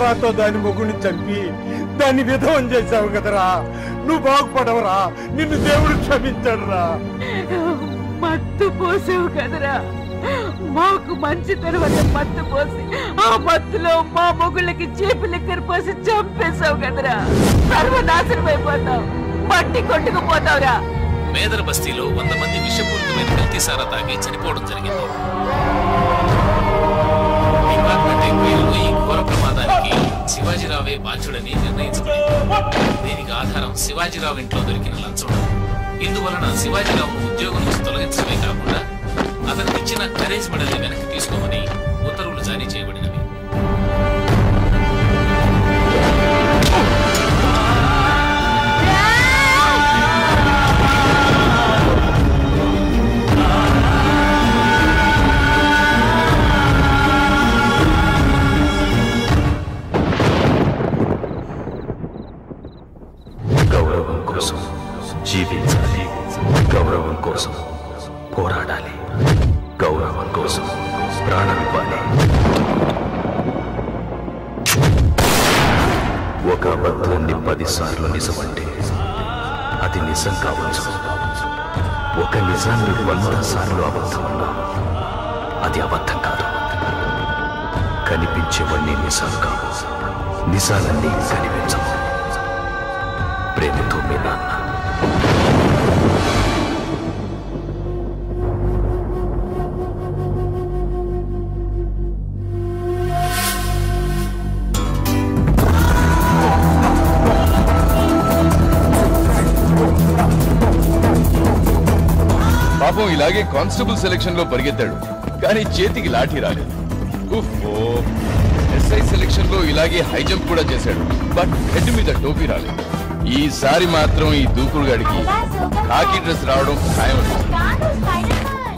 కత్రాతో దాని మొగుడిని చంపి దాన్ని విధవం చేశావు కదరా. నువ్వు బాగుపడవరా, నిన్ను దేవుడు క్షమించడురా. మత్తు పోసావు కదరా, మాకు మంచి తర్వాత మత్తు పోసి ఆ మత్తులో మా మొగుళ్ళకి చేపి లెక్కర పోసి చంపేశావు కదరా. సర్వనాశనం అయిపోతావు, మట్టి కొట్టుకుపోతావురా. మేదర్ బస్తీలో 100 మంది విషపూరితమైన కల్తీ సారా తాగి చనిపోవడం జరిగింది. డిపార్ట్మెంట్ ఎంక్వైరీలో ఈ ఘోర ప్రమాదానికి శివాజీరావే బాధ్యుడని నిర్ణయించబడింది. దీనికి ఆధారం శివాజీరావు ఇంట్లో దొరికిన లంచం. ఇందువలన శివాజీరావును ఉద్యోగం నుంచి తొలగించడమే కాకుండా అతనికి ఇచ్చిన కరేజ్ మెడల్ని వెనక్కి తీసుకోమని ఉత్తర్వులు జారీ చేయబడినవి. గౌరవం కోసం జీవించాలి, గౌరవం కోసం పోరాడాలి, గౌరవం కోసం ప్రాణమివ్వాలి. ఒక అబద్ధాన్ని 10 సార్లు నిజమంటే అది నిజం కావచ్చు. ఒక నిజాన్ని 100 సార్లు అబద్ధం అన్నా అది అబద్ధం కాదు. కనిపించేవన్నీ నిజాలు కావు, నిజాలన్నీ కనిపించవు. ప్రేమతో మీ నాన్న. పాపం ఇలాగే కానిస్టేబుల్ సెలక్షన్ లో పరిగెత్తాడు, కానీ చేతికి లాఠీ రాలేదు. ఎస్ఐ సెలక్షన్ లో ఇలాగే హై జంప్ కూడా చేశాడు, బట్ హెడ్ మీద టోపీ రాలేదు. ఈసారి మాత్రం ఈ దూకుడుగాడికి కాకి డ్రెస్ రావడం ఖాయం.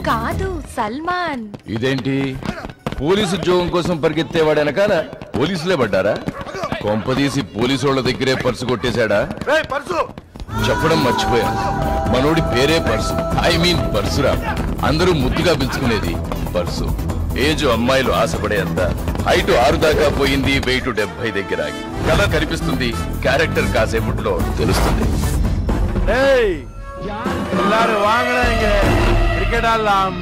కాదు సల్మాన్. ఇదేంటి, పోలీసు ఉద్యోగం కోసం పరిగెత్తేవాడు వెనకాల పోలీసులే పడ్డారా? కొంపదీసి పోలీసు వాళ్ళ దగ్గరే పర్సు కొట్టేశాడా? చెప్పడం మర్చిపోయా, మనోడి పేరే పర్సు. I mean పర్సురా. అందరూ ముద్దుగా పిలుచుకునేది పర్సు. ఏజ్ అమ్మాయిలు ఆశపడేంత, హైట్ 6 దాకా పోయింది, వెయిట్ 70 దగ్గర ఆగి. కళ కనిపిస్తుంది, క్యారెక్టర్ కాసేపట్లో తెలుస్తుంది. క్రికెట్ ఆడలాం.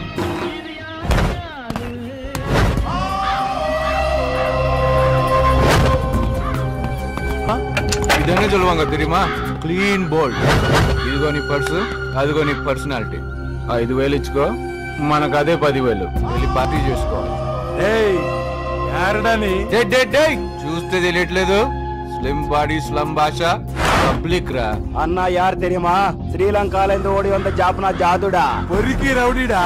ఇదనే చొల్వాంగ తెరిమా, clean bold. ఇదిగో నీ పర్సు, అదిగో నీ పర్సనాలిటీ. 5,000 ఇచ్చుకో, మనకు అదే 10,000. వెళ్ళి పార్టీ చేసుకోవాలి. చూస్తే తెలియట్లేదు, స్లిమ్ బాడీ స్లమ్ భాష పబ్లిక్ రా. అన్నా యార్ తెరిమా, శ్రీలంకలో ఓడి వంద జాపనా జాదుడా, పొరికి రౌడీడా.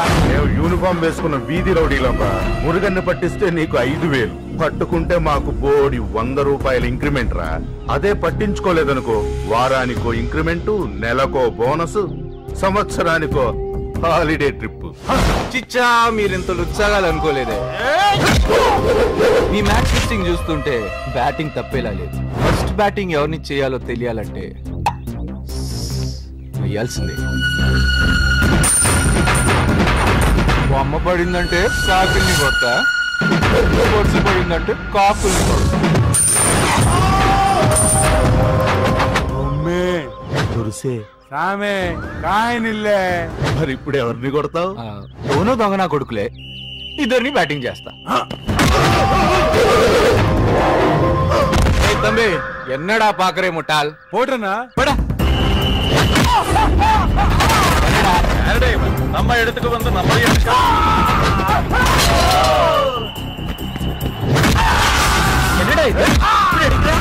యూనిఫామ్ వేసుకున్న వీధి రౌడీలమ్మా. మురుగన్ని పట్టిస్తే నీకు 5,000, పట్టుకుంటే మాకు బోడి 100 రూపాయల ఇంక్రిమెంట్ రా. అదే పట్టించుకోలేదనుకో, వారానికో ఇంక్రిమెంటు, నెలకో బోనస్, సంవత్సరానికో హాలిడే ట్రిప్. చిచ్చా, మీరింత లుచ్చాగాలు అనుకోలేదే. మీ మ్యాచ్ ఫిక్సింగ్ చూస్తుంటే బ్యాటింగ్ తప్పేలా లేదు. ఫస్ట్ బ్యాటింగ్ ఎవరిని చేయాలో తెలియాలంటే వేయాల్సిందే. బొమ్మ పడిందంటే కాకుల్ని కొడతా, కొట్టు పడిందంటే కాకుల్ని కొడతా. మరి ఇప్పుడు ఎవరిని కొడతావు? దోనో దొంగ నా కొడుకులే, ఇద్దరిని బ్యాటింగ్ చేస్తా. தம்பி என்னடா பாக்குறே முட்டாள்? போடுறனா போடா. நம்ம இடத்துக்கு வந்து நம்மளே என்னடா இது? இப்படி அடிக்கிற?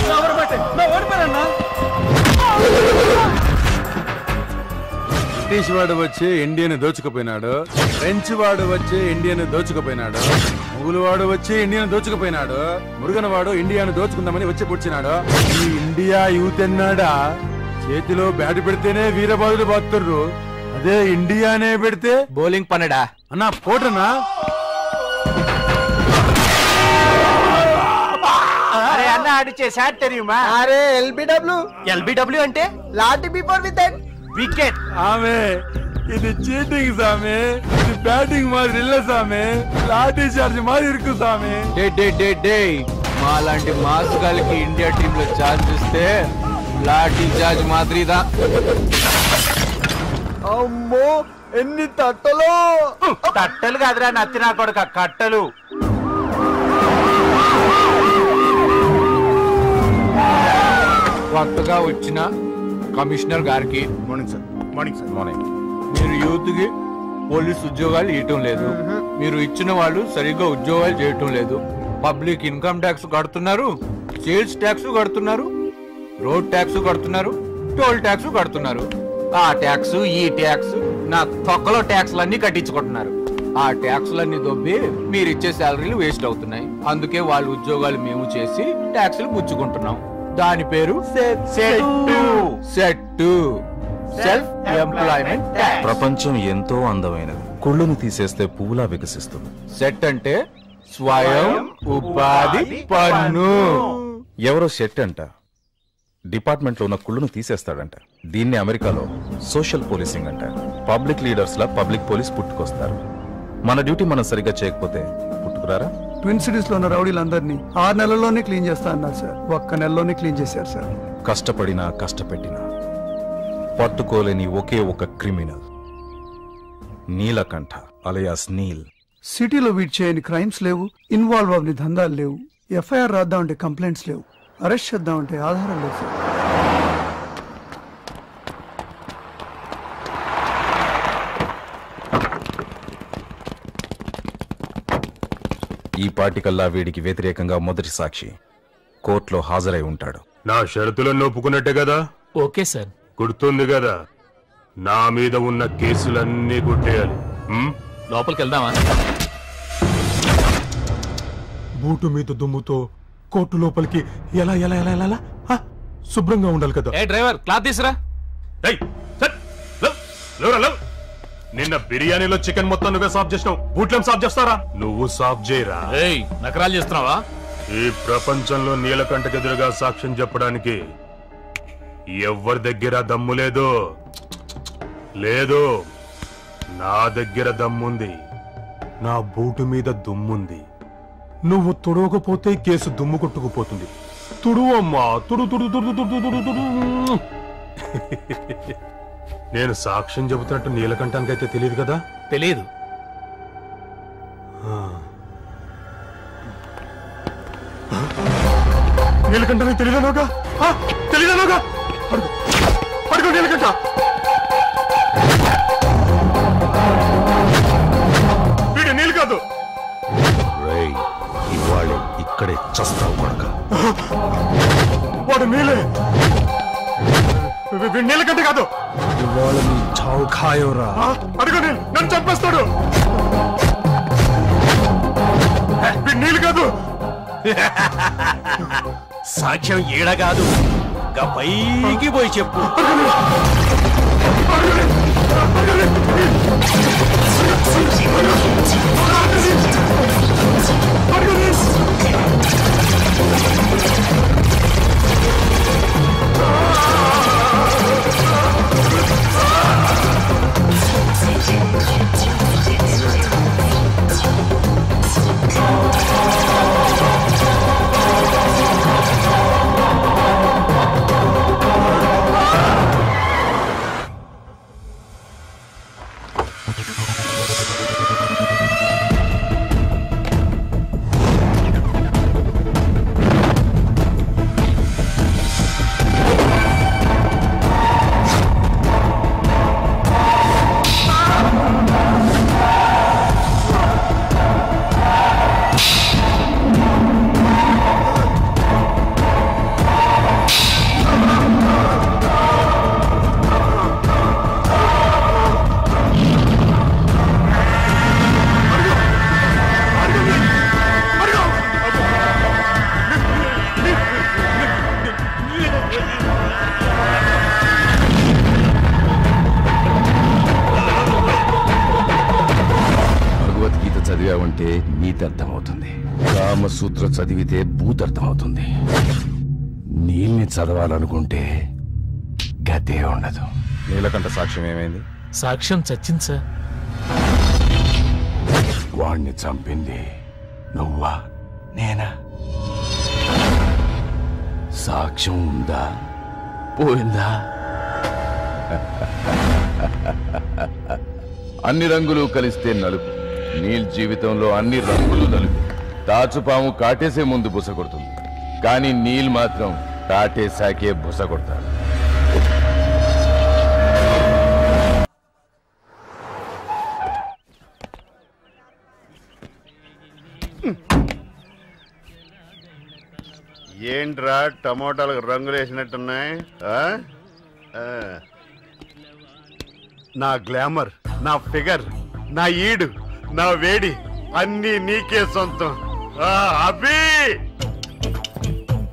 நான் வர மாட்டேன், நான் ஓடிப்பறேன்னா. బ్రిటిష్ వాడు వచ్చి ఇండియాని దోచుకుపోయినాడు, ఫ్రెంచ్ వాడు వచ్చి ఇండియాని దోచుకుపోయినాడు, ముగులు వాడు వచ్చి ఇండియాని దోచుకుపోయినాడు, మురుగన్ వాడు ఇండియాను దోచుకుందామని వచ్చి పుడిచినాడు. ఈ ఇండియా యూత్ అన్నాడా చేతిలో బ్యాట్ పెడితేనే వీరబాదులు బాతుర్రు, అదే ఇండియానే పెడితే బౌలింగ్ పన్నడా అన్నా పోటనా? అరే అన్న ఆడిచే షాట్ తెరియుమా? అరే ఎల్బిడబ్ల్యూ. ఎల్బిడబ్ల్యూ అంటే లాట్ బిఫోర్ విత్ వికెట్. ఆమె ఇది చీటింగ్ సామి, ఇది బ్యాటింగ్ మాదిరి ఇల్ల సామి, లాఠీ చార్జ్ మాదిరి ఇరుకు సామి. మా లాంటి మాస్ గాలికి ఇండియా టీమ్ లో ఛాన్స్ ఇస్తే లాఠీ చార్జ్ మాదిరిదా. అమ్మో ఎన్ని తట్టలు! తట్టలు కాదురా నత్తినా కొడుక, కట్టలు. కొత్తగా వచ్చిన కమిషనర్ గారికి morning sir. Morning sir. Morning. మీరు యూత్ కి పోలీస్ ఉద్యోగాలు ఇవ్వటం లేదు, మీరు ఇచ్చిన వాళ్ళు సరిగ్గా ఉద్యోగాలు చేయటం లేదు. పబ్లిక్ ఇన్కమ్ ట్యాక్స్ కడుతున్నారు, సేల్స్ ట్యాక్స్ కడుతున్నారు, రోడ్ ట్యాక్స్ కడుతున్నారు, టోల్ ట్యాక్స్ కడుతున్నారు. ఆ ట్యాక్స్ ఈ ట్యాక్స్ నా తొక్కలో ట్యాక్స్లన్నీ కట్టించుకుంటున్నారు. ఆ ట్యాక్స్లన్నీ దొబ్బి మీరు ఇచ్చే శాలరీలు వేస్ట్ అవుతున్నాయి. అందుకే వాళ్ళ ఉద్యోగాలు మేము చేసి ట్యాక్స్లు పుచ్చుకుంటున్నాం. దాని పేరు సెల్ఫ్ ఎంప్లాయ్మెంట్ ట్యాక్స్. ప్రపంచం ఎంతో అందమైనది, కుళ్ళును తీసేస్తే పువ్వులా వికసిస్తుంది. సెట్ అంటే స్వయం ఉపాధి పన్ను. ఎవరో సెట్ అంట డిపార్ట్మెంట్ లో ఉన్న కుళ్ళును తీసేస్తాడంట. దీన్ని అమెరికాలో సోషల్ పోలీసింగ్ అంట. పబ్లిక్ లీడర్స్ లా పబ్లిక్ పోలీస్ పుట్టుకొస్తారు. మన డ్యూటీ మనం సరిగ్గా చేయకపోతే పుట్టుకురారా? ట్విన్ సిటీస్ లో ఉన్న రౌడీలందరినీ 6 నెలల్లోనే క్లీన్ చేస్తా అన్నారు సార్. ఒక్క నెలలోనే క్లీన్ చేశారు సార్. కష్టపడినా కష్టపెట్టినా పట్టుకోలేని ఒకే ఒక క్రిమినల్ నీలకంఠ అలయాస్ నీల్. సిటీలో వీట్ చేయని క్రైమ్స్ లేవు, ఇన్వాల్వ్ అవని దందాలు లేవు, ఎఫ్ఐఆర్ రాద్దామంటే కంప్లైంట్స్ లేవు, అరెస్ట్ చేద్దామంటే ఆధారం లేదు సార్. ఈ పార్టికల్లా వీడికి వ్యతిరేకంగా మొదటి సాక్షి కోర్టులో హాజరై ఉంటాడు. నా షరతులను ఒప్పుకున్నట్టే కదా? Okay sir. గుర్తుంది కదా, నా మీద ఉన్న కేసులన్నీ కొట్టేయాలి. లోపలికి వెళ్దామా? బూటు మీద దుమ్ముతో కోర్టు లోపలికి ఎలా ఎలా ఎలా ఎలా శుభ్రంగా ఉండాలి కదా. ఏ డ్రైవర్, క్లాత్ తీసురా. నిన్న బిర్యానీలో చికెన్ మొత్తం నువ్వే సాఫ్ చేసినావు, బూట్లం సాఫ్ చేస్తారా? నువ్వు సాఫ్ చేయరా? నకరాలు చేస్తున్నావా? ఈ ప్రపంచంలో నీలకంఠకు ఎదురుగా సాక్ష్యం చెప్పడానికి ఎవ్వరి దగ్గర దమ్ము లేదు. లేదు, నా దగ్గర దమ్ముంది. నా బూటు మీద దుమ్ముంది. నువ్వు తుడవకపోతే కేసు దుమ్ము కొట్టుకుపోతుంది. తుడువు అమ్మా, తుడు తుడు తుడు తుడు తుడు తుడు. నేను సాక్ష్యం చెబుతున్నట్టు నీలకంఠానికైతే తెలియదు కదా? తెలియదు. నీలకంఠానికి తెలియదనోగా? తెలియదనోగా? అడుగు నీలకంఠ. వీడు నీళ్ళు కాదు. ఇవాళే ఇక్కడే చస్తావు కొడక. వాడు నీలే, నీలకంఠ కాదు. ఇవాళ నీ చావు ఖాయోరా. అడుగు నీళ్ళు, నన్ను చంపేస్తాడు. నీళ్ళు కాదు. సాక్ష్యం ఈడ కాదు, పైకి పోయి చెప్పు. చదివావంటే నీతి అర్థమవుతుంది, కామసూత్ర చదివితే భూతర్థమవుతుంది. నీల్ని చదవాలనుకుంటే గతే ఉండదు. నీలకంఠ సాక్ష్యం ఏమైంది? సాక్ష్యం చచ్చింది సార్. వాణ్ణి చంపింది నువ్వా నేనా? సాక్ష్యం ఉందా పోయిందా? అన్ని రంగులు కలిస్తే నలుపు. నీల్ జీవితంలో అన్ని రంగులు నలుపు. తాచుపాము కాటేసే ముందు బుస కొడుతుంది, కానీ నీల్ మాత్రం కాటేశాకే బుస కొడతాడు. ఏంట్రా టమోటాలకు రంగులు వేసినట్టున్నాయి? నా గ్లామర్, నా ఫిగర్, నా ఈడు, నా వేడి అన్నీ నీకే సొంతం. అభి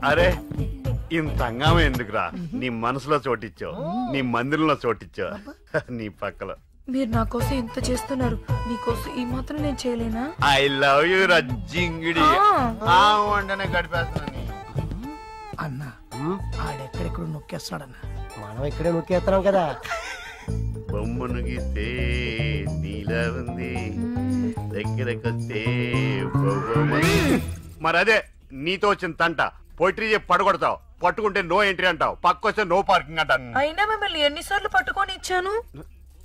అరే ఇంత హంగామా ఎందుకురా? నీ మనసులో చోటిచ్చావు, నీ మందిరంలో చోటిచ్చావు, నీ పక్కలో. మీరు నా కోసం ఇంత చేస్తున్నారు, మీకోసం ఈ మాత్రం నేను చేయలేనా? ఐ లవ్ యూ రజ్జింగిడి. వంటనే గడిపేస్తాను. అన్నా ఆడెక్కడెక్కడ నొక్కేస్తున్నాడన్నా, మనం ఇక్కడే నొక్కేస్తున్నాం కదా. బొమ్మను గీస్తే నీలా ఉంది, దగ్గరకొస్తే మరి అదే నీతో వచ్చిన తంట. పోయిటరీ చెప్పి పడగొడతావు, పట్టుకుంటే నో ఎంట్రీ అంటావు, పక్కొస్తే నో పార్కింగ్ అంటాను. అయినా మిమ్మల్ని ఎన్నిసార్లు పట్టుకొని ఇచ్చాను?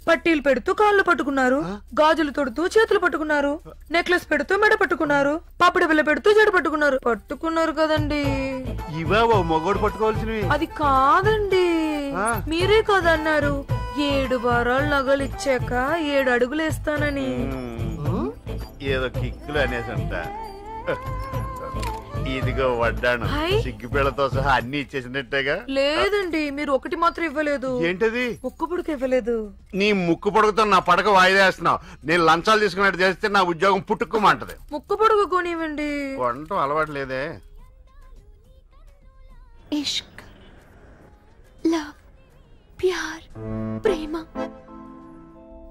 పట్టీలు పెడుతూ కాళ్ళు పట్టుకున్నారు, గాజులు తొడుతూ చేతులు పట్టుకున్నారు, నెక్లెస్ పెడుతూ మెడ పట్టుకున్నారు, పాపిడి బిల్ల పెడుతూ జడ పట్టుకున్నారు కదండి. ఇవా మొగోడు పట్టుకోవాల్సినవి? అది కాదండి, మీరే కాదన్నారు 7 వారాలు నగలు ఇచ్చాక 7 అడుగులు వేస్తానని. ఏదో కిక్కులు అనేసి అంట. ఇదిగో వడ్డాను, సిగ్గుపిల్లతో సహా అన్ని ఇచ్చేసినట్టేగా. లేదండి, మీరు ఒకటి మాత్రం ఇవ్వలేదు. ఏంటది? ముక్కు పుడక ఇవ్వలేదు. నీ ముక్కు పొడకతో నా పడక వాయిదేస్తున్నావు. నేను లంచాలు తీసుకున్నట్టు చేస్తే నా ఉద్యోగం పుట్టుకోమంటది. ముక్కు పొడక కొనివ్వండి. వంట అలవాటు లేదే. ఇష్క్, లవ్, ప్యార్, ప్రేమ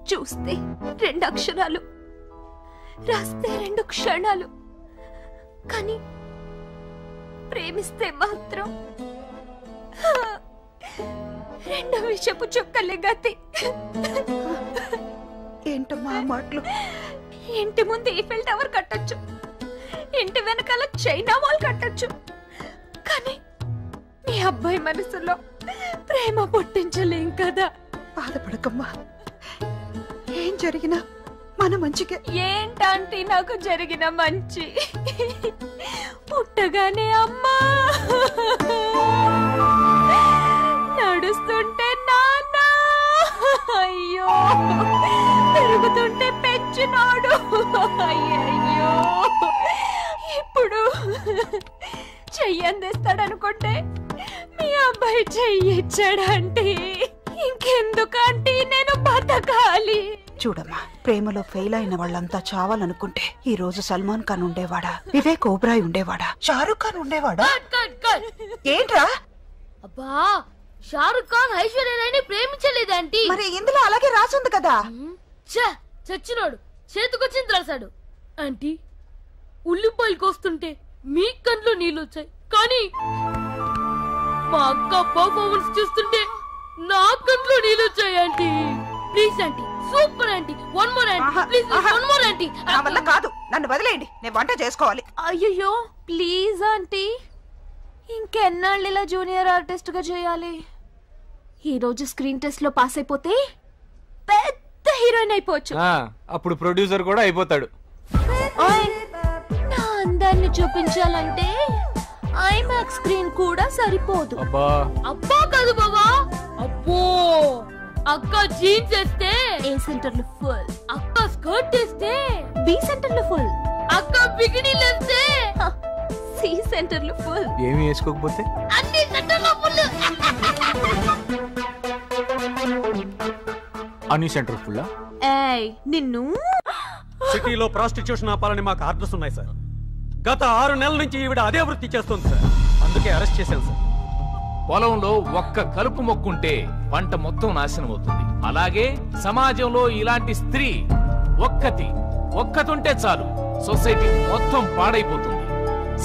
చూస్తే 2 అక్షరాలు, రాస్తే 2 క్షణాలు, కానీ ప్రేమిస్తే మాత్రం 2 విషపు చుక్కలే గతి. ఏంటమ్మా మాటలు? ఇంటి ముందు ఈఫెల్ టవర్ కట్టొచ్చు, ఇంటి వెనకాల చైనా వాల్ కట్టొచ్చు, కానీ మీ అబ్బాయి మనసులో ప్రేమ పుట్టించలేం కదా. బాధపడకమ్మా, ఏం జరిగినా మన మంచిగా. ఏంటంటే నాకు జరిగిన మంచి? పుట్టగానే అమ్మా, నడుస్తుంటే నాన్న, అయ్యో పెరుగుతుంటే పెంచినాడు, అయ్యో ఇప్పుడు చెయ్యి అందిస్తాడనుకుంటే మీ అబ్బాయి చెయ్యి ఇచ్చాడంటే ఇంకెందుకంటే నేను బతకాలి. చూడమ్మా, ప్రేమలో ఫెయిల్ అయిన వాళ్ళంతా చావాలనుకుంటే ఈ రోజు సల్మాన్ ఖాన్ ఉండేవాడా, వివేక్ ఓబ్రాయ్ ఉండేవాడా, షారుఖ్ ఖాన్ ఉండేవాడా? ఏంట్రా? అబ్బా, షారుఖ్ ఖాన్ ఐశ్వర్య రాయ్ని ప్రేమించలేదంటీ. మరి ఇందులో అలాగే రాసుంది కదా. చచ్చినోడు చేతికొచ్చింది రాశాడు. ఆంటీ, ఉల్లిపాయలు కోస్తుంటే మీ కంట్లో నీళ్ళు వచ్చాయి, కానీ మా అక్క పర్ఫార్మెన్స్ చూస్తుంటే నా కంట్లో నీళ్ళు వచ్చాయి. Aunty please, aunty super aunty, one more aunty please, one more aunty. నా వల్ల కాదు, నన్ను వదిలేయండి, నేను వంట చేసుకోవాలి. అయ్యో ప్లీజ్ ఆంటీ, ఇంకెన్నాళ్ళు ఇలా జూనియర్ ఆర్టిస్ట్ గా చేయాలి? ఈ రోజు స్క్రీన్ టెస్ట్ లో పాస్ అయిపోతే పెద్ద హీరోయిన్ అయిపోవచ్చు. అప్పుడు ప్రొడ్యూసర్ కూడా అయిపోతాడు. నా అందాన్ని చూపించాలంటే ఐమాక్స్ స్క్రీన్ కూడా సరిపోదు. అబ్బా కాదు బాబా, అబ్బో. అక్క జీన్స్ వేస్తే ఏ సెంటర్ లో ఫుల్, అక్క స్కర్ట్ వేస్తే బి సెంటర్ లో ఫుల్, అక్క బికినీలు వేస్తే సి సెంటర్ లో ఫుల్, ఏమి వేసుకోకపోతే అన్ని సెంటర్ లో ఫుల్. అన్ని సెంటర్ ఫుల్. ఏయ్ నిన్ను. సిటీలో ప్రాస్టిట్యూషన్ ఆపాలని మాకు ఆర్డర్స్ ఉన్నాయి సార్. గత 6 నెలల నుంచి ఈవిడ అదే వృత్తి చేస్తుంది సార్, అందుకే అరెస్ట్ చేశాను సార్. పొలంలో ఒక్క కలుపు మొక్కుంటే పంట మొత్తం నాశనం అవుతుంది. అలాగే సమాజంలో ఇలాంటి స్త్రీ ఒక్కతుంటే చాలు, సొసైటీ మొత్తం పాడైపోతుంది.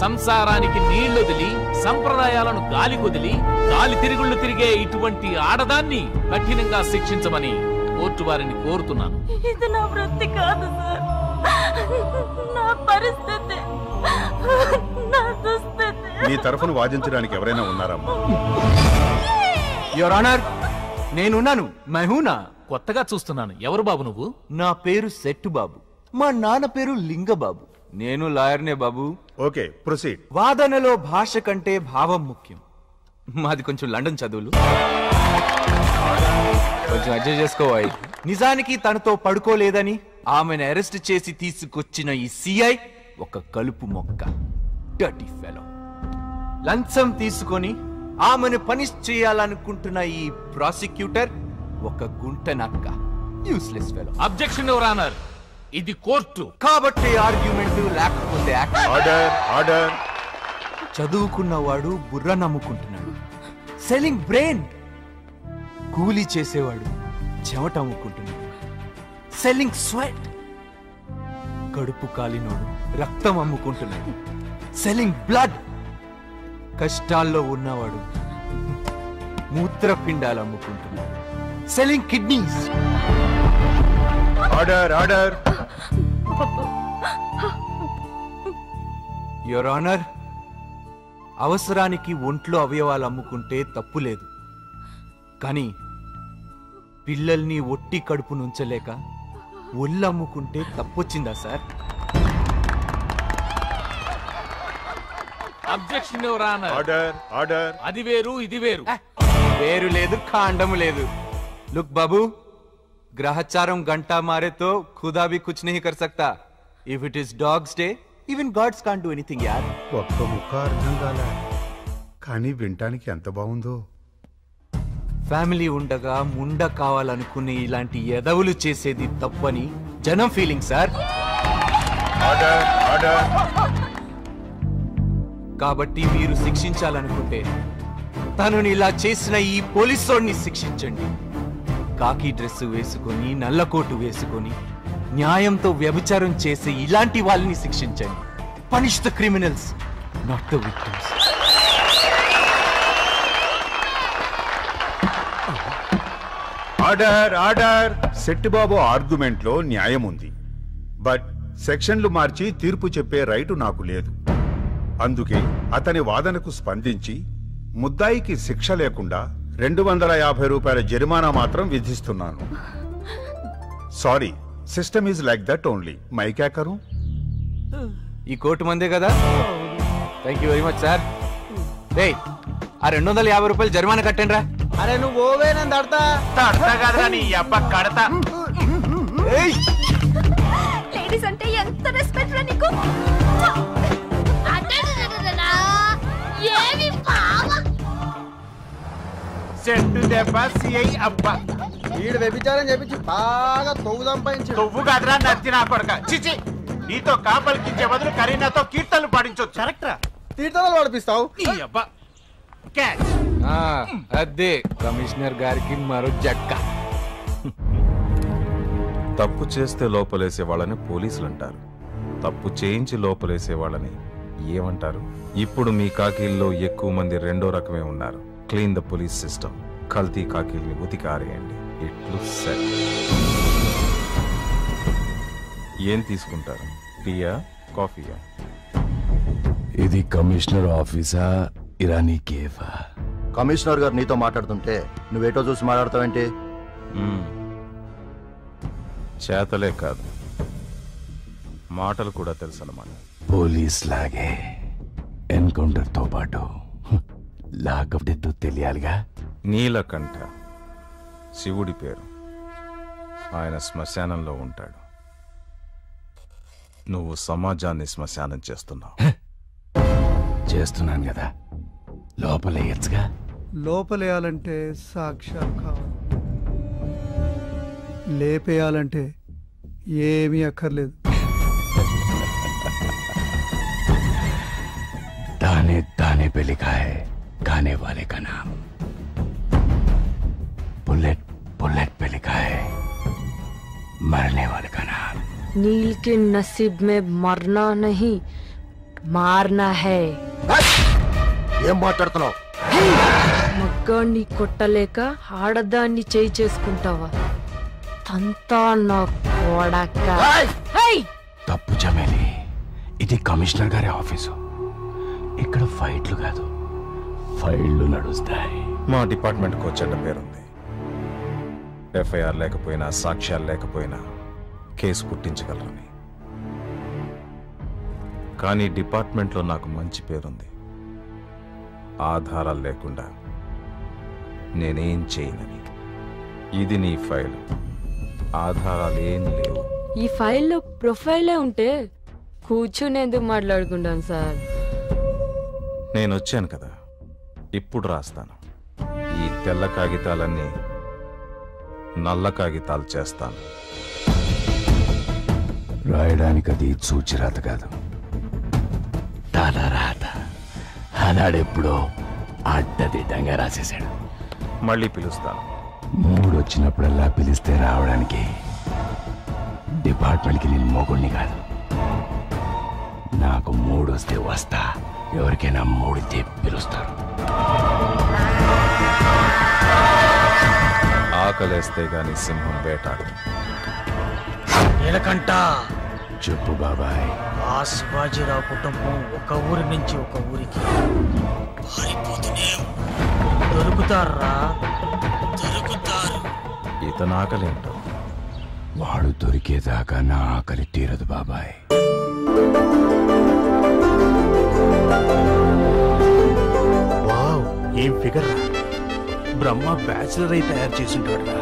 సంసారానికి నీళ్లొదిలి సంప్రదాయాలను గాలి కొదిలి గాలి తిరుగుళ్ళు తిరిగే ఇటువంటి ఆడదాన్ని కఠినంగా శిక్షించమని కోర్టు వారిని కోరుతున్నాను. ఇది నా వృత్తి కాదు సార్, నా పరిస్థితి, నా దుస్థితి. మీ తరఫున వాదించడానికి ఎవరైనా ఉన్నారమ్మా? యువర్ ఆనర్, నేనున్నాను. మహూనా కొత్తగా చూస్తున్నాను. ఎవరు బాబు నువ్వు? నా పేరు సెట్టు బాబు, మా నాన్న పేరు లింగబాబు. నేను లాయర్నే బాబు. Okay, proceed. వాదనలో భాష కంటే భావం ముఖ్యం. మాది కొంచెం లండన్ చదువులు, కొంచెం అడ్జస్ట్ చేసుకోవాలి. నిజానికి తనతో పడుకోలేదని ఆమెను అరెస్ట్ చేసి తీసుకొచ్చిన ఈ సిఐ ఒక కలుపు మొక్క, డర్టీ ఫెలో. లంచం తీసుకొని ఆమెను పనిష్ చేయాలనుకుంటున్న ఈ ప్రాసిక్యూటర్ ఒక గుంట నక్క, useless fellow. Objection your honour, ఇది కోర్టు కాబట్టి ఆర్గ్యుమెంట్ లేకపోతే ఆర్డర్, ఆర్డర్. చదువుకున్నవాడు బుర్ర నమ్ముకుంటున్నాడు, సెల్లింగ్ బ్రెయిన్. కూలీ చేసేవాడు చెమట అమ్ముకుంటున్నాడు, సెల్లింగ్ స్వెట్. కడుపు కాలినోడు రక్తం అమ్ముకుంటున్నాడు, సెల్లింగ్ బ్లడ్. కష్టాల్లో ఉన్నవాడు మూత్రపిండాలు అమ్ముకుంటున్నాడు, selling kidneys. Order, order. Your honour, అవసరానికి ఒంట్లో అవయవాలు అమ్ముకుంటే తప్పు లేదు, కానీ పిల్లల్ని ఒట్టి కడుపు నుంచలేక ఒళ్ళు అమ్ముకుంటే తప్పొచ్చిందా sir? Objection your honour. Order, order. అది వేరు, ఇది వేరు. వేరు లేదు, కాండము లేదు. లుక్ బాబు, గ్రహచారం గంటా మారే తో ఖుదా భీ కుచ్ నహీ కర్ సక్తా. If it is dogs day, even gods can't do anything యార్. ఒక్క ముక్క అర్థం కాలే, కానీ వినటానికి ఎంత బాగుందో. ఫ్యామిలీ ఉండగా ముండ కావాలనుకునే ఇలాంటి ఎదవులు చేసేది తప్పని జనం ఫీలింగ్ సార్. Order, order. కాబట్టి మీరు శిక్షించాలనుకుంటే తనని ఇలా చేసిన ఈ పోలీసోడిని శిక్షించండి. కాకి డ్రెస్ వేసుకొని, నల్లకోటు వేసుకొని న్యాయంతో వ్యభిచారం చేసే ఇలాంటి వాళ్ళని శిక్షించండి. Punish the criminals, not the victims. Order, order. Settibabu argument లో న్యాయం ఉంది, బట్ సెక్షన్లు మార్చి తీర్పు చెప్పే రైటు నాకు లేదు. అందుకే అతని వాదనకు స్పందించి ముద్దాయికి శిక్ష లేకుండా 250 రూపాయల జరిమానా మాత్రం విధిస్తున్నాను. Sorry, system is like that only. మై క్యా కరూं? ఈ కోర్టు మందే కదా. Thank you very much sir. ఆ 250 రూపాయలు జరిమానా కట్టండి రా. అరే నువ్వు ఓవే నేను తడతా కదరా నీ అబ్బ కడతా. లేడీస్ అంటే ఎంత రెస్పెక్ట్ రా నీకు. చెట్టు దెబ్బ సిఐ అబ్బ. వీడు వ్యభిచారం చెప్పించి బాగా తొవ్వు సంపాదించి. తొవ్వు కదరా నచ్చి నా కొడక. చిచి, నీతో కాపలికించే బదులు కరీనాతో కీర్తనలు పాడించవచ్చు. కరెక్టరా, తీర్థాలు పడిపిస్తావు. అదే కమిషనర్ గారికి మరో జక్క. తప్పు చేస్తే లోపలేసే వాళ్ళని పోలీసులు అంటారు, తప్పు చేయించి లోపలేసే వాళ్ళని ఏమంటారు? ఇప్పుడు మీ కాకీల్లో ఎక్కువ మంది రెండో రకమే ఉన్నారు. Clean the police system. కల్తీ కాకీల్ని ఉతికారేయండి. ఇట్లు సెట్. ఏం తీసుకుంటారు? టీయా, కాఫీయా? ఇది కమిషనర్ ఆఫీసా, ఇరానీ కేఫా? కమిషనర్ గారు నీతో మాట్లాడుతుంటే నువ్వేటో చూసి మాట్లాడతావేంటి? చేతలే కాదు, మాటలు కూడా తెలుసు అన్నమాట. పోలీస్ లాగే ఎన్కౌంటర్ తో పాటు లాకప్ డెత్ తెలియాలిగా. నీలకంఠ శివుడి పేరు. ఆయన శ్మశానంలో ఉంటాడు. నువ్వు సమాజాన్ని శ్మశానం చేస్తున్నావు. చేస్తున్నాను కదా, లోపలేయచ్చుగా. లోపలేయాలంటే సాక్ష్యాలు కావాలి, లేపేయాలంటే ఏమీ అక్కర్లేదు. दाने दाने पे लिखा है गाने वाले का नाम, बुलेट बुलेट पे लिखा है मरने वाले का नाम. नील के नसीब में मरना नहीं मारना है. ఏం మాట్లాడుతున్నావు? మగ్గాన్ని కొట్టలేక ఆడదాన్ని చేయి చేసుకుంటావా? తంతా నా కొడక. తప్పు చమేలి, ఇది కమిషనర్ గారి ఆఫీసు. ఇక్కడ ఫైట్లు కాదు, ఫైళ్లు నడుస్తాయి. మా డిపార్ట్మెంట్కి చెడ్డ పేరుంది. ఎఫ్ఐఆర్ లేకపోయినా, సాక్ష్యాలు లేకపోయినా కేసు పుట్టించగలరని. కానీ డిపార్ట్మెంట్లో నాకు మంచి పేరుంది. ఆధారాలు లేకుండా నేనేం చేయనని. ఇది నీ ఫైల్, ఆధారాలు ఏం లేవు. ఈ ఫైల్లో ప్రొఫైలే ఉంటే కూర్చుని ఎందుకు మాట్లాడుకుంటాను సార్? నేను వచ్చాను కదా, ఇప్పుడు రాస్తాను. ఈ తెల్ల కాగితాలన్నీ నల్ల కాగితాలు చేస్తాను. రాయడానికి అది సూచిరాత కాదు, తలరాత. ఆనాడెప్పుడో అడ్డదిడ్డంగా రాసేశాడు. మళ్ళీ పిలుస్తాను. మూడు వచ్చినప్పుడల్లా పిలిస్తే రావడానికి డిపార్ట్మెంట్కి నేను మొగుడిని కాదు. నాకు మూడు వస్తే వస్తా, ఎవరికైనా మూడితే పిలుస్తారు. ఆకలేస్తే గాని సింహం వేటాడు. నీలకంఠ, చెప్పు బాబాయ్. ఆ శివాజీరావు కుటుంబం ఒక ఊరి నుంచి ఒక ఊరికి పారిపోతూనే దొరుకుతారా? దొరుకుతారు. ఇతను ఆకలేంటో. వాడు దొరికేదాకా నా ఆకలి తీరదు బాబాయ్. వావ్, ఏం ఫిగర్ రా. బ్రహ్మ బ్యాచులర్ అయి తయారు చేసుంటాడు రా.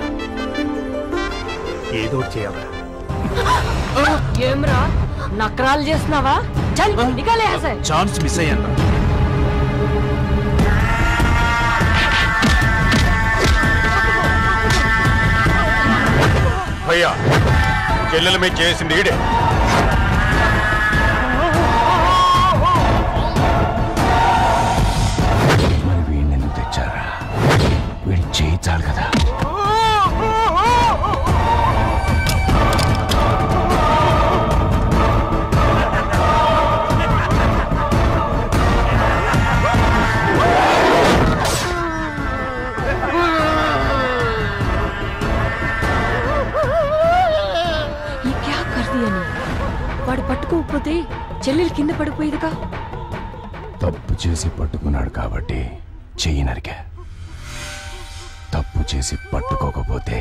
ఏదో చేయాలా? ఏమ్రా నకరాలు చేస్తున్నావా? చల్ నికాలే హసే. ఛాన్స్ మిస్ అయ్యాను. భయ్యా, చెల్లెల మీద చేసింది ఈడే. మరి వీడిని ఎందుకు తెచ్చారా? వీడి చేయించాలి కదా. వాడు పట్టుకోకపోతే చెల్లెలు కింద పడిపోయేదిగా. తప్పు చేసి పట్టుకున్నాడు కాబట్టి చెయ్యి నరికా. తప్పు చేసి పట్టుకోకపోతే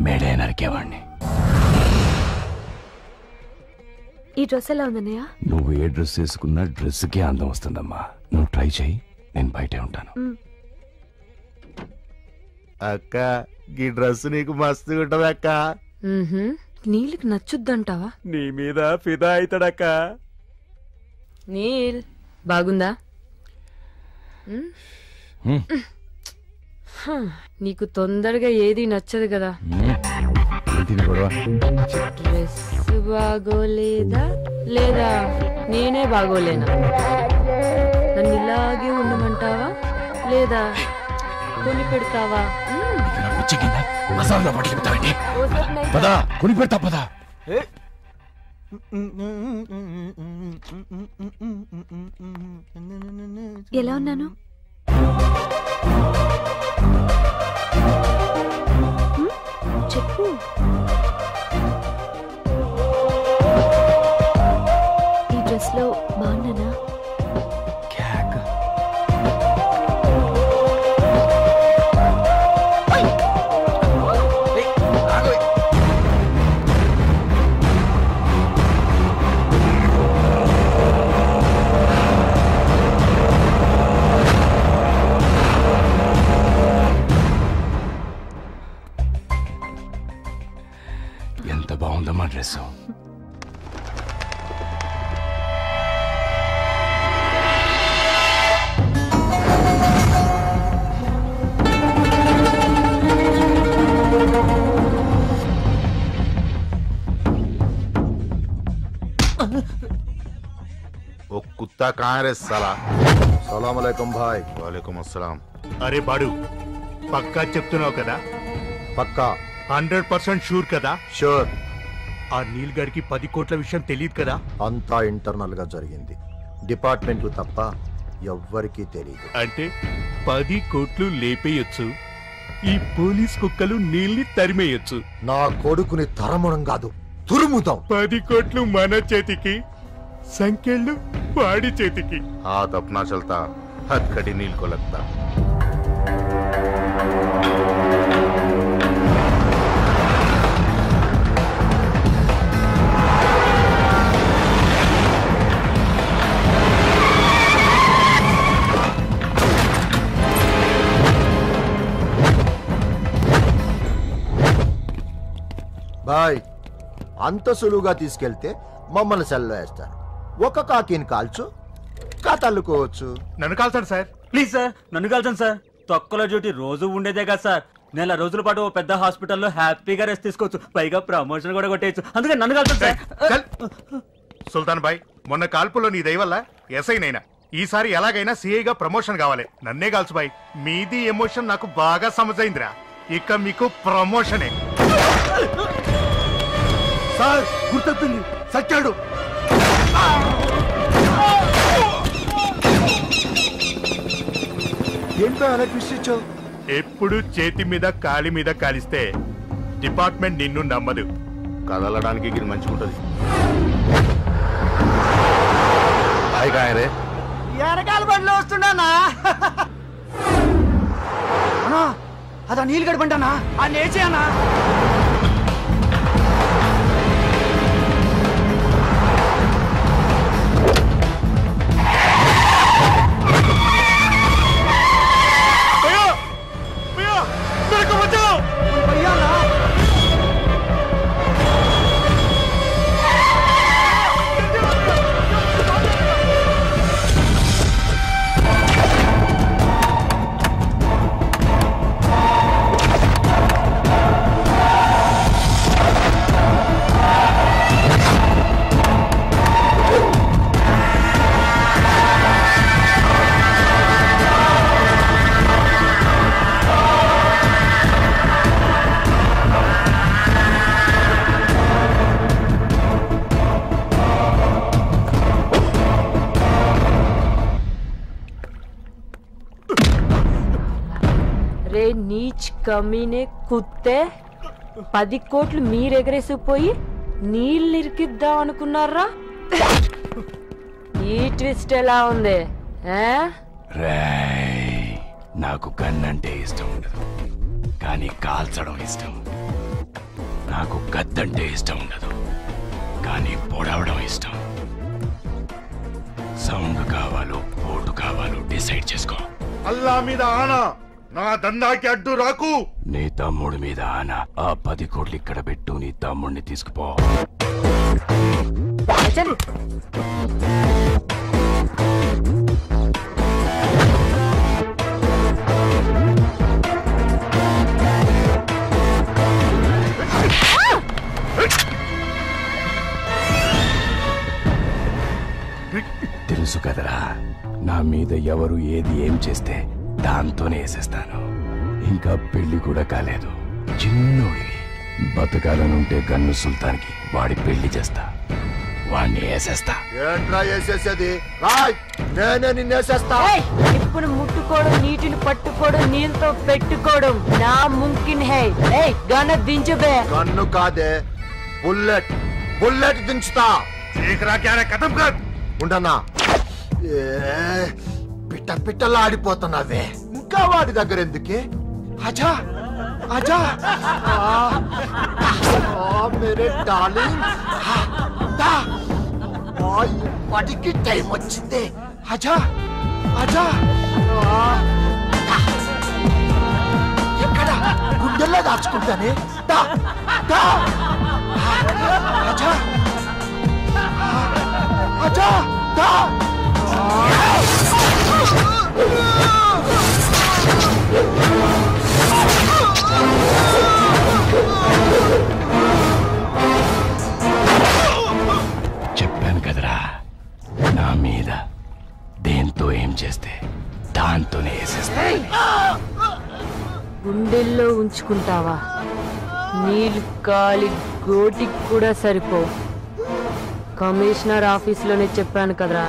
మేడే నరికేవాణ్ణి. ఈ డ్రెస్ ఎలా ఉందన్నయ్య? నువ్వు ఏ డ్రెస్ వేసుకున్నా డ్రెస్కే అందం వస్తుందమ్మా. నువ్వు ట్రై చేయి, నేను బయటే ఉంటాను. అక్క, ఈ డ్రెస్ నీకు మస్తు ఉంటది అక్క. నీళ్ళకి నచ్చుద్దంటావా? నీ మీద ఫిదా అవుతాడక్క. నీల్ బాగుందా? నీకు తొందరగా ఏది నచ్చదు కదా. డ్రెస్ బాగోలేదా లేదా నేనే బాగోలేనా? నన్ను ఇలాగే ఉండమంటావా లేదా కొని పెడతావా? పదా కొని పెడతా పదా. ఎలా ఉన్నాను? చెప్పు. ఈ డ్రెస్ లో బాగున్నానా? ఎంత బాగుందమ్మా డ్రెస్. वो कुत्ता कहाँ है साला? సలాం అలైకుం భాయ్. वालेकुम अस्सलाम. అరే బాడు, పక్కా చెప్తున్నావు కదా? పక్కా 100% షూర్ కదా? షూర్. ఆ నీల్ గడికి 10 కోట్ల విషయం తెలియదు కదా? అంతా ఇంటర్నల్ గా జరిగింది, డిపార్ట్మెంట్ తప్ప ఎవ్వరికీ తెలియదు. అంటే 10 కోట్లు లేపేయొచ్చు, ఈ పోలీస్ కుక్కలు నీళ్ళని తరిమేయచ్చు. నా కొడుకుని తరమడం కాదు, తురుముదాం. 10 కోట్లు మన చేతికి, సంఖ్యలు వాడి చేతికి. हाथ अपना चलता हथकड़ी नील को लगता. బాయ్, అంత సులువుగా తీసుకెళ్తే మమ్మల్ని సెల్లో వేస్తారు. ఒక కాకిని కాల్చు, కథల్లుకోవచ్చు. నన్ను కాల్చండి సార్, ప్లీజ్ సార్, నన్ను కాల్చండి సార్. తొక్కల డ్యూటీ రోజు ఉండేదే కదా సార్. నెల రోజుల పాటు ఓ పెద్ద హాస్పిటల్లో హ్యాపీగా రెస్ట్ తీసుకోవచ్చు, పైగా ప్రమోషన్ కూడా కొట్టేయచ్చు. అందుకే నన్ను కాల్చండి సార్. సుల్తాన్ బాయ్, మొన్న కాల్పులో నీ దయవల్ల ఎస్ఐనైనా, ఈసారి ఎలాగైనా సిఐగా ప్రమోషన్ కావాలి. నన్నే కాల్చు బాయ్. మీది ఎమోషన్ నాకు బాగా సమజైందిరా. ఇక మీకు ప్రమోషనే. సార్ గుర్తొస్తుంది, సచ్చాడు. ఏంటో అలా ట్విస్ట్ ఇచ్చావు? ఎప్పుడు చేతి మీద కాలి మీద కాలిస్తే డిపార్ట్మెంట్ నిన్ను నమ్మదు. కదలడానికి ఇది మంచిగుంటది. ఎరకాల బండిలో వస్తున్నానా? అన్నా అదా నీళ్ళు గడపంటానా? ఆ నేచే అన్నా. రే నీచ్ కమీనే కుత్తే, 10 కోట్లు మీరెగరేసిపోయి నీళ్ళు ఇరికిద్దాం అనుకున్నారా? ఈ ట్విస్ట్ ఎలా ఉంది? నాకు గన్ అంటే ఇష్టం ఉండదు, కానీ కాల్చడం ఇష్టం. నాకు గద్దంటే ఇష్టం ఉండదు, కానీ పొడవడం ఇష్టం. సౌండ్ కావాలో పోటు కావాలో డిసైడ్ చేసుకో. అల్లా మీద ఆనా, నా దందాకి అడ్డు రాకు. నీ తమ్ముడి మీద ఆనా. ఆ 10 కోట్లు ఇక్కడ పెట్టు, నీ తమ్ముడిని తీసుకుపో. తెలుసు కదరా, నా మీద ఎవరు ఏది ఏం చేస్తే దాంతోనే వేసేస్తాను. ఇంకా పెళ్లి కూడా కాలేదు, చిన్నోడివి. బతకాలనుంటే గన్ను సుల్తాన్కి వాడి పెళ్లి చేస్తా, వాడిని వేసేస్తా. ఏంట్రా వేసేసేది? రాయ్, నేనే నిన్నేసేస్తా. ఇప్పుడు ముట్టుకోవడం, నీటిని పట్టుకోవడం, నీళ్ళతో పెట్టుకోవడం నా ముంకిన్ హై. గన దించబే. గన్ను కాదే, బుల్లెట్. బుల్లెట్ దించుతా. ఉండనా? పిట్ట పిట్టలాడిపోతున్నావే, ఇంకా వాడి దగ్గర ఎందుకే? అజా అజా, మేరే డార్లింగ్, ఇప్పటికి టైం వచ్చింది. అజా అజా, ఎక్కడ గుండెల్లో దాచుకుంటానే. అజా అజా, చెప్పాను కదరా, నా మీద దేంతో ఏం చేస్తే దాంతోనే వేసేస్తా. గుండెల్లో ఉంచుకుంటావా? నీళ్ళు కాలి గోటికి కూడా సరిపో. కమిషనర్ ఆఫీసులోనే చెప్పాను కదరా,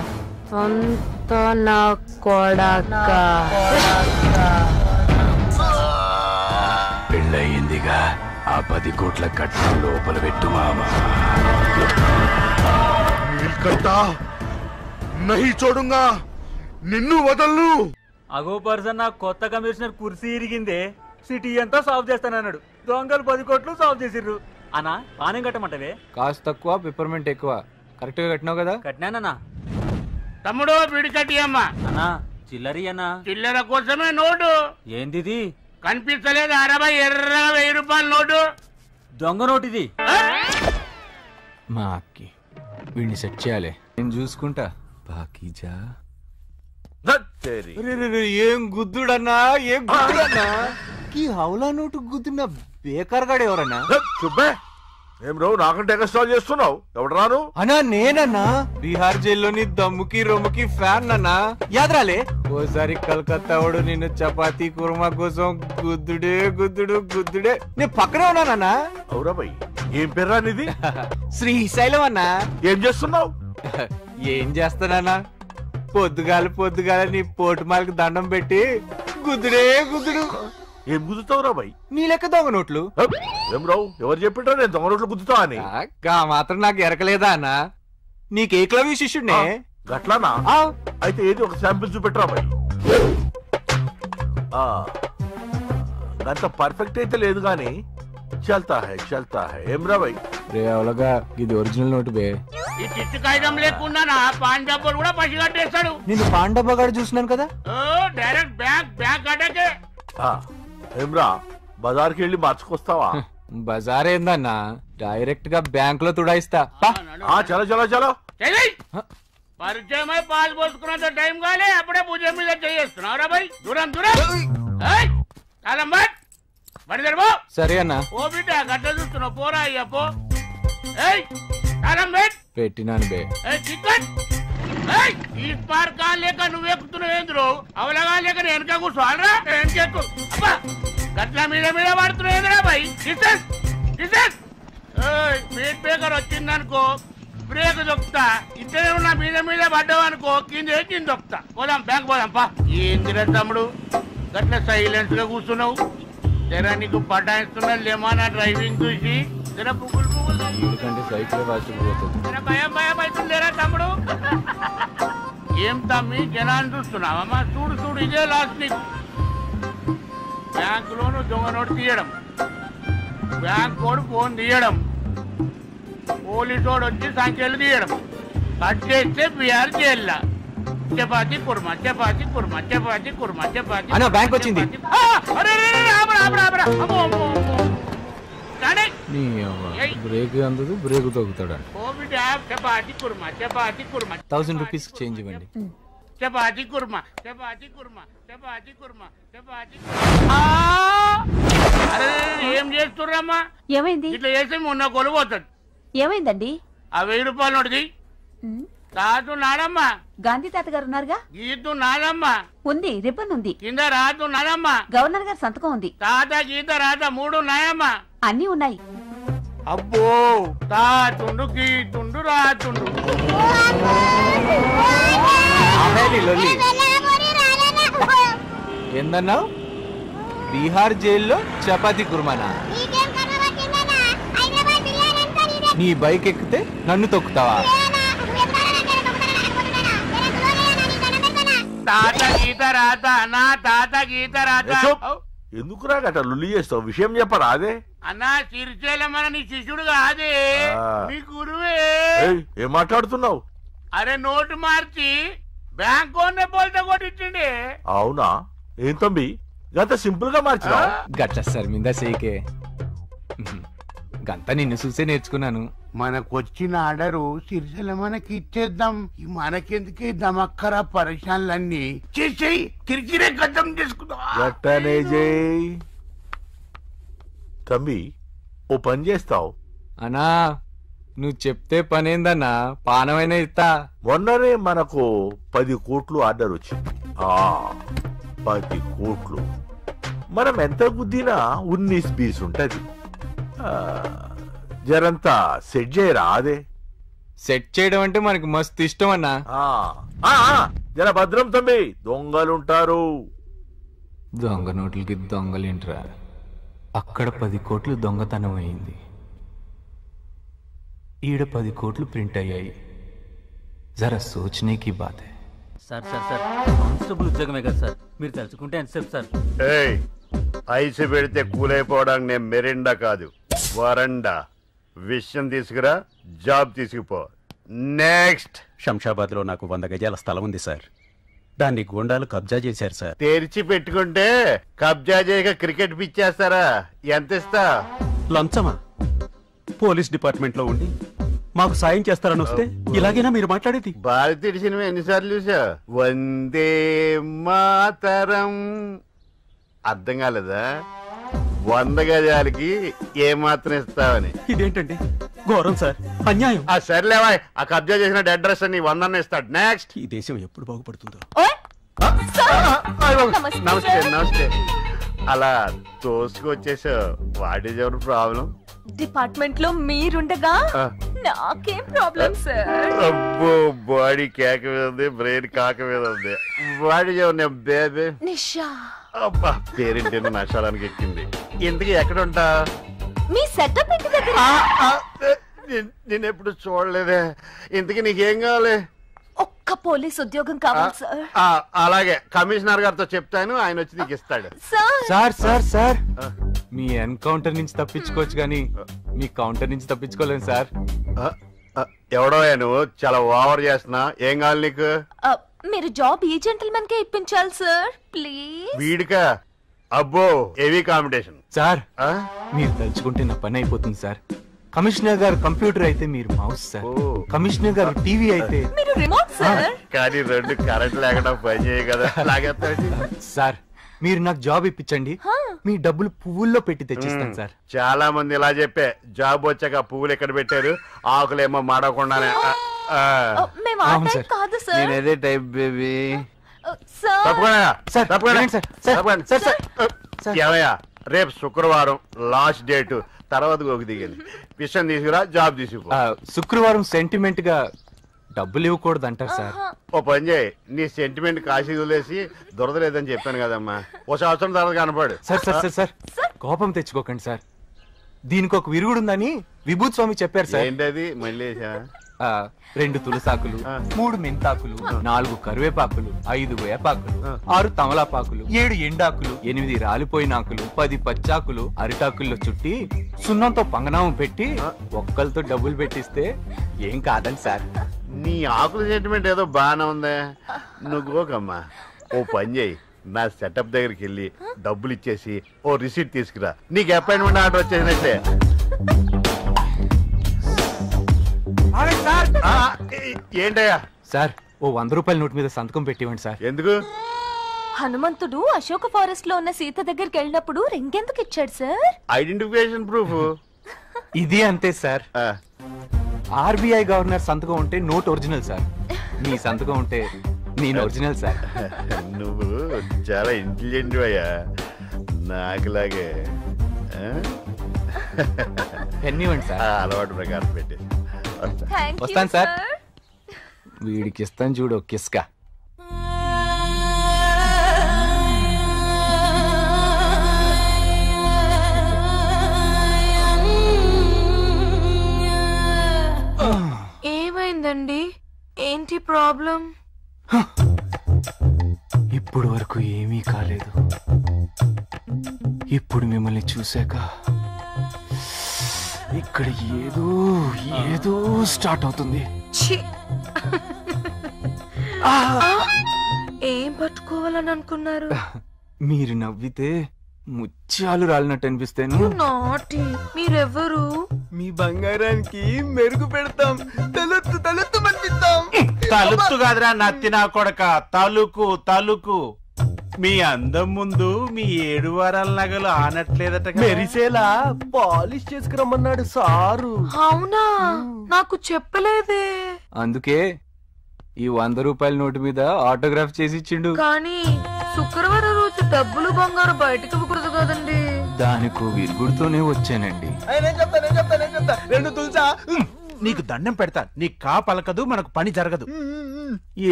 అంతా నా కొడక. పెళ్ళయిందిగా ఆ 10 కోట్ల కట్నం లోపల పెట్టు మామా. నీల్కంఠా నహి చూడుంగా, నిన్ను వదలను. అగో పర్సన్ నా కొత్త కమిషనర్ కుర్సీ ఇరిగిందే, సిటీ అంతా సాల్వ్ చేస్తానన్నాడు. దొంగలు 10 కోట్లు సాల్వ్ చేసిర్రు. అన్నా పానం కట్టమంటవే? కాస్త తక్కువ పిప్పర్మెంట్ ఎక్కువ. కరెక్ట్ గా కట్టినావు కదా? కట్టినానన్నా. తమ్ముడు బిడి కట్టి అమ్మా. అన్నా చిల్లరి అన్నా. చిల్లర కోసమే నోటు. ఏందిది? కనిపించలేదు 60 ఎర్రగా 1000 రూపాయల నోటు. దొంగ నోటు ఇది. మా అక్కి వీడిని సెట్ చేయాలి, నేను చూసుకుంటా. బాకీజా ఏం గుద్దుడన్నా, ఏం గుద్దుడన్నా? ఈ హౌలా నోటు గుద్దున్న బేకార్గాడు ఎవరన్నా? ఏం రావు నాకంటే ఎక్స్ట్రాల్ చేస్తున్నావు? ఎవడు రాను అన్నా? నేనన్నా బీహార్ జైల్లోని దమ్ముకి రొమ్ముకి ఫ్యాన్ అన్నా. యాదరాలే ఓసారి కలకత్తా వాడు నిన్ను చపాతీ కుర్మా కోసం గుద్దుడే గుద్దుడు గుద్దుడే నేను పక్కనే ఉన్నానన్నా. అవురా భయ్, ఏం పేర్రా నీది? శ్రీశైలం అన్నా. ఏం చేస్తున్నావు? ఏం చేస్తానన్నా, పొద్దుగాల నీ పోటుమాలకి దండం పెట్టి గుద్దుడే గుద్దుడు. ఏం గుద్దుతావురా భయ్? నీ లెక్క దొంగ నోట్లు. ఏం రావు, ఎవరు చెప్పిండ్రా నేను దొంగ నోట్లు గుద్దుతా అని? మాత్రం నాకు ఎరకలేదా అన్నా? నీకు ఏకలవ్య శిష్యుడినే. గట్లానా? అయితే ఏది ఒక శాంపిల్ చూపెట్టరా భయ్. అంత పర్ఫెక్ట్ అయితే లేదు గాని చల్తా హై ఏం రా భయ్? రే అవలగా ఇది ఒరిజినల్ నోటు బే. ఈ చిట్టు కాగితం లేకుండా పాన్ డబ్బులు కూడా పసి కట్టేస్తాడు. నేను పాన్ డబ్బా గారు చూసినాను కదా. డైరెక్ట్ బ్యాంక్ అటకే. ఏమ్రా బజార్కి వెళ్ళి మార్చుకొస్తావా? బజార్ ఏందన్నా, డైరెక్ట్ గా బ్యాంక్ లో తుడాయిస్తా. చలో పరిచయమై పాలు పోసుకున్నంత టైం కాలే, అప్పుడే పూజ మీద చేస్తున్నావురా భయ్. దూరం సరే అన్నా. ఓ బిడ్డ గట్ట చూస్తున్నావు, పోరా అయ్యా పో. పెట్టినాను బే. ఈ పార్ కాలేక నువ్వు ఎక్కుతున్నావు ఏంద్రు? అవలగా లేక నేను వెనక కూర్చోవాలరా? వెనకెక్కు. అబ్బా గట్ల మీద పడుతున్నావు ఏంద్రా భయ్? స్పీడ్ బ్రేకర్ వచ్చిందనుకో బ్రేక్ దొక్కుతా. ఇద్దరే ఉన్న మీద పడ్డావు అనుకో కింద దొక్కుతా. పోదాం బ్యాంక్ పోదాం పా. ఏందిరా తమ్ముడు గట్ల సైలెంట్ గా కూర్చున్నావు? జరా నీకు పటాయిస్తున్నా లేమా నా డ్రైవింగ్ చూసి? జర పువ్వులు ఎందుకంటే సైకిల్ వాచిపోతుంది. భయం అవుతుందేరా తమ్ముడు? ఏం తమ్మి జనాన్ని చూస్తున్నావమ్మా? చూడు ఇదే లాస్ట్ నీకు. బ్యాంకులోను దొంగ నోటు తీయడం, బ్యాంక్ కోడ్ ఫోన్ తీయడం, పోలీసు వాడు వచ్చి సంఖ్యలు తీయడం, కట్ చేస్తే బీహార్ జైల్లా. చపాతి కుర్మా అన్న బ్యాంక్ వచ్చింది. బ్రేక్ అందదు, బ్రేక్ తగ్గుతాడు. 1000 రూపీస్ చేంజ్ ఇవ్వండి. ఏం చేస్తుర్రమ్మా? ఏమైంది? ఇట్లా చేస్తే మొన్న కొలుపోతుంది. ఏమైందండి? ఆ 1000 రూపాయలు నోటిది. రాదు నాడమ్మా. గాంధీ తాత గారు ఉన్నారుగా? గీతు నాదమ్మా. ఉంది, రిబ్బన్ ఉంది. కింద రాదు నాదమ్మా. గవర్నర్ గారు సంతకం ఉంది. తాత గీత రాత 3 ఉన్నాయమ్మా. అన్ని ఉన్నాయి. అబ్బో తాతుండు గీతుండు రాతుండు. ఏందన్నావు? బీహార్ జైల్లో చపాతీ కుర్మానా? నీ బైక్ ఎక్కితే నన్ను తొక్కుతావా? తాత గీత రాత నా తాత గీత రాత. ఎందుకు రాగట లుల్లి చేస్తావు? విషయం చెప్పరా? అదే అన్నా సిరిచేలమన నీ శిష్యుడు కాదే, నీ గురువే. ఏం మాట్లాడుతున్నావు? అరే నోటు మార్చి బ్యాంక్ పోల్తో కొట్టించండి. అవునా? ఏం తమ్మి గంత సింపుల్ గా మార్చినా? గట్ల సార్ మీద సేకే గంత నిన్ను చూసే నేర్చుకున్నాను. మనకొచ్చిన ఆర్డరు సిరిసెల మనకి ఇచ్చేద్దాం. మనకెందుకే దమక్కర పరిశాలన్నీ చేసేయి, కిరికిరే గడ్డం చేసుకుందాం. తమ్మి ఓ పని చేస్తావు? అన్నా నువ్వు చెప్తే పనేందన్నా, పానమైనా ఇస్తా. మొన్ననే మనకు 10 కోట్లు ఆర్డర్ వచ్చింది. 10 కోట్లు మనం ఎంత గుద్దినా 19-20 ఉంటది. జరంతా సెట్ చేయరా? అదే సెట్ చేయడం అంటే మనకి మస్తు ఇష్టం అన్నా. జర భద్రం తమ్మి, దొంగలుంటారు. దొంగ నోట్లకి దొంగలేంట్రా? అక్కడ 10 కోట్లు దొంగతనం అయింది, ఈడ 10 కోట్లు ప్రింట్ అయ్యాయి. జరా సోచనే కి బాత్ హై. సార్ సార్ సార్ కానిస్టేబుల్ ఉద్యోగమే కదా సార్, మీరు తెలుసుకుంటే ఎంతసేపు సార్? ఏయ్, ఐసు పెడితే కూలైపోవడానికి నేను మెరిండా కాదు, వరండా. విషయం తీసుకురా, జాబ్ తీసుకుపో. నెక్స్ట్. శంషాబాద్ లో నాకు 100 గజాల స్థలం ఉంది సార్, దాన్ని గూండాలు కబ్జా చేశారు సార్. తెరిచి పెట్టుకుంటే కబ్జా చేయక క్రికెట్ పిచ్చేస్తారా? ఎంత ఇస్తా? లంచమా? పోలీస్ డిపార్ట్మెంట్ లో ఉండి మాకు సాయం చేస్తారని వస్తే ఇలాగైనా మీరు మాట్లాడేది? భారతీయ సినిమా ఎన్నిసార్లు చూసా? వందే మాతరం. అర్థం కాలేదా? 100 గజాలకి ఏమాత్రం ఇస్తావని. ఇదేంటండి ఘోరం సార్, అన్యాయం. సర్లేవా, ఆ కబ్జా చేసిన అడ్రస్ ని 100 ఇస్తాడు. నెక్స్ట్. ఈ దేశం ఎప్పుడు బాగుపడుతుందో. నమస్తే నమస్తే. అలా తోసుకొచ్చేసావు. What is your problem? Department లో మీరుండగా నాకేం ప్రాబ్లం సార్? అబ్బో, బాడీ కేక మీద ఉంది, బ్రెయిన్ కాక మీద ఉంది. What is your name baby? Nisha. అబ్బా, పేరింటేనే నష్టాడానికి ఎక్కింది. ఇంతకీ ఎక్కడ ఉంటా? మీ సెటప్ ఇంటి దగ్గర. నేను ఎప్పుడు చూడలేదే. ఇంతకీ నీకేం కావాలి? ఒక్క పోలీస్ ఉద్యోగం కావాలి సార్. అలాగే, కమిషనర్ గారితో చెప్తాను, ఆయన వచ్చి నీకు ఇస్తాడు. సార్ సార్ సార్, మీ ఎన్కౌంటర్ నుంచి తప్పించుకోవచ్చు కానీ మీ కౌంటర్ నుంచి తప్పించుకోలేను సార్. ఎవడో నువ్వు చాలా ఓవర్ చేస్తున్నా. ఏం కావాలి నీకు? మీరు జాబ్ ఈ జెంటల్మెన్ కే ఇప్పించాలి సార్, ప్లీజ్. వీడికా? అబ్బో, హెవీ కాంపిటీషన్. సార్ మీరు తలుచుకుంటే నా పని అయిపోతుంది సార్. కమిషనర్ గారు కంప్యూటర్ అయితే మీరు మౌస్ సార్, కమిషనర్ గారు టీవీ అయితే మీరు రిమోట్ సార్. కానీ 2 కరెంట్ లేకుండా పని చేయ కదా. సార్ మీరు నాకు జాబ్ ఇప్పించండి, మీ డబ్బులు పువ్వుల్లో పెట్టి తెచ్చిస్తాను సార్. చాలా మంది ఇలా చెప్పే జాబ్ వచ్చాక పువ్వులు ఎక్కడ పెట్టారు, ఆకులేమో మాడకుండానే. నేను అదే టైప్ బేబీ. ఏమయ్యా, రేపు శుక్రవారం లాస్ట్ డేట్, తర్వాత గోకి దిగింది. విషయం తీసుకురా, జాబ్ తీసుకుపో. శుక్రవారం సెంటిమెంట్ గా డబ్బులు ఇవ్వకూడదు అంటారు సార్. ఓ పని చేయి, నీ సెంటిమెంట్ కాశీ వదిలేసి దొరదలేదని చెప్పాను కదమ్మా, ఓ సంవత్సరం తర్వాత కనపడు. సార్ సార్ సార్ సార్ కోపం తెచ్చుకోకండి సార్, దీనికి ఒక విరుగుడు ఉందని విభూత్ స్వామి చెప్పారు సార్. ఏంటది మళ్ళీ? 2 తులసాకులు, 3 మెంతాకులు, 4 కరివేపాకులు, 5 వేపాకులు, 6 తమలాపాకులు, 7 ఎండాకులు, 8 రాలిపోయిన ఆకులు, 10 పచ్చాకులు అరిటాకుల్లో చుట్టి సున్నంతో పంగనామం పెట్టి ఒక్కలతో డబ్బులు పెట్టిస్తే ఏం కాదండి సార్. నీ ఆకుల సెంటిమెంట్ ఏదో బాగానే ఉందే, నువ్వు గోకమ్మా. ఓ పని చేయి, నా సెటప్ దగ్గరికి వెళ్ళి డబ్బులు ఇచ్చేసి ఓ రిసీట్ తీసుకురా, నీకు అపాయింట్మెంట్ ఆర్డర్ వచ్చేసినట్టే. ఏంటయ్యా? సార్ ఓ 100 రూపాయల నోట్ మీద సంతకం పెట్టివ్వండి సార్. ఎందుకు? హనుమంతుడు అశోక ఫారెస్ట్ లో ఉన్న సీత దగ్గరికి వెళ్ళినప్పుడు రింగ్ ఎందుకు ఇచ్చాడు సార్? Identification proof. ఇది అంతే సార్. ఆర్బీఐ గవర్నర్ సంతకం ఉంటే నోట్ ఒరిజినల్ సార్, మీ సంతకం ఉంటే నేను ఒరిజినల్ సార్. నువ్వు చాలా ఇంటెలిజెంట్ అయ్యా, నాకులాగే. ఎన్నివ్వండి సార్. అలవాటు ప్రకారం పెట్టి వస్తాను సార్. వీడికి ఇస్తాను చూడు కిస్కా. ఏమైందండి? ఏంటి ప్రాబ్లం? ఇప్పుడు వరకు ఏమీ కాలేదు, ఇప్పుడు మిమ్మల్ని చూశాక ఇక్కడ ఏదో ఏదో స్టార్ట్ అవుతుంది. ఏం పట్టుకోవాలని అనుకున్నారు? మీరు నవ్వితే ముత్యాలు రాలినట్టు అనిపిస్తాను. నాటి మీరెవరు? మీ బంగారానికి మెరుగు పెడతాం, తలుత్తు తలుత్తు మనిపిస్తాం. తలుత్తు కాదురా నత్తి నా కొడక, తలుకు తలుకు. మీ అందం ముందు మీ 7 వారాల నగలు ఆనట్లేదట. మెరిసేలా పాలిష్ చేసుకురమ్మన్నాడు సారు. అవునా? నాకు చెప్పలేదే. అందుకే ఈ 100 రూపాయల నోటు మీద ఆటోగ్రాఫ్ చేసి ఇచ్చిండు. కానీ శుక్రవారం రోజు డబ్బులు బంగారు బయటకు ఇవ్వకూడదు కదండి. దానికో విరుగుడుతోనే వచ్చానండి. నేను చెప్తా 2 తులసా. నీకు దండం పెడతా, నీ కా పలకదు, మనకు పని జరగదు.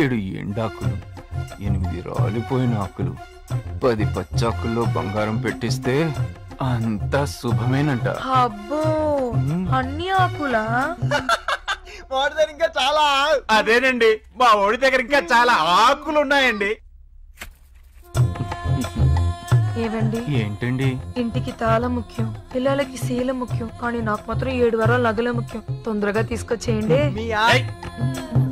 7 ఎండాకులు, 8 రాలిపోయిన ఆకులు, 10 పచ్చాకుల్లో బంగారం పెట్టిస్తే అంతా శుభమేనంట. అబ్బో అన్ని ఆకులా? వాడి దగ్గర ఇంకా చాలా. అదేనండి, మా ఓడి దగ్గర ఇంకా చాలా ఆకులు ఉన్నాయండి. ఏవండి? ఏంటండి? ఇంటికి తాళం ముఖ్యం, పిల్లలకి శీలం ముఖ్యం, కానీ నాకు మాత్రం 7 వారాలు నగలే ముఖ్యం. తొందరగా తీసుకొచ్చేయండి.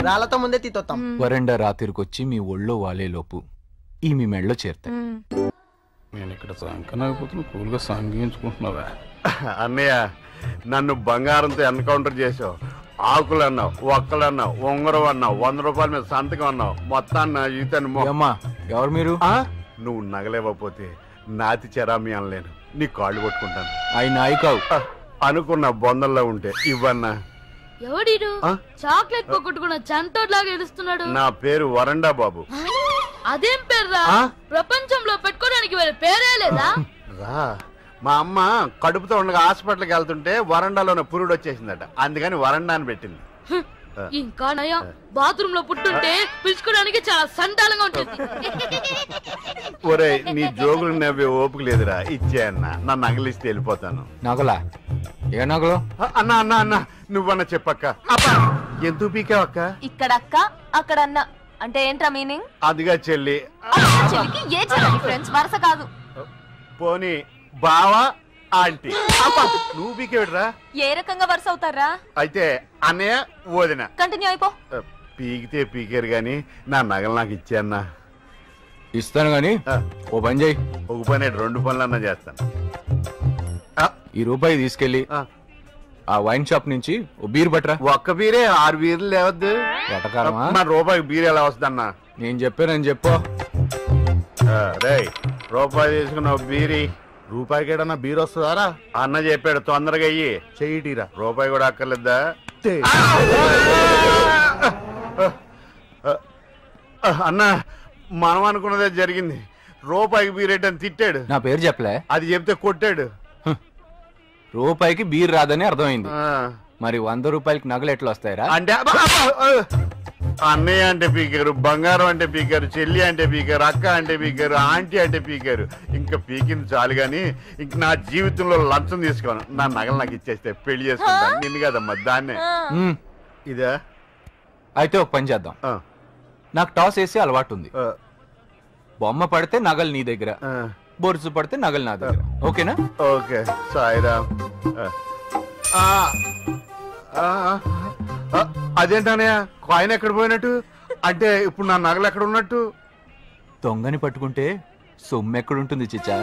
రాళ్లతో ముందే తీతొత్తాం. వరండా రాత్రికొచ్చి మీ ఒళ్ళో వాలేలోపు ఈ మీ మెళ్ళలో చేరుతాయి. నేను ఇక్కడ సంకనాకపోతున్నా, కూల్గా సంగించుకుంటున్నావా? అన్నయ్య, నన్ను బంగారంతో ఎన్కౌంటర్ చేసావు. ఆకులు అన్నావు, ఒక్కలు అన్నావు, ఉంగరం అన్నావు, 100 రూపాయల మీద సంతకం అన్నావు. మొత్తాన్ని నా జీవితాన్ని ఎవరు మీరు? నువ్వు నగలేకపోతే నాతి చెరామి అనలేను, నీ కాళ్ళు కొట్టుకుంటాను. ఆయన నాయకావు అనుకున్న బొందల్లో ఉంటే ఇవ్వన్నా. ఎవడీడు చాక్లెట్ పోగొట్టుకున్న చంటోడ్లాగా ఏడుస్తున్నాడు? నా పేరు వరండా బాబు. అదేం పేర్రా? ప్రపంచంలో పెట్టుకోవడానికి వేరే పేరే లేదా? రా, మా అమ్మ కడుపుతో ఉండగా హాస్పిటల్కి వెళ్తుంటే వరండాలోనే పురుడు వచ్చేసిందట, అందుకని వరండా అని పెట్టింది. ఇంకా నయం, బాత్రూమ్ లో పుట్టుంటే పిలుచుకోవడానికి చాలా సంతాలంగా ఉంటుంది. ఒరే, నీ జోగులు నవ్వే ఓపిక లేదురా, ఇచ్చే అన్న. నా నగలిస్తే వెళ్ళిపోతాను. నగలా? ఏ నగలు? అన్నా అన్నా అన్నా, నువ్వన్నా చెప్పక్క. ఎందుకు పీకావక్క? ఇక్కడ అక్క అక్కడ అన్న అంటే ఏంట్రా మీనింగ్? అదిగా చెల్లి. చెల్లికి ఏ చెల్లి ఫ్రెండ్స్ వరుస కాదు. పోనీ బావా ఆంటీ. నువ్వు పీకేవిడ్రా? ఏ రకంగా వరుస అవుతారా? అయితే అన్నయ్య వదిన. కంటిన్యూ అయిపో. పీకితే పీకారు గాని నా నగలు నాకు ఇచ్చే అన్నా. ఇస్తాను గాని ఓ పని చేయి. ఒక పని 2 పనులన్నా చేస్తాను. ఈ రూపాయి తీసుకెళ్ళి ఆ వైన్ షాప్ నుంచి ఓ బీర్ పట్టరా. ఒక్క బీరే 6 బీర్లు లేవద్దు. ఎటకారమా? నా రూపాయికి బీర్ ఎలా వస్తుందన్నా? నేను చెప్పానని చెప్పు. రే, రూపాయి తీసుకున్న బీరి రూపాయికి ఏడన్నా బీర్ వస్తుందారా? అన్న చెప్పాడు, తొందరగా అయ్యి చెయ్యిటీరా. రూపాయి కూడా అక్కర్లేదా? అన్న, మనం అనుకున్నదే జరిగింది. రూపాయికి బీర్ అని తిట్టాడు. నా పేరు చెప్పలే? అది చెప్తే కొట్టాడు. రూపాయికి బీర్ రాదని అర్థమైంది. మరి 100 రూపాయలకి నగలు ఎట్లా వస్తాయిరా? అంటే అన్నయ్య అంటే పీకారు, బంగారం అంటే పీకారు, చెల్లి అంటే పీకారు, అక్క అంటే పీకారు, ఆంటీ అంటే పీకారు. ఇంకా పీకింది చాలు గాని ఇంక నా జీవితంలో లంచం తీసుకోను. నా నగలు నాకు ఇచ్చేస్తే పెళ్లి చేసుకుంటాను. నిన్ను కదమ్మా, దాన్నే. ఇదా? అయితే ఒక పని చేద్దాం. నాకు టాస్ వేసి అలవాటు ఉంది. బొమ్మ పడితే నగలు నీ దగ్గర, బొరుసు పడితే నగలు నా దగ్గర. ఓకేనా? ఓకే సాయిరామ్. అదేంటనయ్య, కాయిన్ ఎక్కడ పోయినట్టు? అంటే ఇప్పుడు నా నగలు ఎక్కడ ఉన్నట్టు? దొంగని పట్టుకుంటే సొమ్ము ఎక్కడుంటుంది చిచ్చా?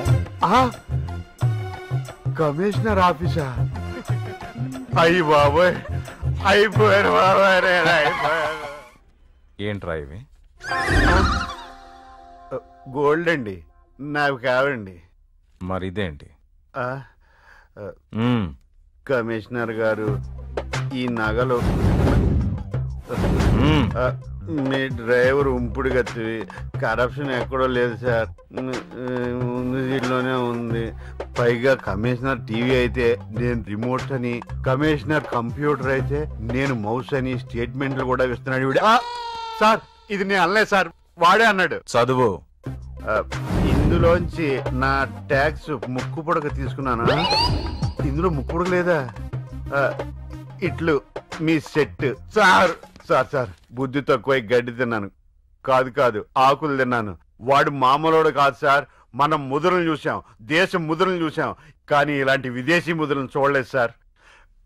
కమిషనర్ ఆఫీసా? అయ్యి బాబోయ్, అయిపోయారు బాబోయ్. ఏంట్రా ఇవి? గోల్డ్ అండి, నాకు కావండి. మరి ఇదేంటి? కమిషనర్ గారు, ఈ నగలు మీ డ్రైవర్ ఉంపుడు గతివి. కరప్షన్ ఎక్కడో లేదు సార్, ముందు సీట్లోనే ఉంది. పైగా కమిషనర్ టీవీ అయితే నేను రిమోట్ అని, కమిషనర్ కంప్యూటర్ అయితే నేను మౌస్ అని స్టేట్మెంట్లు కూడా ఇస్తున్నాడు. సార్, ఇది నేను అనలేదు సార్, వాడే అన్నాడు. చదువు. ఇందులోంచి నా ట్యాక్స్ ముక్కు పొడక తీసుకున్నానా? ఇందులో ముక్కు పొడక లేదా? ఇట్లు మీ సెట్. సార్ సార్ సార్, బుద్ధి తక్కువ గడ్డి తిన్నాను. కాదు ఆకులు తిన్నాను. వాడు మామూలుడు కాదు సార్. మనం ముద్రలు చూసాం, దేశం ముద్రలు చూసాం, కానీ ఇలాంటి విదేశీ ముద్రలను చూడలేదు సార్.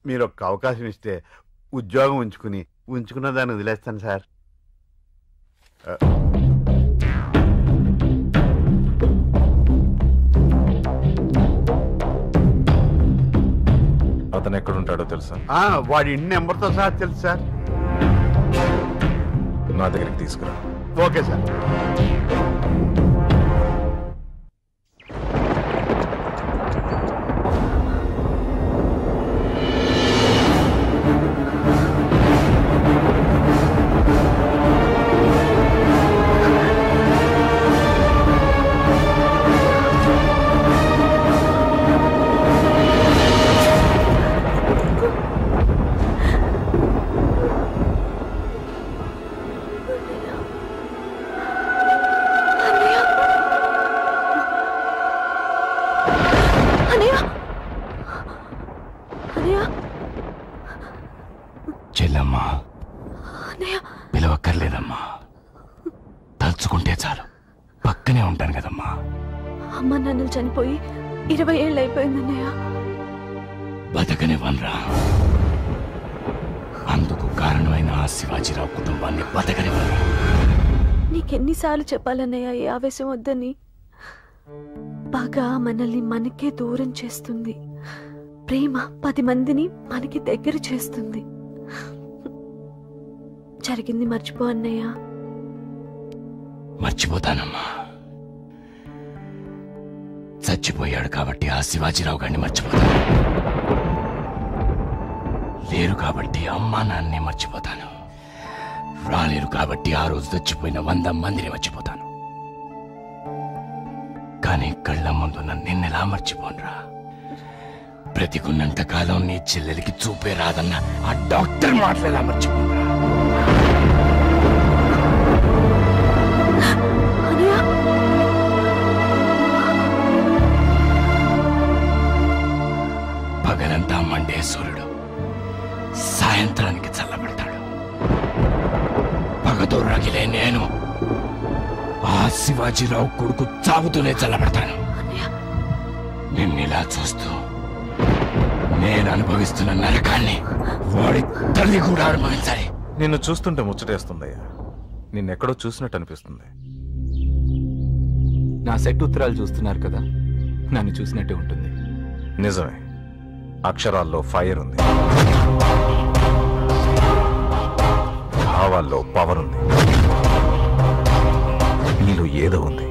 మీరు ఒక అవకాశం ఇస్తే ఉద్యోగం ఉంచుకున్న దాన్ని వదిలేస్తాను సార్. అతను ఎక్కడుంటాడో తెలుసా? వాడి ఇంటి నెంబర్తో సార్ తెలుసు సార్. నా దగ్గరికి తీసుకురా. Okay sir. అన్నయ్య చెల్లమ్మా పిలవక్కర్లేదమ్మా, తలుచుకుంటే చాలు పక్కనే ఉంటాను కదమ్మా. అమ్మ నాన్నలు చనిపోయి 20 ఏళ్ళు అయిపోయిందన్నయ్య. బతకనివ్వనరా, అందుకు కారణమైన ఆ శివాజీరావు కుటుంబాన్ని బతకనివ్వనరా. నీకెన్నిసార్లు చెప్పాలన్నయ్య ఏ ఆవేశం వద్దని. పగ మనల్ని మనకే దూరం చేస్తుంది, ప్రేమ 10 మందిని మనకి దగ్గర చేస్తుంది. జరిగింది మర్చిపో అన్నయ్య. మర్చిపోతానమ్మా. చచ్చిపోయాడు కాబట్టి ఆ శివాజీరావు గారిని మర్చిపోతాను. లేరు కాబట్టి అమ్మా నాన్నే మర్చిపోతాను. రాలేరు కాబట్టి ఆ రోజు చచ్చిపోయిన 100 మందిని మర్చిపోతాను. కానీ కళ్ళ ముందున్న నిన్నెలా మర్చిపోనురా? బ్రతికున్నంత కాలం నీ చెల్లెలికి చూపే రాదన్న ఆ డాక్టర్ మాటలెలా మర్చిపోనురా? పగలంతా మండే సూర్యుడు సాయంత్రానికి చల్లబడతాడు. పగతో రగిలే నేను ఆ శివాజీరావు కొడుకు చావుతూనే చల్లబడతాను. నిన్నిలా చూస్తూ నేను అనుభవిస్తున్న నరకాన్ని వాడి తల్లి కూడా అనుభవించాలి. నిన్ను చూస్తుంటే ముచ్చటేస్తుందయ్యా. నిన్నెక్కడో చూసినట్టు అనిపిస్తుంది. నా సెట్ ఉత్తరాలు చూస్తున్నారు కదా, నన్ను చూసినట్టే ఉంటుంది. నిజమే, అక్షరాల్లో ఫైర్ ఉంది, భావాల్లో పవర్ ఉంది, నీలో ఏదో ఉంది.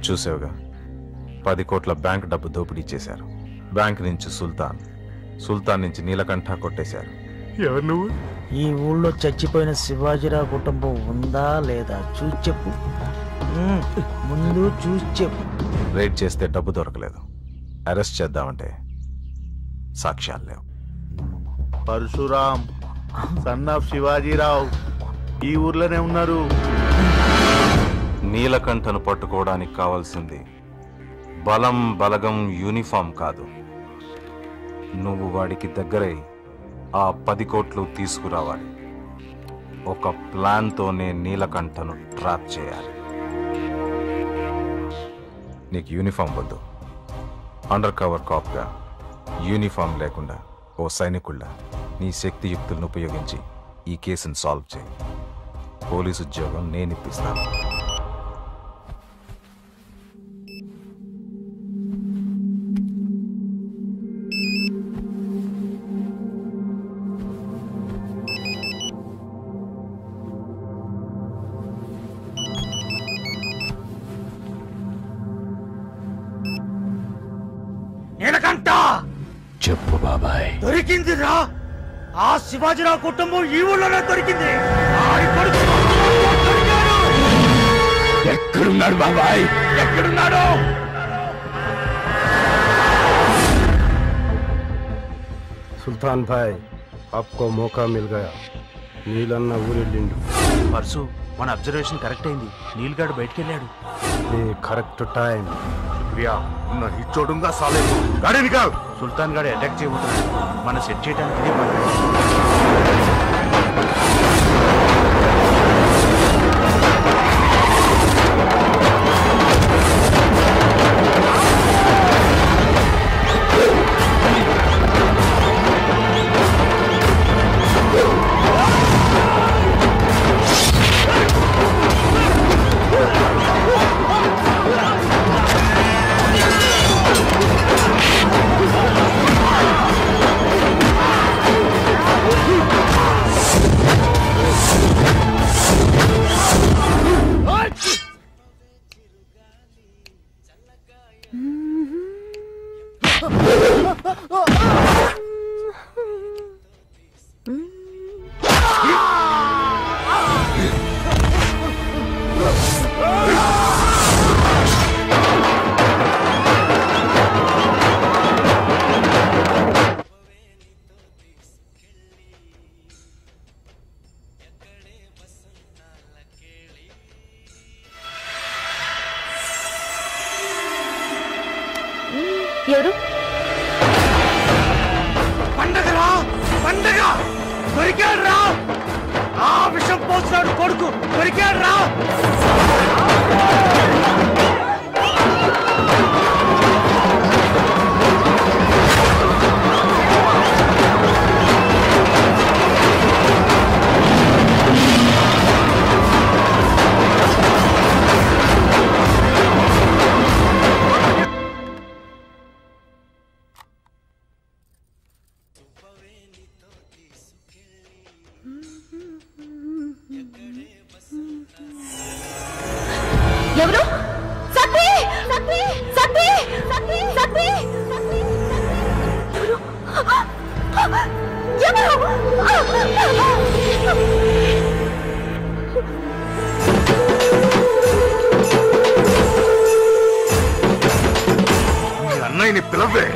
చూసావుగా, 10 కోట్ల బ్యాంక్ డబ్బు దోపిడీ చేశారు. బ్యాంక్ నుంచి సుల్తాన్, సుల్తాన్ నుంచి నీలకంఠ కొట్టేశారు. ఎవరు నువ్వు? ఈ ఊళ్ళో చచ్చిపోయిన శివాజీరావు కుటుంబం ఉందా లేదా చూసి చెప్పు. ముందు చూసి చెప్పు. రైడ్ చేస్తే డబ్బు దొరకలేదు, అరెస్ట్ చేద్దామంటే సాక్ష్యాలు లేవు. పరశురాం సన్ ఆఫ్ శివాజీరావు ఈ ఊర్లోనే ఉన్నారు. నీలకంఠను పట్టుకోవడానికి కావాల్సింది బలం, బలగం, యూనిఫామ్ కాదు. నువ్వు వాడికి దగ్గరై ఆ 10 కోట్లు తీసుకురావాలి. ఒక ప్లాన్తోనే నీలకంఠను ట్రాప్ చేయాలి. నీకు యూనిఫామ్ వద్దు. అండర్ కవర్ కాప్గా యూనిఫామ్ లేకుండా ఓ సైనికుళ్ళ నీ శక్తియుక్తులను ఉపయోగించి ఈ కేసును సాల్వ్ చేయి. పోలీసు ఉద్యోగం నేను ఇప్పిస్తాను. నీలకంఠ, చెప్పు బాబాయ్. దొరికిందిరా. ఆ శివాజీరావు కుటుంబం ఈ ఊళ్ళోనే దొరికింది. ఆడి కొడుకు దొరికాడు. ఎక్కడున్నాడు బాబాయ్? ఎక్కడున్నాడు? సుల్తాన్ భాయ్, आपको मौका मिल गया. నీలన్న ఊరెళ్ళిండు. పర్సు, మన అబ్జర్వేషన్ కరెక్ట్ అయింది. నీల్గాడు బయటికి వెళ్ళాడు. Correct time. శుక్రియా, नहीं छोड़ूंगा साले को. गाड़ी निकाल. సుల్తాన్ గాడు అటాక్ చేయబోతున్నాడు. మన సెట్ చేయడానికి ఇదే పని. ఎవరు? పండగరా పండగ దొరికాడు రా. ఆ విషం పోస్తాడు కొడుకు దొరికాడు రా. ఎవరు? సత్తి సత్తి సత్తి సత్తి సత్తి ఎవరు? మీ అన్నయ్యని పిలవే.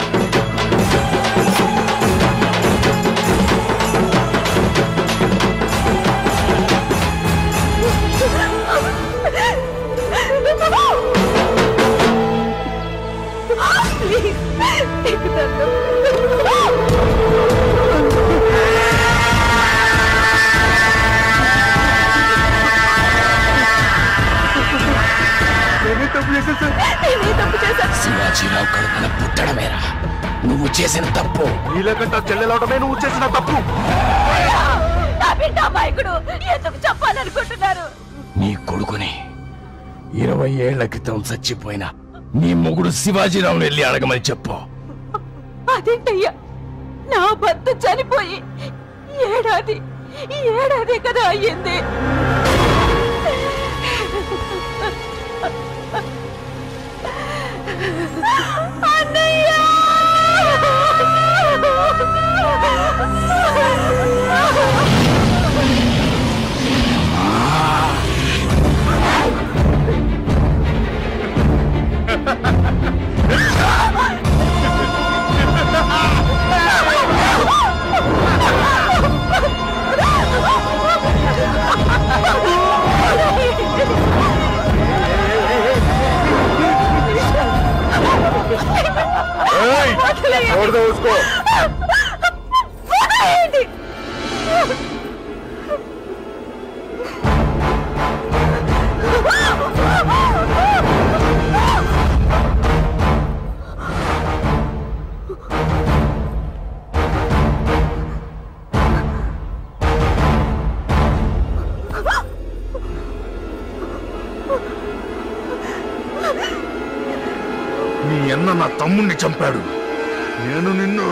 శివాజీరావు కడుపున పుట్టడమేరా నువ్వు చేసిన తప్పు. నీలకంట చెల్లెలవడమే నువ్వు చేసిన తప్పు. నా బిడ్డ అమాయకుడు ఎందుకు చెప్పాలనుకుంటున్నారు? నీ కొడుకుని 20 ఏళ్ల క్రితం చచ్చిపోయిన నీ మొగుడు శివాజీరావును వెళ్ళి అడగమని చెప్పు. అదేంటయ్యా, నా భర్త చనిపోయి ఏడాది కదా అయ్యింది. అన్నయ్య! छोड़ दो उसको. నీ అన్న నా తమ్ముణ్ణి చంపాడు. నేను నిన్ను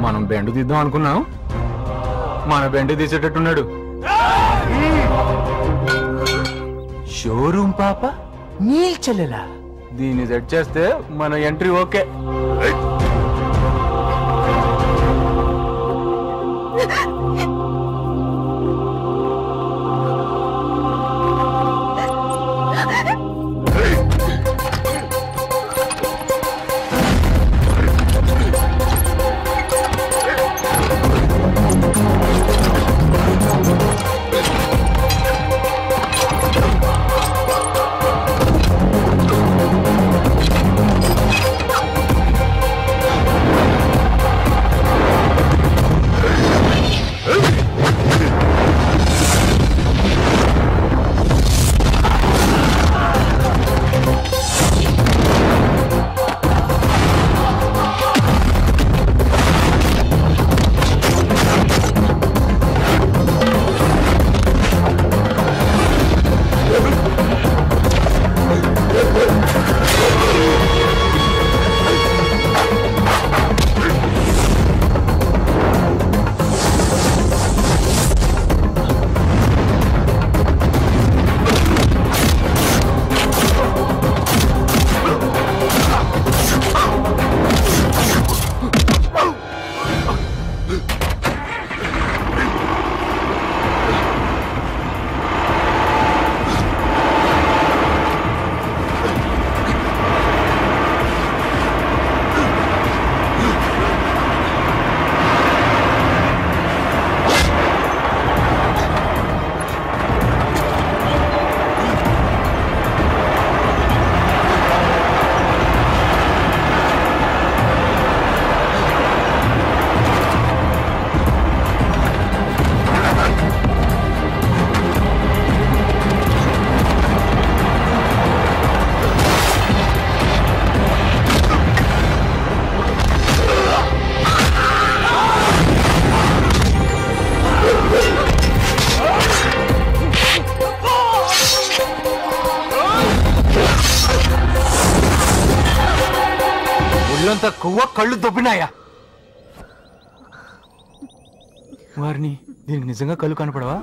మనం బెండు తీద్దాం అనుకున్నాం, మన బెండు తీసేటట్టున్నాడు. షోరూమ్ పాప నీ చెల్లెలా? దీన్ని సెట్ చేస్తే మన ఎంట్రీ ఓకే. బొచ్చంత కొవ్వ కళ్ళు దొబ్బినాయా? వారిని దీనికి నిజంగా కళ్ళు కనపడవా?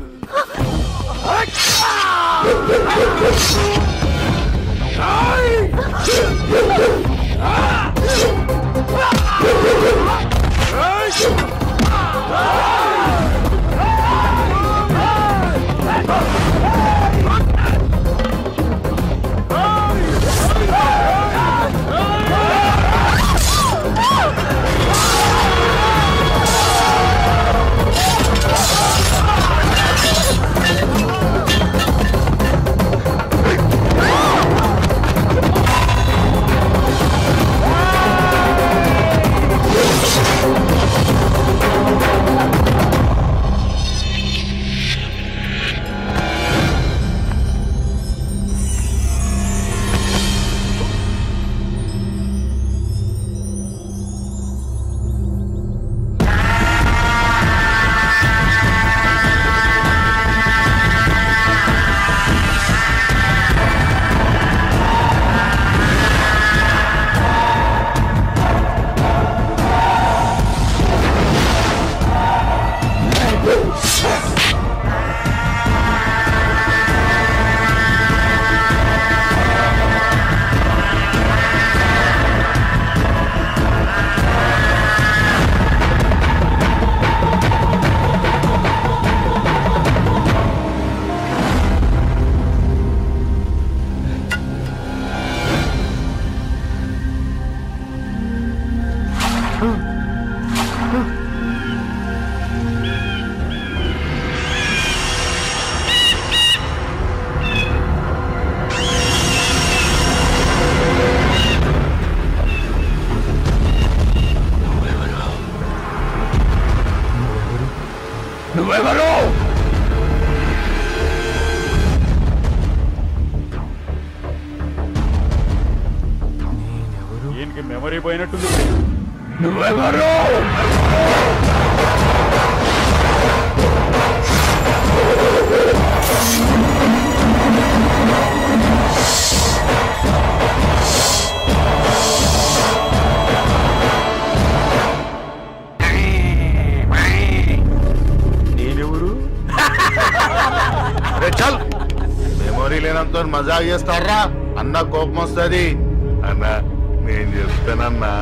నువ్వెవరు? ఈయనకి మెమరీ పోయినట్టుంది. నువ్వెవరు? నేనెవరు? చల్, మెమొరీ లేనంత మజాక్ చేస్తారా అన్న, కోపం వస్తుంది అన్న. నేను చెప్తానన్నా.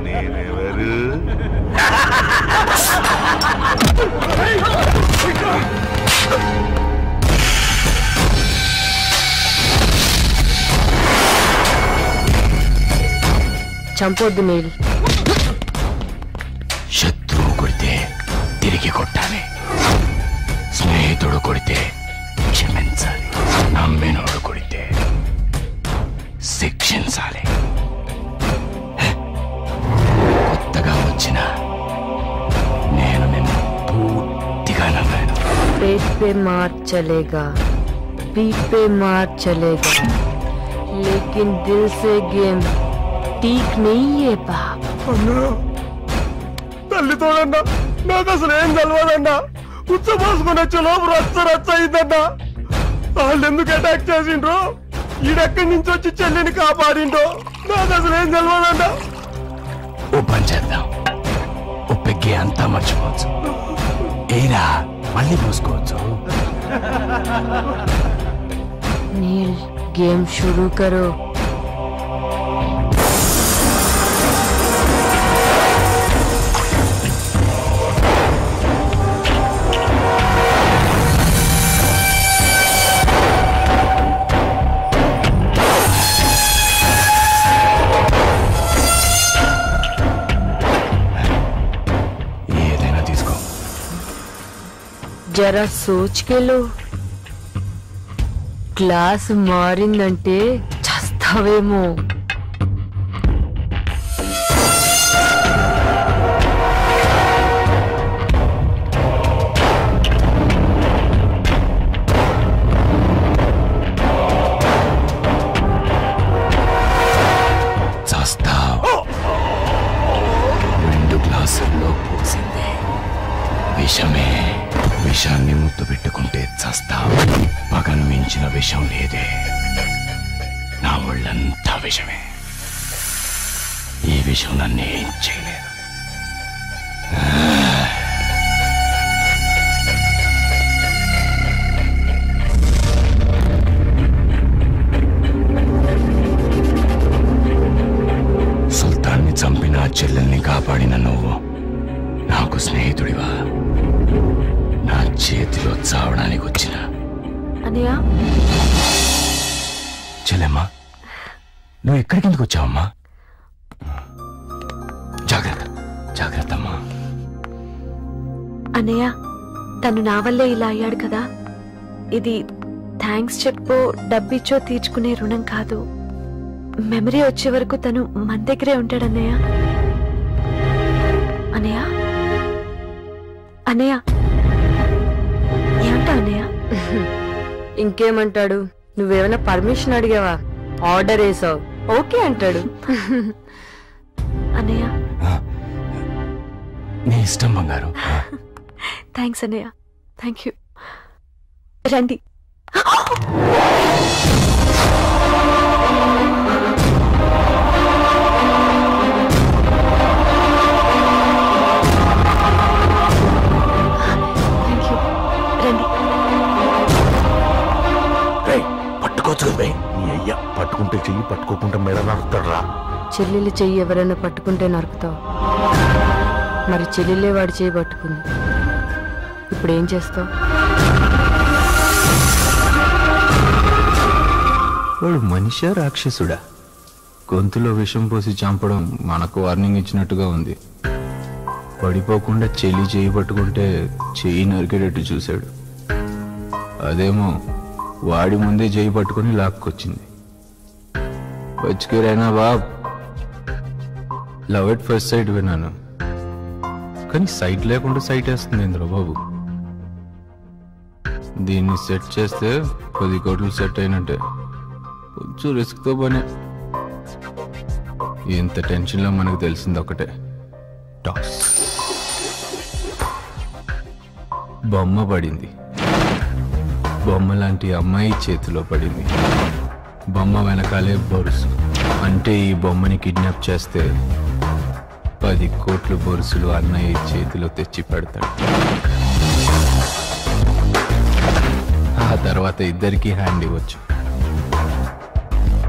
నేనెవరు? చంపొద్దు నీల్. శత్రువు కొడితే తిరిగి కొట్టాలి, స్నేహితుడు కొడితే క్షమించాలి, నమ్మినోడు కొడితే శిక్షించాలి. కొత్తగా వచ్చిన నేను నిన్ను పూర్తిగా నమ్మాను. पेट पे मार चलेगा, पीठ पे मार चलेगा, लेकिन दिल से गेम ठीक नहीं है बाप. తల్లి తోడన్నా, నాకు అసలు ఏం తెలవదన్నా. ఉచ్చపోసుకుని వచ్చే లోపు రచ్చ రచ్చ అయిందన్నా. వాళ్ళు ఎందుకు అటాక్ చేసిండ్రో, ఈడెక్కడి నుంచి వచ్చి చెల్లిని కాపాడిండ్రో నాకు అసలు ఏం తెలవదన్నా. ఓ పని చేద్దాం, ఓ పెగ్గే అంతా మర్చిపోవచ్చు. ఏరా మళ్ళీ పూసుకోవచ్చు. नील गेम शुरू करो. ఏదైనా తీసుకో. जरा सोच के लो. గ్లాస్ మారిందంటే చస్తావేమో. చస్తావు. 2 గ్లాసుల్లో పోసింది విషమే. విషాన్ని ముద్దు పెట్టుకుంటే చస్తావు. పగను మించిన విషం లేదే. నా ఒళ్ళంతా విషమే. ఈ విషం నన్నేం చేయలేదు. సుల్తాన్ని చంపిన చెల్లెల్ని కాపాడిన నువ్వు నాకు స్నేహితుడివా? నా చేతిలో చావడానికి వచ్చిన అన్నయ్య చెల్లెమ్మా, నువ్వు ఎక్కడికి ఎందుకు వచ్చావమ్మా? జాగ్రత్త జాగ్రత్త అమ్మా. అన్నయ్య తను నా వల్లే ఇలా అయ్యాడు కదా. ఇది థ్యాంక్స్ చెప్పో డబ్బిచ్చో తీర్చుకునే రుణం కాదు. మెమరీ వచ్చే వరకు తను మన దగ్గరే ఉంటాడన్నయ్య. అన్నయ్య అన్నయ్య ఏమంటా అన్నయ్య? ఇంకేమంటాడు? నువ్వేమైనా పర్మిషన్ అడిగావా? ఆర్డర్ వేసావు, ఓకే అంటాడు. అన్నయ్య నీ ఇష్టం బంగారు. థ్యాంక్స్ అన్నయ్య, థ్యాంక్ యూ. రండి. పట్టుకోవచ్చు కదా నీ అయ్యా. పట్టుకుంటే చెయ్యి, పట్టుకోకుండా మెడ నరుకుతాడురా. చెల్లెలు చెయ్యి ఎవరైనా పట్టుకుంటే నరుకుతావు. మరి చెల్లెలే వాడి చేయి పట్టుకుంది. ఇప్పుడు ఏం చేస్తావు? వాడు మనిషా రాక్షసుడా? గొంతులో విషం పోసి చంపడం మనకు వార్నింగ్ ఇచ్చినట్టుగా ఉంది. పడిపోకుండా చెల్లి చేయి పట్టుకుంటే చెయ్యి నరికేటట్టు చూశాడు. అదేమో వాడి ముందే చేయి పట్టుకుని లాక్కొచ్చింది. బచ్కేరైనా బాబ్. లవ్ ఎట్ ఫస్ట్ సైట్ విన్నాను, కానీ సైట్ లేకుండా సైట్ వేస్తుంది ఇంద్ర బాబు. దీన్ని సెట్ చేస్తే 10 కోట్లు సెట్ అయినట్టే. కొంచెం రిస్క్తో పనే. ఎంత టెన్షన్లో మనకు తెలిసింది ఒకటే, టాస్. బొమ్మ పడింది. బొమ్మ లాంటి అమ్మాయి చేతిలో పడింది. బొమ్మ వెనకాలే బొరుసు. అంటే ఈ బొమ్మని కిడ్నాప్ చేస్తే 10 కోట్లు బొరుసులు అన్నయ్య చేతిలో తెచ్చి పెడతాడు. ఆ తర్వాత ఇద్దరికి హ్యాండ్ ఇవ్వచ్చు.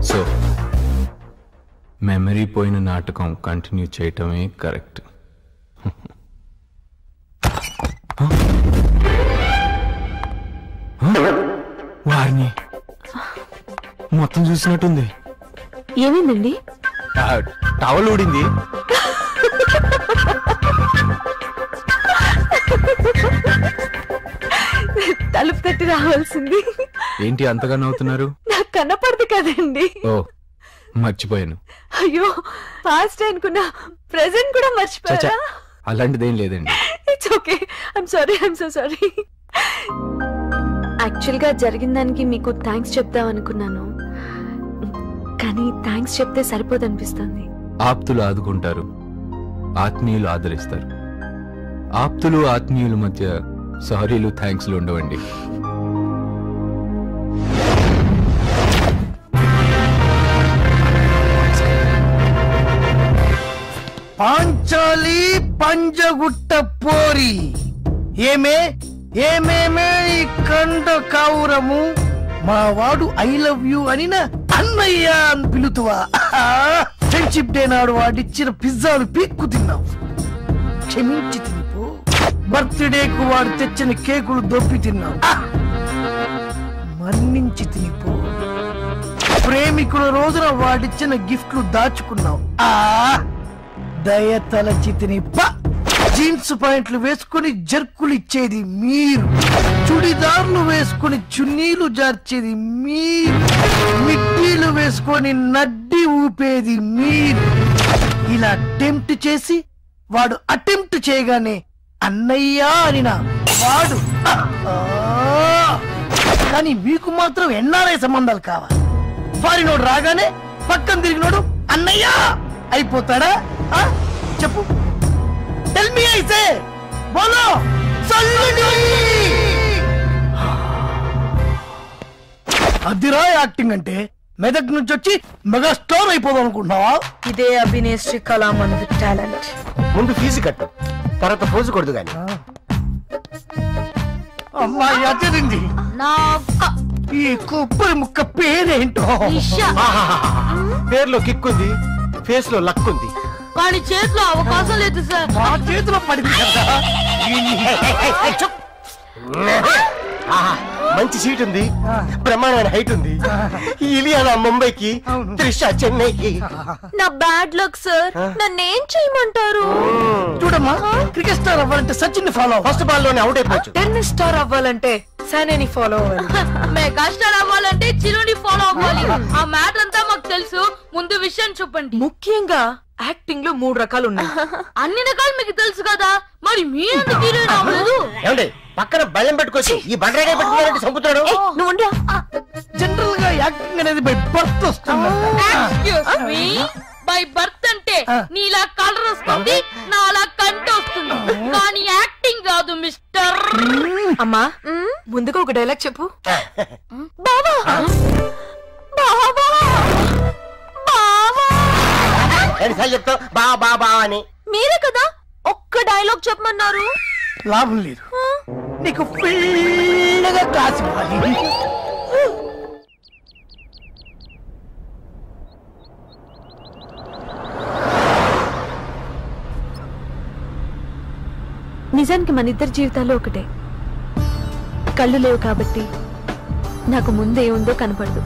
సో మెమరీ పోయిన నాటకం కంటిన్యూ చేయటమే కరెక్ట్. వారిని మొత్తం చూసినట్టుంది. ఏమైందండి? టవల్ ఊడింది. తలుపు తట్టి రావాల్సింది. ఏంటి అంతగా నవ్వుతున్నారు? నాకు కనపడదు కదండి. ఓ మర్చిపోయాను. అయ్యో ఫాస్ట్ అనుకున్నా. ప్రెజెంట్ కూడా మర్చిపోయారా? అలాంటిదేం లేదండి. It's okay. I'm sorry, I'm so sorry. Actual గా జరిగిన దానికి మీకు థ్యాంక్స్ చెప్దాం అనుకున్నాను, కానీ థ్యాంక్స్ చెప్తే సరిపోదనిపిస్తుంది. ఆప్తులు ఆదుకుంటారు, ఆత్మీయులు ఆదరిస్తారు. ఆప్తులు ఆత్మీయుల మధ్య సారీలు థ్యాంక్స్లు ఉండవండి. పాంచాలి పంజగుట్ట పోరి ఏమే ఏమేమే ఈ కండ కావురము మా వాడు ఐ లవ్ యూ అని అన్నయ్య అని పిలుతువా? ఫ్రెండ్షిప్ డే నాడు వాడిచ్చిన పిజ్జాలు పీక్కు తిన్నావు. క్షమించి తినిపో. బర్త్డేకు వాడు తెచ్చిన కేకులు దొప్పి తిన్నావు. మన్నించి తినిపో. ప్రేమికుల రోజున వాడిచ్చిన గిఫ్ట్లు దాచుకున్నావు. దయ తలచి తినిప. జీన్స్ పాయింట్లు వేసుకుని జర్కులు ఇచ్చేది మీరు, చుడిదార్లు వేసుకుని చున్నీలు జార్చేది మీరు, మిడ్డీలు వేసుకొని నడ్డి ఊపేది మీరు. ఇలా అటెంప్ట్ చేసి వాడు అటెంప్ట్ చేయగానే అన్నయ్యా అనినా వాడు. కానీ మీకు మాత్రం ఎన్ఆర్ఐ సంబంధాలు కావాలి. ఫారినోడు రాగానే పక్కన తిరిగినోడు అన్నయ్యా అయిపోతాడా? చెప్పు. Tell me, I say, bolo, salute. అదిరా యాక్టింగ్ అంటే మెదక్ నుంచి వచ్చి మెగా స్టార్ అయిపోదాం అనుకుంటున్నావా? ఇదే అభినేశ్రీ కళామంది టాలెంట్. ముందు ఫీజు కట్టు, తర్వాత ఫోజు కొడదు గాని. అమ్మాయి అదిరింది. ఈ కొబ్బరి ముక్క పేరేంటో? పేర్లో కిక్ ఉంది, ఫేస్ లో లక్ ఉంది. కానీ చేతిలో అవకాశం లేదు సార్. మా చేతిలో పడింది కదా. మంచి సీట్ ఉంది, బ్రహ్మాండమైన హైట్ ఉంది. ఇలియానా ముంబైకి, త్రిష చెన్నైకి. నా బ్యాడ్ లక్ సార్, నన్నేం చేయమంటారు? చూడమ్మా, క్రికెట్ స్టార్ అవ్వాలంటే సచిన్ ఫాలో ఫస్ట్ బాల్ లోనే అవుట్ అయిపోవచ్చు. టెన్నిస్ స్టార్ అవ్వాలంటే సైనేని ఫాలో అవ్వాలి. మెగా స్టార్ అవ్వాలంటే చిరుని ఫాలో అవ్వాలి. ఆ మ్యాటర్ అంతా మాకు తెలుసు. ముందు విషయం చెప్పండి. ముఖ్యంగా యాక్టింగ్ లో 3 రకాలు ఉన్నాయి. అన్ని రకాలు మీకు తెలుసు కదా, మరి మీ ఎందుకు హీరోయిన్ అవ్వలేదు? ఏమండి పక్కన బెల్లం పెట్టుకోవచ్చు, ఈ బండరాగా పెట్టుకోవాలంటే చంపుతాడు. జనరల్ గా యాక్టింగ్ అనేది బై బర్త్ వస్తుంది. బై బర్త్ అంటే నీలా కలర్ వస్తుంది, నాలా కంట వస్తుంది, కానీ యాక్టింగ్ కాదు మిస్టర్. అమ్మా, ముందుగా ఒక డైలాగ్ చెప్పు. బావా బావా ఎన్నిసార్లు చెప్తావు బా బా బా అని? మీరే కదా ఒక్క డైలాగ్ చెప్పమన్నారు. లాభం లేదు, నీకు ఫుల్గా క్లాస్ ఇవ్వాలి. నిజానికి మన ఇద్దరి జీవితాల్లో ఒకటే. కళ్ళు లేవు కాబట్టి నాకు ముందే ఉందో కనపడదు,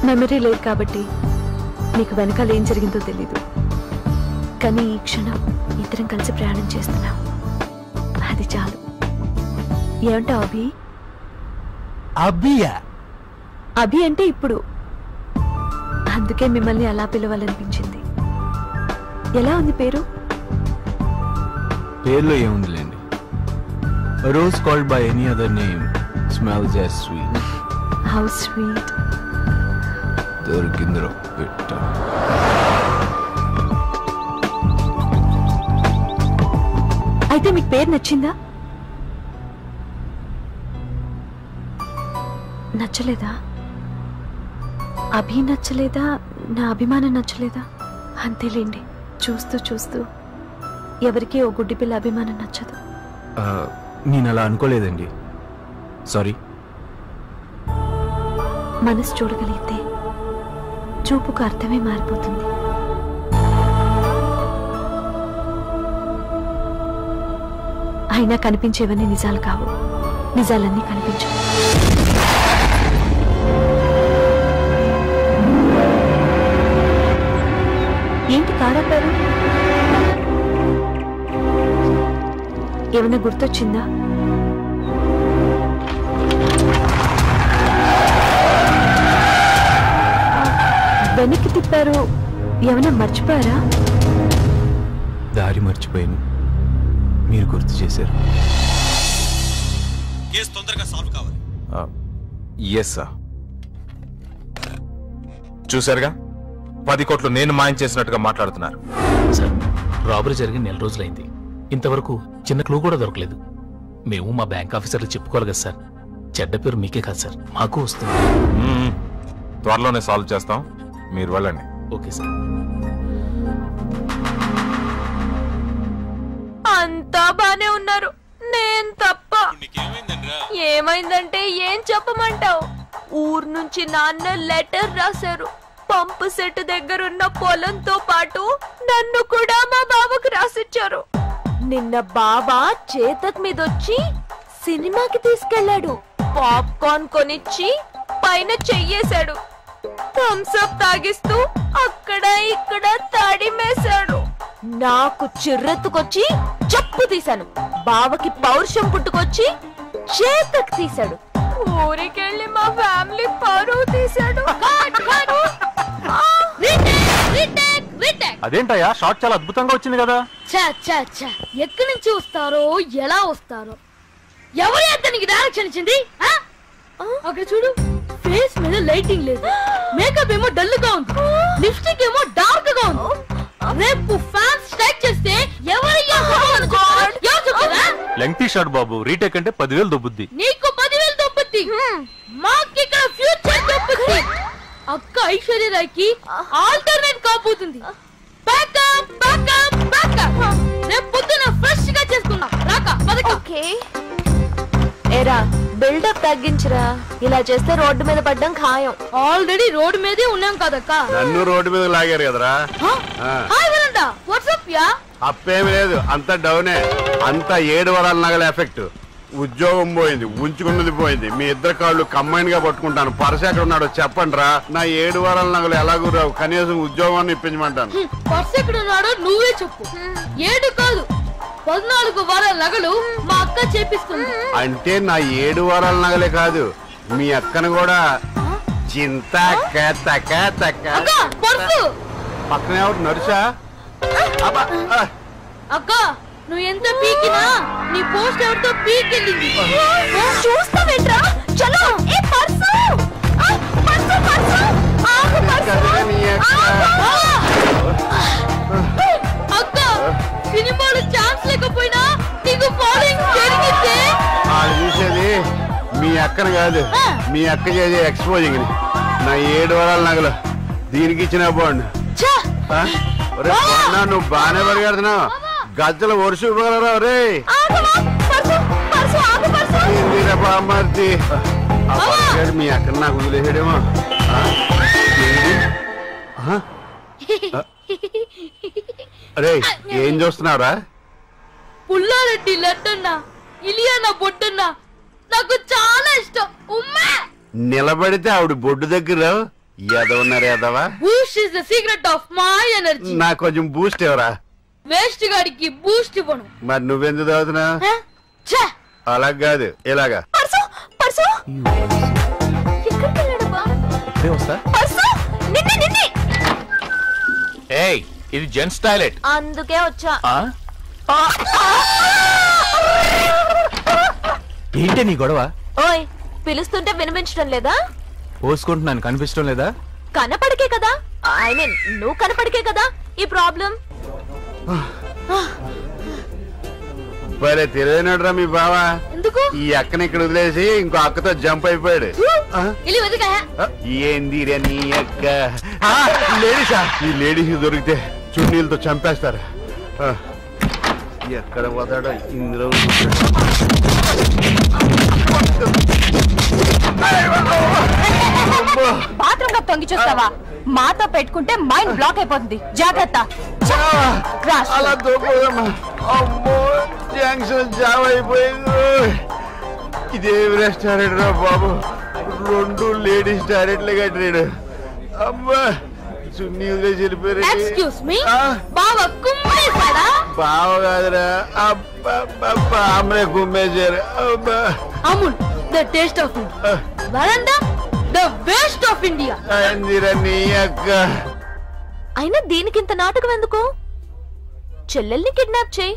మెమరీ లేదు కాబట్టి నీకు వెనకాల ఏం జరిగిందో తెలీదు. కానీ ఈ క్షణం ఇద్దరం కలిసి ప్రయాణం చేస్తున్నాం, అది చాలు. ఏమంటావు అభి? అభియా? అభి అంటే ఇప్పుడు, అందుకే మిమ్మల్ని అలా పిలవాలనిపించింది. ఎలా ఉంది పేరు? పేర్లో ఏముందిలేండి. Rose called by any other name smells as sweet. How sweet. దొరికిందిరో పెట్ట. అయితే మీకు పేరు నచ్చిందా? నచ్చలేదా? అభి నచ్చలేదా? నా అభిమానం నచ్చలేదా? అంతేలేండి, చూస్తూ చూస్తూ ఎవరికి ఓ గుడ్డి పిల్ల అభిమానం నచ్చదు. నేను అలా అనుకోలేదండి, సారీ. మనసు చూడగలిగితే చూపుకు అర్థమే మారిపోతుంది. అయినా కనిపించేవన్నీ నిజాలు కావు, నిజాలన్నీ కనిపించవు. ఏంటి కారాపారు? ఏమైనా గుర్తొచ్చిందా? వెనక్కి తిప్పారు, ఏమైనా మర్చిపోయారా? దారి మర్చిపోయాను, మీరు గుర్తు చేశారు. తొందరగా సాల్వ్ కావాలి. Yes sir. చూసారుగా, 10 కోట్లు నేను మాయం చేసినట్టుగా మాట్లాడుతున్నారు. సార్, రాబరీ జరిగిన 1 నెల రోజులైంది, ఇంతవరకు చిన్న క్లూ కూడా దొరకలేదు. మేము మా బ్యాంక్ ఆఫీసర్లు చెప్పుకోవాలి కదా సార్. చెడ్డ పేరు మీకే కాదు సార్, మాకు వస్తుంది. త్వరలోనే సాల్వ్ చేస్తాం, మీరు వెళ్ళండి. Okay sir. అంతా బానే ఉన్నారు, నేను తప్ప. ఏమైందంటే ఏం చెప్పమంటావు? ఊరు నుంచి నాన్న లెటర్ రాశారు. పంపు సెట్ దగ్గరున్న పొలంతో పాటు నన్ను కూడా మా బావకు రాసిచ్చారు. నిన్న బాబా చేతక్ మీదొచ్చి సినిమాకి తీసుకెళ్లాడు. పాప్కార్న్ కొనిచ్చి పైన చెయ్యేశాడు. థమ్స్ అప్ తాగిస్తూ అక్కడ ఇక్కడ తడిమేశాడు. నాకు చిర్రెత్తుకొచ్చి చెప్పు తీశాను. బావకి పౌరుషం పుట్టుకొచ్చి చేతక్ తీశాడు. ఊరికెళ్ళి మా ఫ్యామిలీ పరువు తీశాడు. అదేంటయ్యా, షాట్ చాలా అద్భుతంగా వచ్చింది కదా. ఎక్కడి నుంచి వస్తారో, ఎలా వస్తారో, ఎవరి అతనికి డైరెక్షన్ ఇచ్చింది? అక్కడ చూడు, ఫేస్ మీద లైటింగ్ లేదు, మేకప్ ఏమో డల్ గా ఉంది, లిప్స్టిక్ ఏమో డార్క్ గా ఉంది. రేపు ఫ్యాన్స్ స్ట్రైక్ చేస్తే ఎవరు లెంగ్తీ షాట్ బాబు, రీటేక్ అంటే 10,000 దొబ్బుద్ది. నీకు 10,000 దొబ్బు ఏంటి అక్క ఐశ్వర్యరాయ్కి ఆల్టర్నేట్ కాబోతుంది. Backup backup backup. రేపు పొద్దున ఫ్రెష్ గా చేసుకున్నా రాక పదక. ఏరా బిల్డప్ తగ్గించరా, ఇలా చేస్తే రోడ్డు మీద పడ్డం ఖాయం. ఆల్రెడీ రోడ్డు మీదే ఉన్నాం కదక్క. నన్ను రోడ్డు మీద లాగారు కదరా. హాయ్ వరండా వాట్సాప్ యా. అప్పేమి లేదు, అంత డౌనే. అంత 7 వారాల నగల ఎఫెక్ట్. ఉద్యోగం పోయింది, ఉంచుకున్నది పోయింది. మీ ఇద్దరు కాళ్ళు కంబైన్ గా పట్టుకుంటాను. పర్స్ ఎక్కడ ఉన్నాడో చెప్పండి రా. నా 7 వారాల నగలు ఎలాగూ రావు, కనీసం ఉద్యోగాన్ని ఇప్పించమంటాను. పర్స్ ఎక్కడ ఉన్నాడో నువ్వే చెప్పు. 7 కాదు 14 వారాల నగలు మా అక్క చేపిస్తుంది. అంటే నా 7 వారాల నగలే కాదు, మీ అక్కను కూడా చింత పక్కన ఎవరు నడుసా? అక్క నువ్వు ఎంత పీకినా నీ పోస్ట్ ఎవరితో పీకెళ్ళింది. చూస్తావేంట్రా? చలో ఏ పర్సు పర్సు పర్సు ఆగు అక్క సినిమాలో ఛాన్స్ లేకపోయినా నీకు ఫాలోయింగ్ జరిగితే వాళ్ళు చూసేది మీ అక్కను కాదు, మీ అక్క చేసే ఎక్స్పోజింగ్. నా 7 వారాల నగలు దీనికి ఇచ్చిన బాండ్. నువ్వు బాగానే పరిగెడుతున్నావు, గజ్జల వరుస ఇవ్వగలరా రే? బామర్ది మీ అక్కడ నాకు వదిలేసాడేమో. అరే ఏం చూస్తున్నావురా? పుల్లారెడ్డి లడ్డన్నా ఇలియానా బొడ్డన్నా నాకు చాలా ఇష్టం. ఉమ్మా నిలబడితే ఆవిడ బొడ్డు దగ్గర ఎదవన్నారు ఎదవా. Boost is the secret of my energy. నాకు కొంచెం బూస్ట్ ఎవరా? వేస్ట్ గాడికి బూస్ట్ ఇవ్వను. మరి నువ్వెందుకు తాగుతున్నా? అలా కాదు ఇలాగా. ఇది జెంట్స్ టాయిలెట్, అందుకే వచ్చా. ఏంటి నీ గొడవ? ఓయ్ పిలుస్తుంటే వినిపించడం లేదా? పోసుకుంటున్నాను కనిపించడం లేదా? కనపడికే కదా, ఐ మీన్ నువ్వు కనపడికే కదా ఈ ప్రాబ్లం. భలే తెలియనడురా మీ బావా. ఎందుకు? ఈ అక్కని ఇక్కడ వదిలేసి ఇంకో అక్కతో జంప్ అయిపోయాడు. ఏంది నీ అక్క? లేడీసా? ఈ లేడీస్ దొరికితే చున్నీలతో చంపేస్తారు. ఎక్కడ పోతాడో ఇందులో. బాత్రూమ్ లో తొంగి చూస్తావా? మాతో పెట్టుకుంటే మైండ్ బ్లాక్ అయిపోతుంది, జాగ్రత్త. అలా దూపోదమ్మా. అమ్మో జంక్షన్ జామ్ అయిపోయింది. ఇదేమి రెస్టారెంట్ రా బాబు, 2 లేడీస్ టాయిలెట్లే కట్టాడు. అమ్మా చున్నీ వదిలేసి వెళ్ళిపోయారు. ఎక్స్క్యూజ్ మీ బావ కుమ్మేశాడా? బావ కాదురా, అమ్మే కుమ్మేశారు. Amul the taste of India, veranda the waste of India. నీ అక్క. అయినా దీనికి ఇంత నాటకం ఎందుకు? చెల్లెల్ని కిడ్నాప్ చేయి,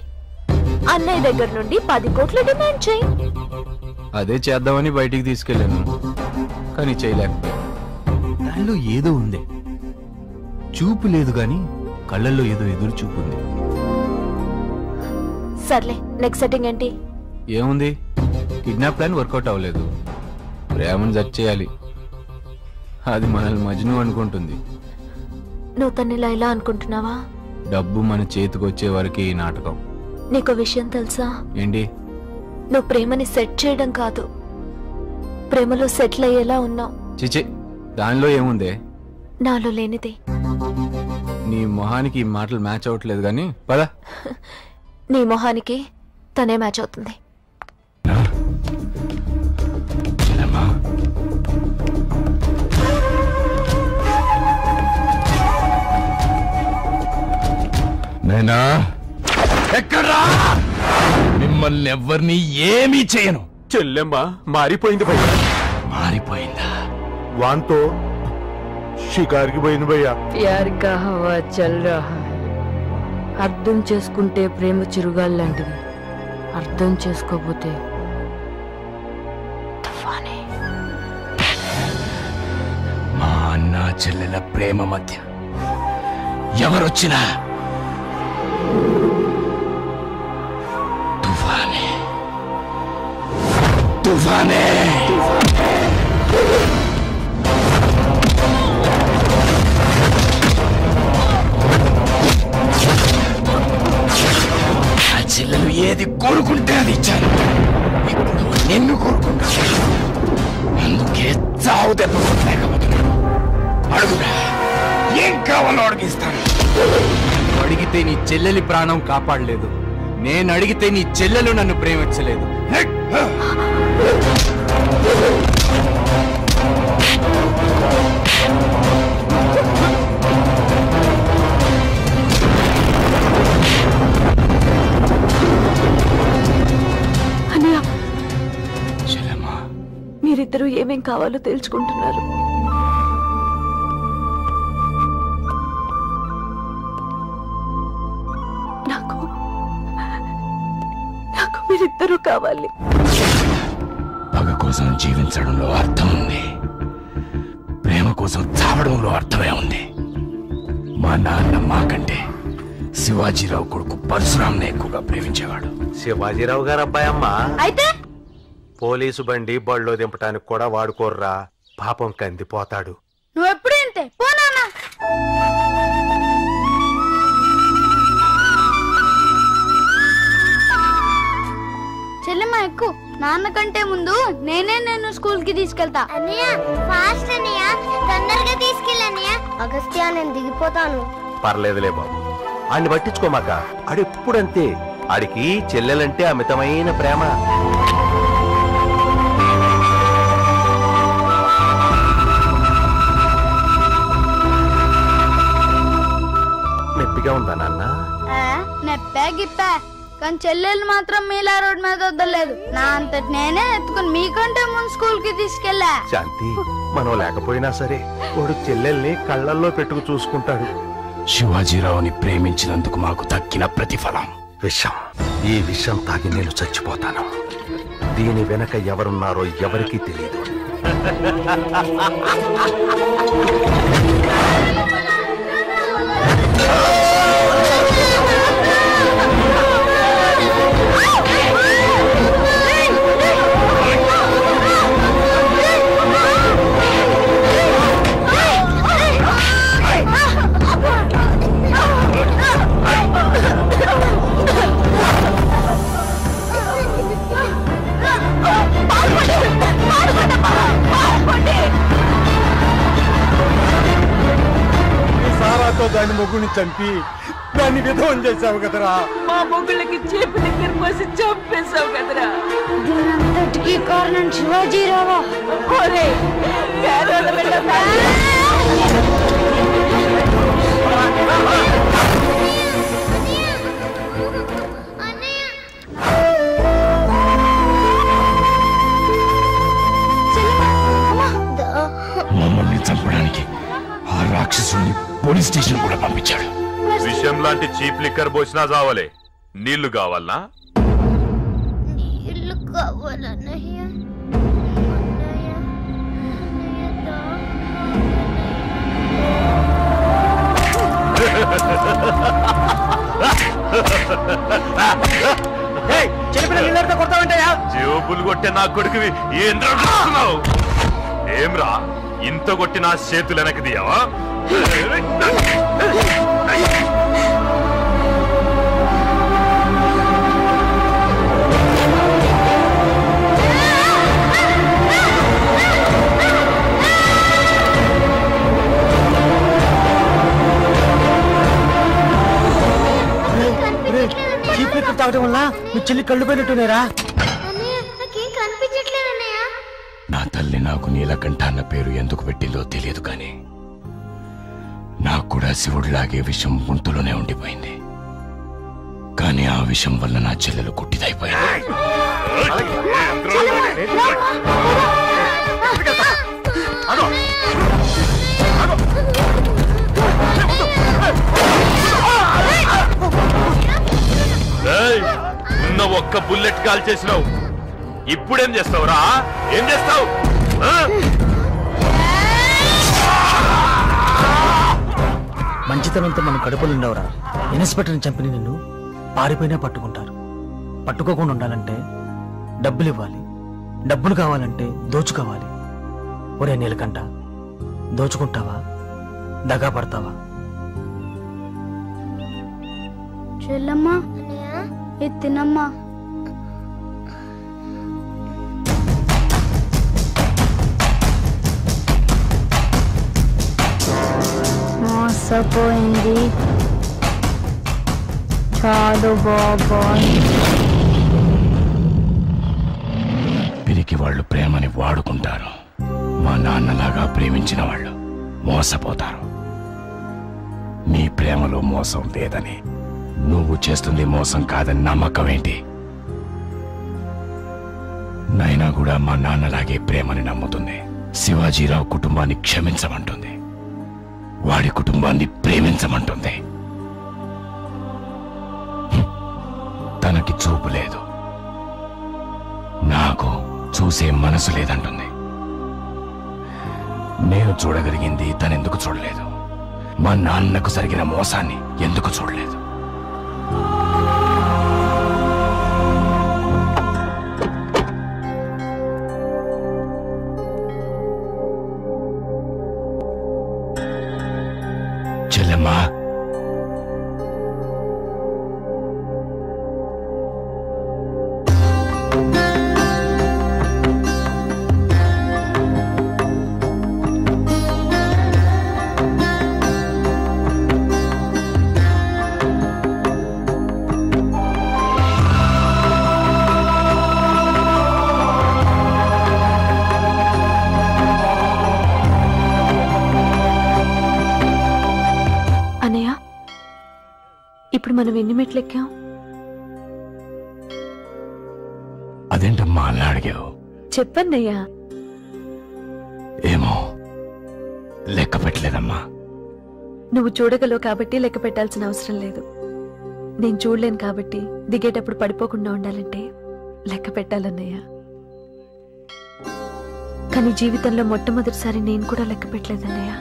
అన్నయ్య దగ్గర నుండి 10 కోట్లు డిమాండ్ చేయి. అదే చేద్దామని బయటికి తీసుకెళ్ళాను, కానీ చేయలేకపోయా. దానిలో ఏదో ఉంది, చూపు లేదు గాని కళ్ళల్లో ఏదో ఎదురు చూపు ఉంది. సర్లే నెక్స్ట్ సెట్టింగ్ ఏంటి? ఏముంది, కిడ్నాప్ ప్లాన్ వర్కౌట్ అవ్వలేదు, ప్రేమను జడ్జ్ చేయాలి. అది మనల్ని మజ్ను అనుకుంటుంది. నువ్వు తన్నిలా ఇలా అనుకుంటున్నావా? డబ్బు మన చేతికి వచ్చే వరకు ఈ నాటకం. నీకో విషయం తెలుసా? ఏంటి? నువ్వు ప్రేమని సెట్ చేయడం కాదు, ప్రేమలో సెటిల్ అయ్యేలా ఉన్నావు. చిచి, దానిలో ఏముందే? నాలో లేనిది. నీ మొహానికి ఈ మాటలు మ్యాచ్ అవ్వట్లేదు కానీ పద. నీ మొహానికి తనే మ్యాచ్ అవుతుంది. నేనా ఎక్కడ్రా? మిమ్మల్ని ఎవరిని ఏమీ చేయను. చెల్లెమ్మ మారిపోయింది భయ్యా. మారిపోయిందా? వాంతో షికార్కి పోయింది భయ్యా. ప్యార్ కా హవా చల్ రహా హై. అర్థం చేసుకుంటే ప్రేమ చిరుగాలి లాంటిది, అర్థం చేసుకోకపోతే తుఫానే. మా అన్న చెల్లెల ప్రేమ మధ్య ఎవరొచ్చినా తుఫానే తుఫానే. ఏది కోరుకుంటే అది ఇచ్చాను. ఇప్పుడు నిన్ను కోరుకుంటా. అందుకే చావు దెబ్బ కొట్టలేకపోతున్నాను. అడుగురా, ఏం కావాలో అడిగిస్తాను. అడిగితే నీ చెల్లెలి ప్రాణం కాపాడలేదు. నేను అడిగితే నీ చెల్లెలు నన్ను ప్రేమించలేదు. అన్నయ్య, చెల్లెమ్మా, మీరిద్దరూ ఏమేం కావాలో తెలుసుకుంటున్నారు. నాకు మీరిద్దరూ కావాలి. పగ కోసం జీవించడంలో అర్థం ఉంది, ప్రేమ కోసం చావడంలో అర్థమే ఉంది. మా నాన్న మాకంటే శివాజీరావు కొడుకు పరశురాంని ఎక్కువగా ప్రేమించేవాడు. శివాజీరావు గారు అబ్బాయి అమ్మ అయితే పోలీసు బండి బళ్ళో దింపటానికి కూడా వాడుకోర్రా, పాపం కందిపోతాడు. నువ్వు ఎప్పుడు ఇంతే పోనా. చెల్లెమ్మ ఎక్కు, నాన్నకంటే ముందు నేను స్కూల్ కి తీసుకెళ్తా. అన్నయ్య ఫాస్ట్ అన్నయ్య, తొందరగా తీసుకెళ్ళన్నయ్య. అగస్త్య నేను దిగిపోతాను. పర్లేదులే బాబు, ఆడిని పట్టించుకోమాక. ఆడెప్పుడంతే, ఆడికి చెల్లెలంటే అమితమైన ప్రేమ. నొప్పిగా ఉందా నాన్న? నెప్పే గిప్పే, కానీ చెల్లెలు మాత్రం మీలా రోడ్ మీద వద్దలేదు. నా అంతటి నేనే ఎత్తుకుని మీకంటే ముందు స్కూల్ కి తీసుకెళ్ళా. శాంతి, మనం లేకపోయినా సరే వాడు చెల్లెల్ని కళ్ళల్లో పెట్టుకు చూసుకుంటాడు. శివాజీరావుని ప్రేమించినందుకు మాకు దక్కిన ప్రతిఫలం విషం. ఈ విషం తాగి నేను చచ్చిపోతాను. దీని వెనక ఎవరున్నారో ఎవరికీ తెలియదు. సారాతో దాని మొగ్గుని చంపి దాన్ని విధవం చేశావు కదరా. మా మొగుళ్ళకి చేప దగ్గర పోసి చంపేశావు కదరా. దీనంతటికీ కారణం శివాజీరావా? ఒరే, పేదోళ్ళ బిడ్డ మమ్మల్ని చంపడానికి ఆ రాక్షసుని పోలీస్ స్టేషన్ కూడా పంపించాడు. విషయం లాంటి చీప్ లిక్కర్ పోసినా చావలే. నీళ్లు కావాలనా? నీళ్ళు కావాలన్నయ్య. జేబులు కొట్టే నా కొడుకువి ఏంద్రావు? ఏమ్రా, ఇంత కొట్టి నా చేతులు వెనక్కి తీయవా? చీప్ లిక్కర్ తాగడం వల్ల మీ చెల్లి కళ్ళు పోయినట్టునేరా? నాకేం కనిపించట్లేదన్నయ్య. నా తల్లి నాకు నీలకంఠ అన్న పేరు ఎందుకు పెట్టిందో తెలియదు, కానీ నాకు కూడా శివుడిలాగే విషం గొంతులోనే ఉండిపోయింది. కానీ ఆ విషం వల్ల నా చెల్లెలు కుట్టిదైపోయింది. ఉన్న ఒక్క బుల్లెట్ కాల్ చేసినావు, ఇప్పుడేం చేస్తావురా? ఏం చేస్తావు? మంచితనంతో మన కడుపులు ఉండవురా. ఇన్స్పెక్టర్ని చంపిన నిన్ను పారిపోయినా పట్టుకుంటారు. పట్టుకోకుండా ఉండాలంటే డబ్బులు ఇవ్వాలి, డబ్బులు కావాలంటే దోచుకోవాలి. ఒరే నీలకంఠ, దోచుకుంటావా దగా పడతావా? చెల్లమ్మా, తినమ్మా. మోసపోయింది కాదు బాబాయ్. పిరికి వాళ్ళు ప్రేమని వాడుకుంటారు. మా నాన్నలాగా ప్రేమించిన వాళ్ళు మోసపోతారు. నీ ప్రేమలో మోసం లేదని, నువ్వు చేస్తుంది మోసం కాదని నమ్మకం ఏంటి? నైనా కూడా మా నాన్నలాగే ప్రేమని నమ్ముతుంది. శివాజీరావు కుటుంబాన్ని క్షమించమంటుంది, వాడి కుటుంబాన్ని ప్రేమించమంటుంది. తనకి చూపు లేదు, నాకు చూసే మనసు లేదంటుంది. నేను చూడగలిగింది తనెందుకు చూడలేదు? మా నాన్నకు జరిగిన మోసాన్ని ఎందుకు చూడలేదు? చెల్లెమ్మా, ఇప్పుడు మనం ఎన్ని మెట్లు ఎక్కాం? అదేంటమ్మా అలా అడిగావు? చెప్పన్నయ్యా. ఏమో, లెక్క పెట్టలేదమ్మా. నువ్వు చూడగలవు కాబట్టి లెక్క పెట్టాల్సిన అవసరం లేదు. నేను చూడలేను కాబట్టి దిగేటప్పుడు పడిపోకుండా ఉండాలంటే లెక్క పెట్టాలన్నయ్యా. కానీ జీవితంలో మొట్టమొదటిసారి నేను కూడా లెక్క పెట్టలేదన్నయ్యా.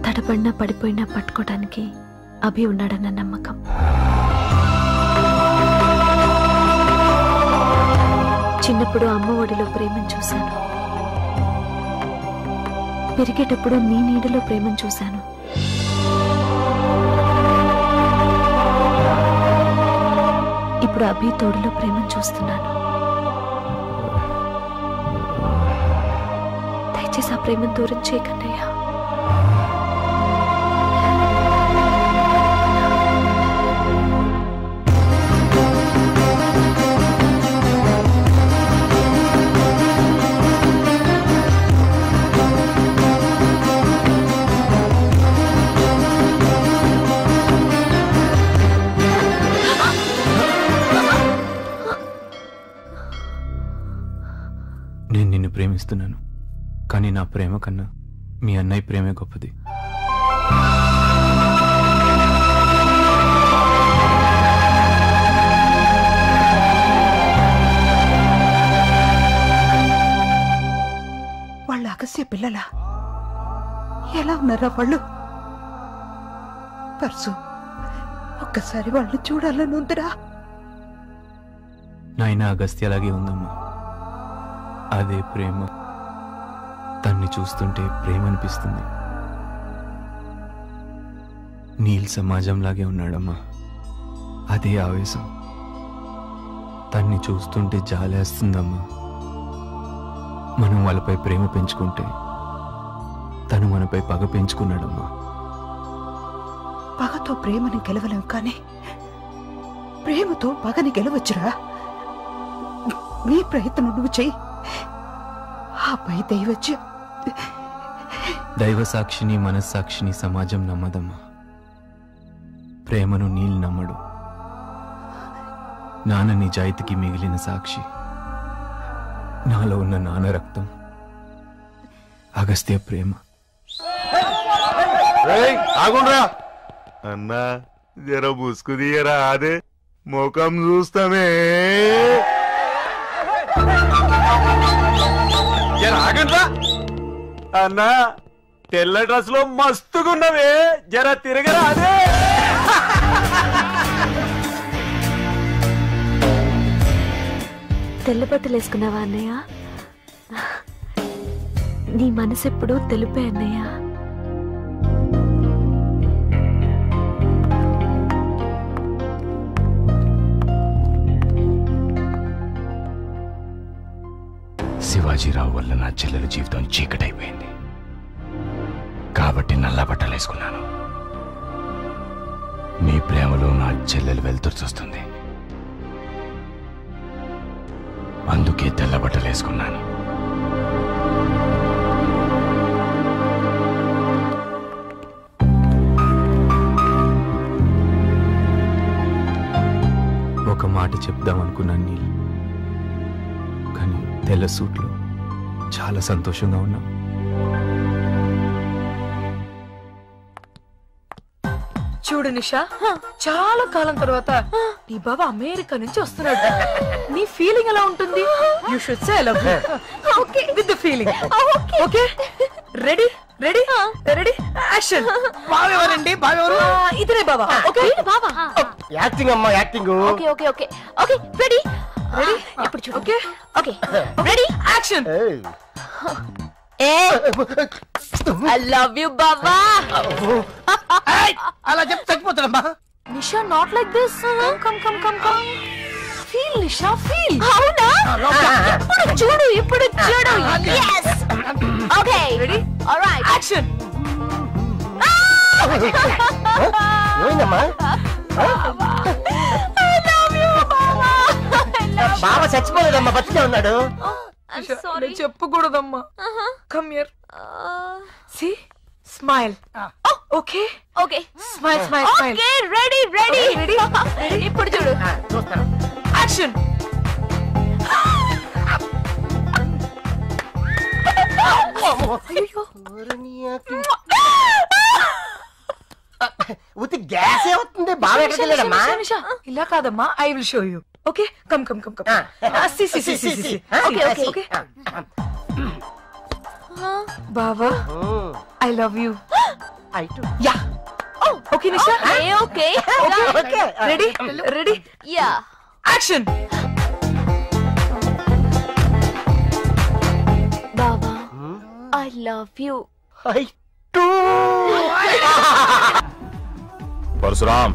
తడబడినా పడిపోయినా పట్టుకోవడానికి అభి ఉన్నాడన్న నమ్మకం. చిన్నప్పుడు అమ్మ ఒడిలో ప్రేమను చూశాను, పెరిగేటప్పుడు నీ నీడలో ప్రేమను చూశాను. ఇప్పుడు అభి తోడులో ప్రేమను చూస్తున్నాను. దయచేసి ఆ ప్రేమను దూరం చేయకండియ్యా. నేను నిన్ను ప్రేమిస్తున్నాను, కానీ నా ప్రేమ కన్నా మీ అన్నయ్య ప్రేమే గొప్పది. వాళ్ళ అగస్య పిల్లలా? ఎలా ఉన్నారా వాళ్ళు? పర్సు, ఒక్కసారి వాళ్ళని చూడాలని ఉందిరా. నాయన అగస్త్య అలాగే ఉందమ్మా. అదే ప్రేమ. తన్ని చూస్తుంటే ప్రేమ అనిపిస్తుంది. నీల్ సమాజంలాగే ఉన్నాడమ్మా. అదే ఆవేశం. తన్ని చూస్తుంటే జాలేస్తుందమ్మా. మనం వాళ్ళపై ప్రేమ పెంచుకుంటే తను మనపై పగ పెంచుకున్నాడమ్మా. పగతో ప్రేమని గెలవలేం, కానీ ప్రేమతో పగని గెలవచ్చురా. నీ ప్రయత్నం నువ్వు చెయ్యి. ఆపై దైవ సాక్షిని మనస్సాక్షిని సమాజం నమ్మదమ్మా. ప్రేమను నీళ్ళు నమ్మడు. నాన్న నిజాయితీకి మిగిలిన సాక్షి. నాలో ఉన్న నాన్న రక్తం అగస్త్య ప్రేమ. ఆగుండ్రా అన్నా, జర ముసుగు తీయరా. అదే ముఖం చూస్తామే. ఆగండ్రా అన్నా, తెల్ల డ్రెస్ లో మస్తుగున్నవే, జర తిరగరా. అదే తెల్ల బట్టలు వేసుకున్నావా అన్నయ్య? నీ మనసెప్పుడు తెలుపే అన్నయ్య. శివాజీ శివాజీరావు వల్ల నా చెల్లెల జీవితం చీకటైపోయింది. కాబట్టి నల్ల బట్టలు వేసుకున్నాను. మీ ప్రేమలో నా చెల్లెలు వెళ్తురు చూస్తుంది, అందుకే తెల్ల బట్టలు వేసుకున్నాను. ఒక మాట చెప్దామనుకున్నాను నీల్, కానీ తెల్ల సూట్లో చాలా సంతోషంగా ఉన్నాం. చూడు నిషా, చాలా కాలం తర్వాత నీ బాబా అమెరికా నుంచి వస్తున్నాడు. నీ ఫీలింగ్ ఎలా ఉంటుంది? You should say I love you. Okay, with the feeling. Okay, ready ready ready action. బావెవరండి? బావెవరు? ఇతనే బావా. ఓకే బావా. యాక్టింగ్ అమ్మా, acting. Okay okay okay okay ready ready. ఇప్పుడు చూడు. Okay okay ready action. I love you బావా. అలా చెప్తే చచ్చిపోతాడమ్మా. Nisha not like this. Come come come come. Feel Nisha, feel. అవునా? ఇప్పుడు చూడు, ఇప్పుడు చూడు. yes. Okay ready alright action. ఏమైందమ్మా? ఐ లవ్ యు బావా. బావ చచ్చిపోలేదమ్మా, బతికే ఉన్నాడు. నేను చెప్పకూడదమ్మా. Come here. See smile. Okay okay smile smile smile. Okay ready ready ready. ఇప్పుడు చూడు. చూస్తాను. యాక్షన్. ఉత్తి గ్యాస్ అవుతుంది. బాగా ఎక్కడికి వెళ్ళాడమ్మా? ఇలా కాదమ్మా, I will show you. Okay come come come come. See see see see see. Okay okay okay బావా, I love you. I too. Yeah. Okay Nisha. Okay okay ready ready. Yeah action. బావా, I love you. I too. Parashuram,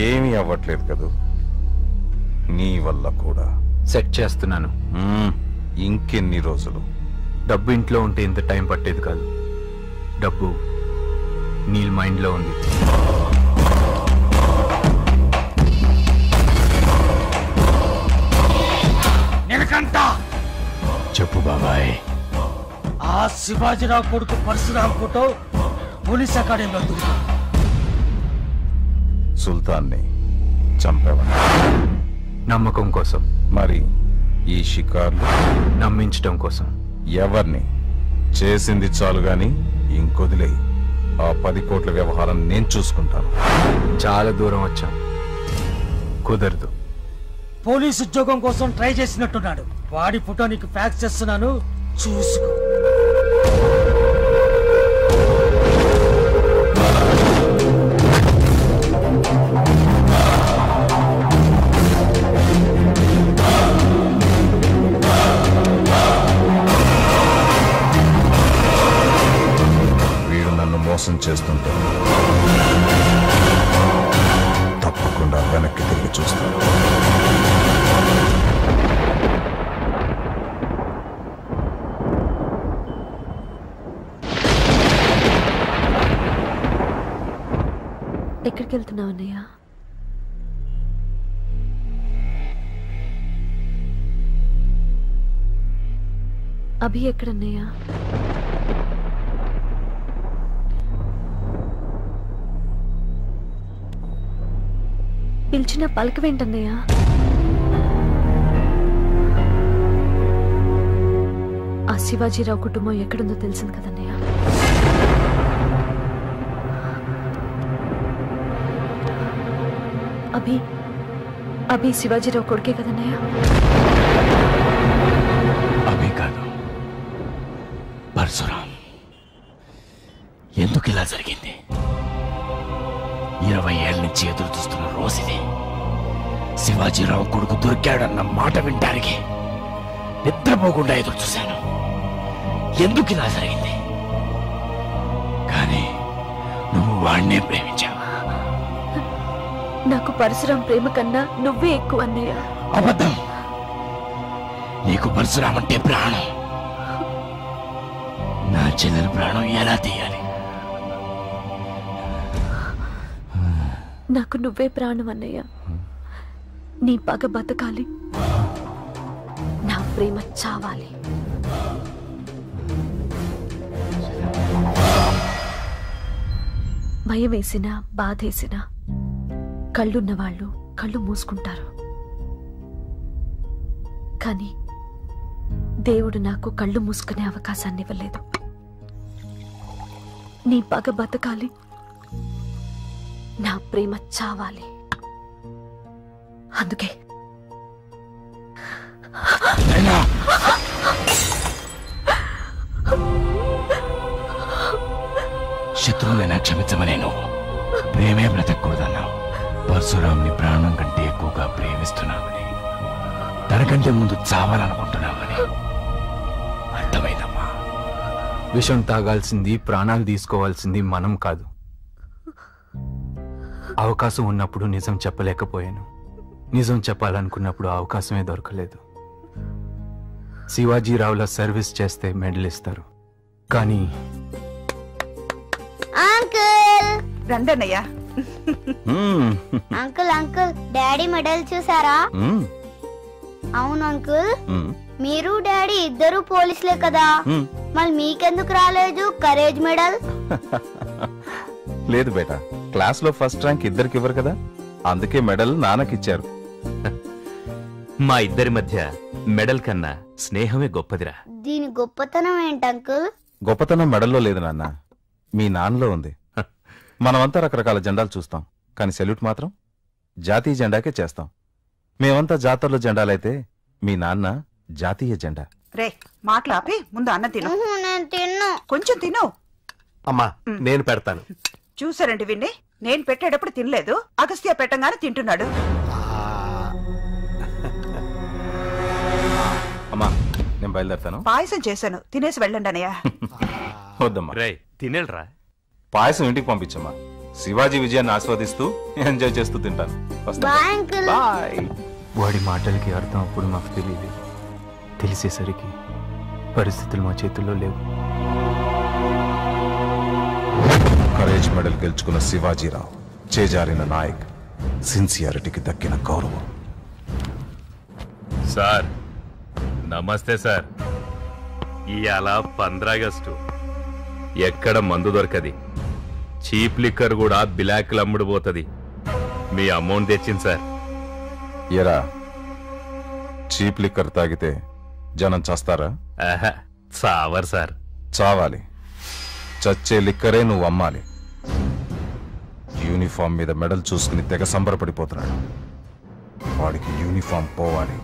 ఏమీ అవ్వట్లేదు కదూ? నీ వల్ల కూడా. Set చేస్తున్నాను. ఇంకెన్ని రోజులు? డబ్బు ఇంట్లో ఉంటే ఇంత టైం పట్టేది కాదు. డబ్బు నీల్ మైండ్లో ఉంది. నిలకంట. చెప్పు బాబాయ్. ఆ శివాజీరావు కొడుకు పరశురాం ఫోటో పోలీస్ అకాడమీలో దొరికింది. సుల్తాన్ని చంపేవా? నమ్మకం కోసం. మరి ఈ షికార్లు నమ్మించడం కోసం. ఎవరిని? చేసింది చాలు గాని ఇంకొదిలే. ఆ 10 కోట్ల వ్యవహారం నేను చూసుకుంటాను. చాలా దూరం వచ్చాం, కుదరదు. పోలీస్ ఉద్యోగం కోసం ట్రై చేసినట్టున్నాడు. వాడి ఫోటో నీకు ఫ్యాక్స్ చేస్తున్నాను, చూసుకో. వీడు నన్ను మోసం చేస్తుంటే తప్పకుండా వెనక్కి తిరిగి చూస్తాను. ఎక్కడికి వెళ్తున్నావు అన్నయ్య? అభి ఎక్కడన్నయ్య? పిలిచిన పలకవేంటన్నయ్య? ఆ శివాజీరావు కుటుంబం ఎక్కడుందో తెలిసింది కదన్నయ్య. అభి శివాజీరావు కొడుకే కదన్నయ్య? అభి కాదు, పరశురాం. ఎందుకు ఇలా జరిగింది? 20 ఏళ్ల నుంచి ఎదురు చూస్తున్న రోజుది. శివాజీరావు కొడుకు దొరికాడన్న మాట వింటానికి నిద్రపోకుండా ఎదురు చూశాను. ఎందుకు ఇలా జరిగింది? కానీ నువ్వు వాడినే ప్రేమించావు. నాకు పరశురాం ప్రేమ కన్నా నువ్వే ఎక్కువ అన్నయ్య. అబద్ధం. నీకు పరశురామ్ అంటే ప్రాణం. నా చెల్లెల ప్రాణం ఎలా తీయాలి? నాకు నువ్వే ప్రాణం అన్నయ్య. నీ పగ బతకాలి, నా ప్రేమ చావాలి. భయం వేసినా బాధేసినా కళ్ళున్న వాళ్ళు కళ్ళు మూసుకుంటారు. కానీ దేవుడు నాకు కళ్ళు మూసుకునే అవకాశాన్ని ఇవ్వలేదు. నీ పగ బతకాలి, నా ప్రేమ చావాలి. అందుకే శత్రువులైనా క్షమించమనే నువ్వు ప్రేమే బ్రతకూడదన్నావు. పరశురామ్ని ప్రాణం కంటే ఎక్కువగా ప్రేమిస్తున్నావని, తనకంటే ముందు చావాలనుకుంటున్నావని అర్థమైందమ్మా. విషం తాగాల్సింది, ప్రాణాలు తీసుకోవాల్సింది మనం కాదు. అవకాశం ఉన్నప్పుడు నిజం చెప్పలేకపోయాను. నిజం చెప్పాలనుకున్నప్పుడు అవకాశమే దొరకలేదు. శివాజీరావుల సర్వీస్ చేస్తే మెడల్ ఇస్తారు, కానీ రండన్నయ్యా. అంకుల్ అంకుల్ డాడీ మెడల్ చూసారా? అవును అంకుల్, మీరు డాడీ ఇద్దరు పోలీసులే కదా, మరి మీకెందుకు రాలేదు కరేజ్ మెడల్? లేదు బేటా, క్లాస్ లో ఫస్ట్ ర్యాంక్ ఇద్దరికి ఇవ్వరు కదా, అందుకే మెడల్ నాన్నకిచ్చారు. మా ఇద్దరి మధ్య మెడల్ కన్నా స్నేహమే గొప్పదిరా. దీని గొప్పతనం ఏంటి అంకుల్? గొప్పతనం మెడల్లో లేదు నాన్న, మీ నాన్నలో ఉంది. మనమంతా రకరకాల జెండాలు చూస్తాం, కానీ సెల్యూట్ మాత్రం జాతీయ జెండాకే చేస్తాం. మేమంతా జాతరలో జెండాలైతే మీ నాన్న జాతీయ జెండా. రే మాట్లాపి ముందు అన్నం తిను. నేను తిన్ను. కొంచెం తిను. అమ్మా నేను పెడతాను. చూసారండి విన్ని, నేను పెట్టేటప్పుడు తినలేదు, అగస్త్య పెట్టంగానే తింటున్నాడు. అమ్మా నేను బయలుదేరుతాను. పాయసం చేశాను, తినేసి వెళ్ళండి అన్నయ్య. వద్దమ్మా, రే తినేళ్ళరా. పాయసం ఇంటికి పంపించమ్మా. శివాజీ విజయాన్ని ఆస్వాదిస్తూ ఎంజాయ్ చేస్తూ తింటాను. బాయ్. వాడి మాటలకి అర్థం అప్పుడు మాకు తెలియదు. తెలిసేసరికి పరిస్థితులు మా చేతుల్లో లేవు. కరేజ్ మెడల్ గెలుచుకున్న శివాజీరావు చేజారిన నాయక్, సిన్సియారిటీకి దక్కిన గౌరవం. సార్ నమస్తే సార్. ఇవాళ 15 ఆగస్టు. ఎక్కడ మందు దొరకది, చీప్ లిక్కర్ కూడా బ్లాక్లు అమ్ముడు పోతుంది. మీ అమౌంట్ తెచ్చింది సార్. ఎరా, చీప్ లిక్కర్ తాగితే జనం చేస్తారా? చావరు సార్. చావాలి. చచ్చే లిక్కరే నువ్వు అమ్మాలి. యూనిఫామ్ మీద మెడల్ చూసుకుని తెగ సంబరపడిపోతున్నాడు. వాడికి యూనిఫామ్ పోవాలి,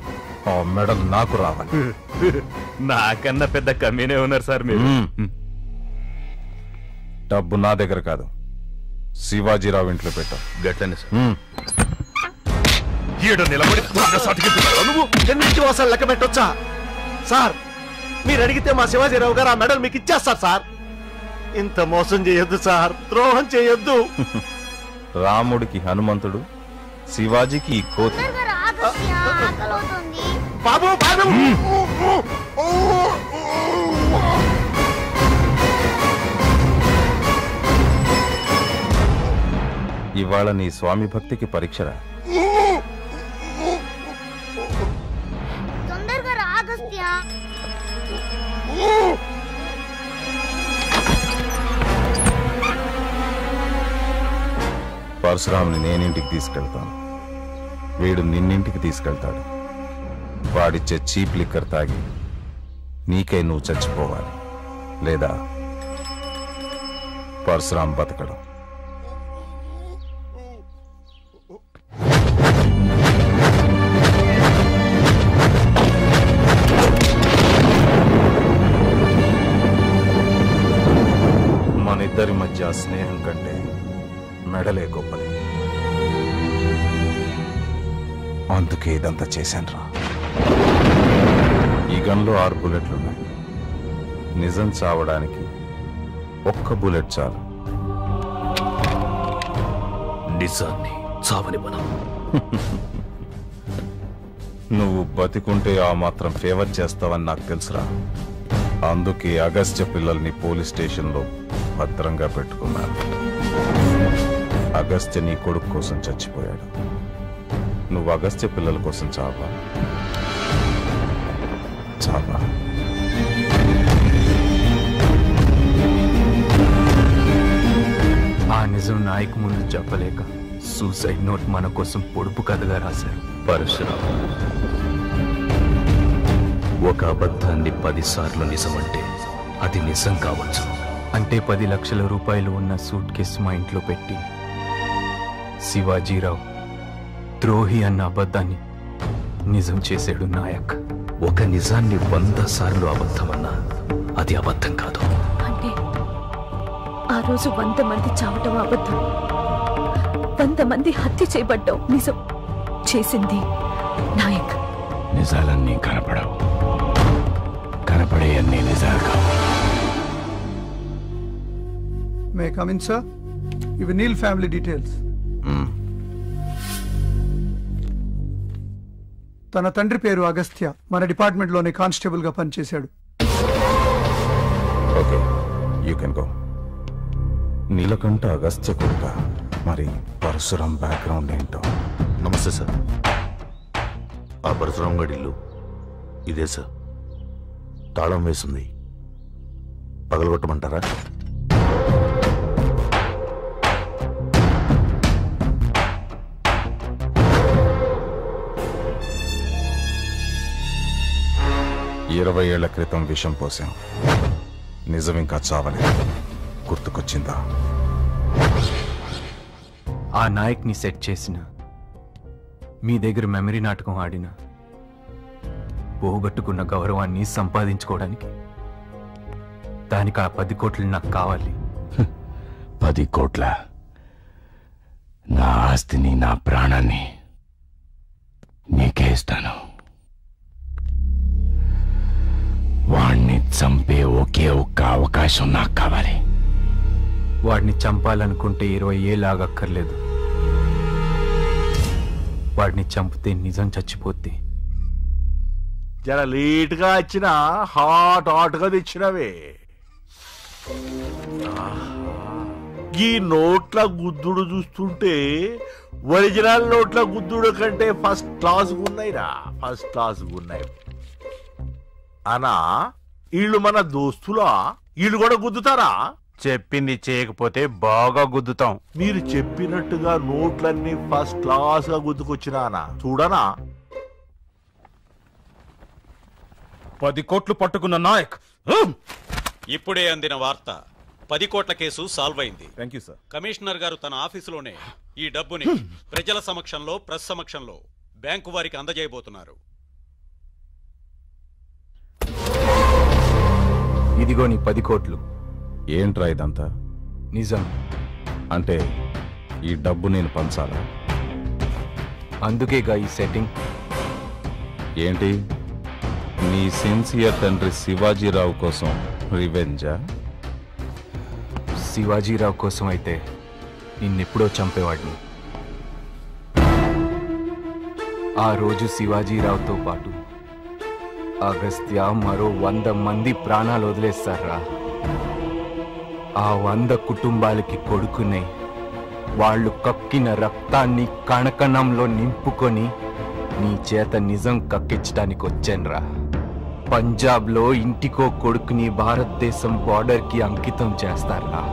ఆ మెడల్ నాకు రావాలి. నాకన్నా పెద్ద కమ్మీనే ఉన్నారు సార్ మీరు. డబ్బు నా దగ్గర కాదు, శివాజీరావు ఇంట్లో పెట్టావు. గట్లనే సార్. నిలబడి నువ్వు ఎన్నింటి వాసాలు లెక్క పెట్టొచ్చా సార్? మీరు అడిగితే మా శివాజీరావు గారు ఆ మెడల్ మీకు ఇచ్చేస్తారు సార్. ఇంత మోసం చేయొద్దు సార్, ద్రోహం చేయొద్దు. రాముడికి హనుమంతుడు, శివాజీకి ఈ కోతి. బాబు బాబు ఇవాళ నీ స్వామి భక్తికి పరీక్షరా? తొందరగా రా అగస్త్య. పరశురాముని నేనింటికి తీసుకెళ్తాను, వీడు నిన్నింటికి తీసుకెళ్తాడు. వాడిచ్చే చీప్ లిక్కర్ తాగి నీకై నువ్వు చచ్చిపోవాలి, లేదా పరశురాం బతకడం. మనిద్దరి మధ్య స్నేహం కంటే మెడలే గొప్పది. అందుకే ఇదంతా చేశాన్రా. ఈ గన్లో 6 బుల్లెట్లున్నాయి. నిజం చావడానికి ఒక్క బుల్లెట్ చాలు. నిజాన్ని చావని మనం. నువ్వు బతికుంటే ఆ మాత్రం ఫేవర్ చేస్తావని నాకు తెలుసురా. అందుకే అగస్త్య పిల్లల్ని పోలీస్ స్టేషన్లో భద్రంగా పెట్టుకున్నాను. అగస్త్య నీ కొడుకు కోసం చచ్చిపోయాడు. నువ్వు అగస్త్య పిల్లల కోసం చావా? చావా? ఆ నిజం నాయకు ముందు చెప్పలేక సూసైడ్ నోట్ మన కోసం పొడుపు కథగా రాశారు పరశురామ్. ఒక అబద్ధాన్ని 10 సార్లు నిజమంటే అది నిజం కావచ్చు. అంటే 10 లక్షల రూపాయలు ఉన్న సూట్ కేసు మా ఇంట్లో పెట్టి శివాజీరావు ద్రోహి అన్న అబద్ధాన్ని నిజం చేశాడు నాయక్. ఒక నిజాన్ని 100 సార్లు అబద్ధమన్నా అది అబద్ధం కాదు. అంటే ఆ రోజు 100 మంది చావటం అబద్ధం, 100 మంది హత్య చేయబడ్డం నిజం. చేసింది నాయక్. నిజాలన్నీ కనపడవు, కనపడే అన్ని నిజాలు కావు. May come in sir? ఇవి నీల్ ఫ్యామిలీ డీటెయిల్స్. తన తండ్రి పేరు అగస్త్య, మన డిపార్ట్మెంట్ లోనే కానిస్టేబుల్ గా పనిచేశాడు. Okay, you can go. Neelakantha Agastya కొడుక, మరి పరశురాం బ్యాక్గ్రౌండ్ ఏంటో? నమస్తే సార్. ఆ పరశురాం గడి ఇల్లు ఇదే సార్. తాళం వేసింది, పగలగొట్టమంటారా? ఇరవై ఏళ్ల క్రితం విషం పోసాం. నిజం ఇంకా చావలేదు. గుర్తుకొచ్చిందా? ఆ నాయక్ ని సెట్ చేసిన, మీ దగ్గర మెమరీ నాటకం ఆడిన, పోగొట్టుకున్న గౌరవాన్ని సంపాదించుకోవడానికి దానికి ఆ 10 కోట్లు నాకు కావాలి. 10 కోట్ల? నా ఆస్తిని, నా ప్రాణాన్ని నీకే ఇస్తాను. వాణ్ణి చంపే ఒకే ఒక్క అవకాశం నాకు కావాలి. వాడిని చంపాలనుకుంటే 20 ఏళ్ళు ఆగక్కర్లేదు. వాడిని చంపితే నిజం చచ్చిపోద్ది. జర లేట్ గా వచ్చిన హాట్ గా తెచ్చినవే. ఈ నోట్ల గుద్దుడు చూస్తుంటే ఒరిజినల్ నోట్ల గుద్దుడు కంటే ఫస్ట్ క్లాస్ ఉన్నాయిరా, ఫస్ట్ క్లాస్ ఉన్నాయి. అనా వీళ్ళు మన దోస్తులా? వీళ్ళు కూడా గుద్దుతారా? చెప్పింది చేయకపోతే బాగా గుద్దుతాం. మీరు చెప్పినట్టుగా నోట్లన్నీ ఫస్ట్ క్లాస్ గా గుద్దుకొచ్చినా చూడనా? 10 కోట్లు పట్టుకున్న నాయక్. ఇప్పుడే అందిన వార్త, 10 కోట్ల కేసు సాల్వ్ అయింది. Thank you sir. కమిషనర్ గారు తన ఆఫీసులోనే ఈ డబ్బుని ప్రజల సమక్షంలో, ప్రెస్ సమక్షంలో బ్యాంకు వారికి అందజేయబోతున్నారు. ఇదిగో నీ 10 కోట్లు. ఏంట్రా ఇదంతా? నిజం. అంటే ఈ డబ్బు నేను పంచాలా? అందుకేగా ఈ సెట్టింగ్. ఏంటి, నీ సిన్సియర్ తండ్రి శివాజీరావు కోసం రివెంజా? శివాజీరావు కోసం అయితే నిన్నెప్పుడో చంపేవాడిని. ఆ రోజు శివాజీరావుతో పాటు అగస్త్య మరో 100 మంది ప్రాణాలు వదిలేస్తారా. ఆ 100 కుటుంబాలకి కొడుకునే వాళ్ళు కక్కిన రక్తాన్ని కణకణంలో నింపుకొని నీ చేత నిజం కక్కించడానికి వచ్చానురా. పంజాబ్లో ఇంటికో కొడుకుని భారతదేశం బార్డర్కి అంకితం చేస్తారా.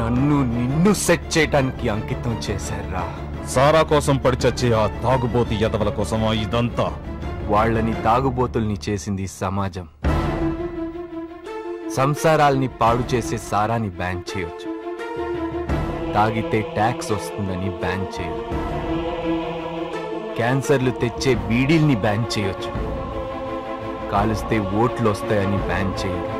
నన్ను నిన్ను సెట్ చేయడానికి అంకితం చేశారా. సారా కోసం పడిచచ్చే ఆ తాగుబోతు ఎదవల కోసమా ఇదంతా? వాళ్ళని తాగుబోతుల్ని చేసింది సమాజం. సంసారాల్ని పాడు చేసే సారాని బ్యాన్ చేయొచ్చు, తాగితే ట్యాక్స్ వస్తుందని బ్యాన్ చేయరు. క్యాన్సర్లు తెచ్చే బీడీల్ని బ్యాన్ చేయొచ్చు, కాలుస్తే ఓట్లు వస్తాయని బ్యాన్ చేయరు.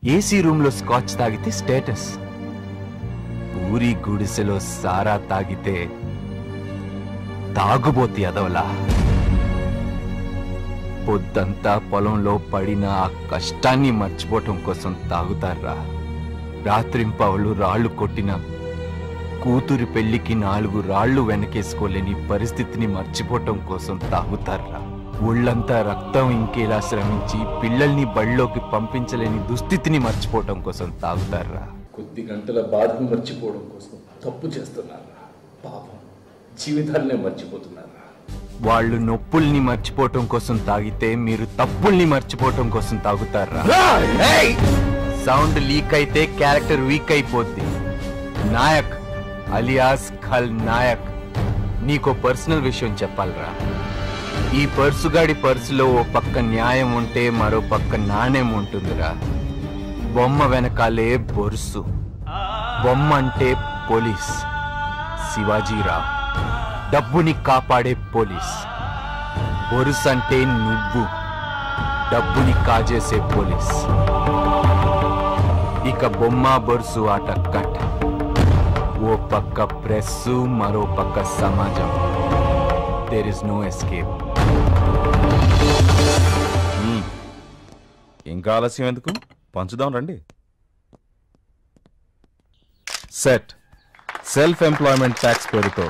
ఏసీ రూమ్ లో స్కాచ్ తాగితే స్టేటస్, పూరి గుడిసెలో సారా తాగితే తాగుబోతి అదవలా. పొద్దంతా పొలంలో పడిన ఆ కష్టాన్ని మర్చిపోవటం కోసం తాగుతారా. రాత్రింపవలు రాళ్లు కొట్టిన కూతురి పెళ్లికి 4 రాళ్లు వెనకేసుకోలేని పరిస్థితిని మర్చిపోవటం కోసం తాగుతారా? ఒళ్ళంతా రక్తం ఇంకేలా శ్రమించి పిల్లల్ని బళ్ళలోకి పంపించలేని దుస్థితిని మర్చిపోవటం కోసం తాగుతారా? కొద్ది గంటల బాధను మర్చిపోవడం కోసం తప్పు చేస్తున్నారా? పాపం జీవితాలనే మర్చిపోతున్నారా? వాళ్ళు నొప్పుల్ని మర్చిపోవటం కోసం తాగితే మీరు తప్పుల్ని మర్చిపోవటం కోసం తాగుతారా? సౌండ్ లీక్ అయితే క్యారెక్టర్ వీక్ అయిపోద్ది. నాయక్ అలియాస్ ఖల్ నాయక్, నీకో పర్సనల్ విషయం చెప్పాలరా. ఈ పర్సుగాడి పర్సులో ఓ పక్క న్యాయం ఉంటే మరో పక్క నాణ్యం ఉంటుందిరా. బొమ్మ వెనకాలే బొరుసు. బొమ్మ అంటే పోలీస్, శివాజీరావు, డబ్బుని కాపాడే పోలీస్. బొరుసు అంటే నువ్వు, డబ్బుని కాజేసే పోలీస్. ఇక బొమ్మ బొరుసు ఆట కట్. ఓ పక్క ప్రెస్సు, మరో పక్క సమాజం. There is no escape. ఇంకా ఆలస్యం ఎందుకు, పంచుదాం రండి. సెట్ సెల్ఫ్ ఎంప్లాయ్మెంట్ ట్యాక్స్ పేరుతో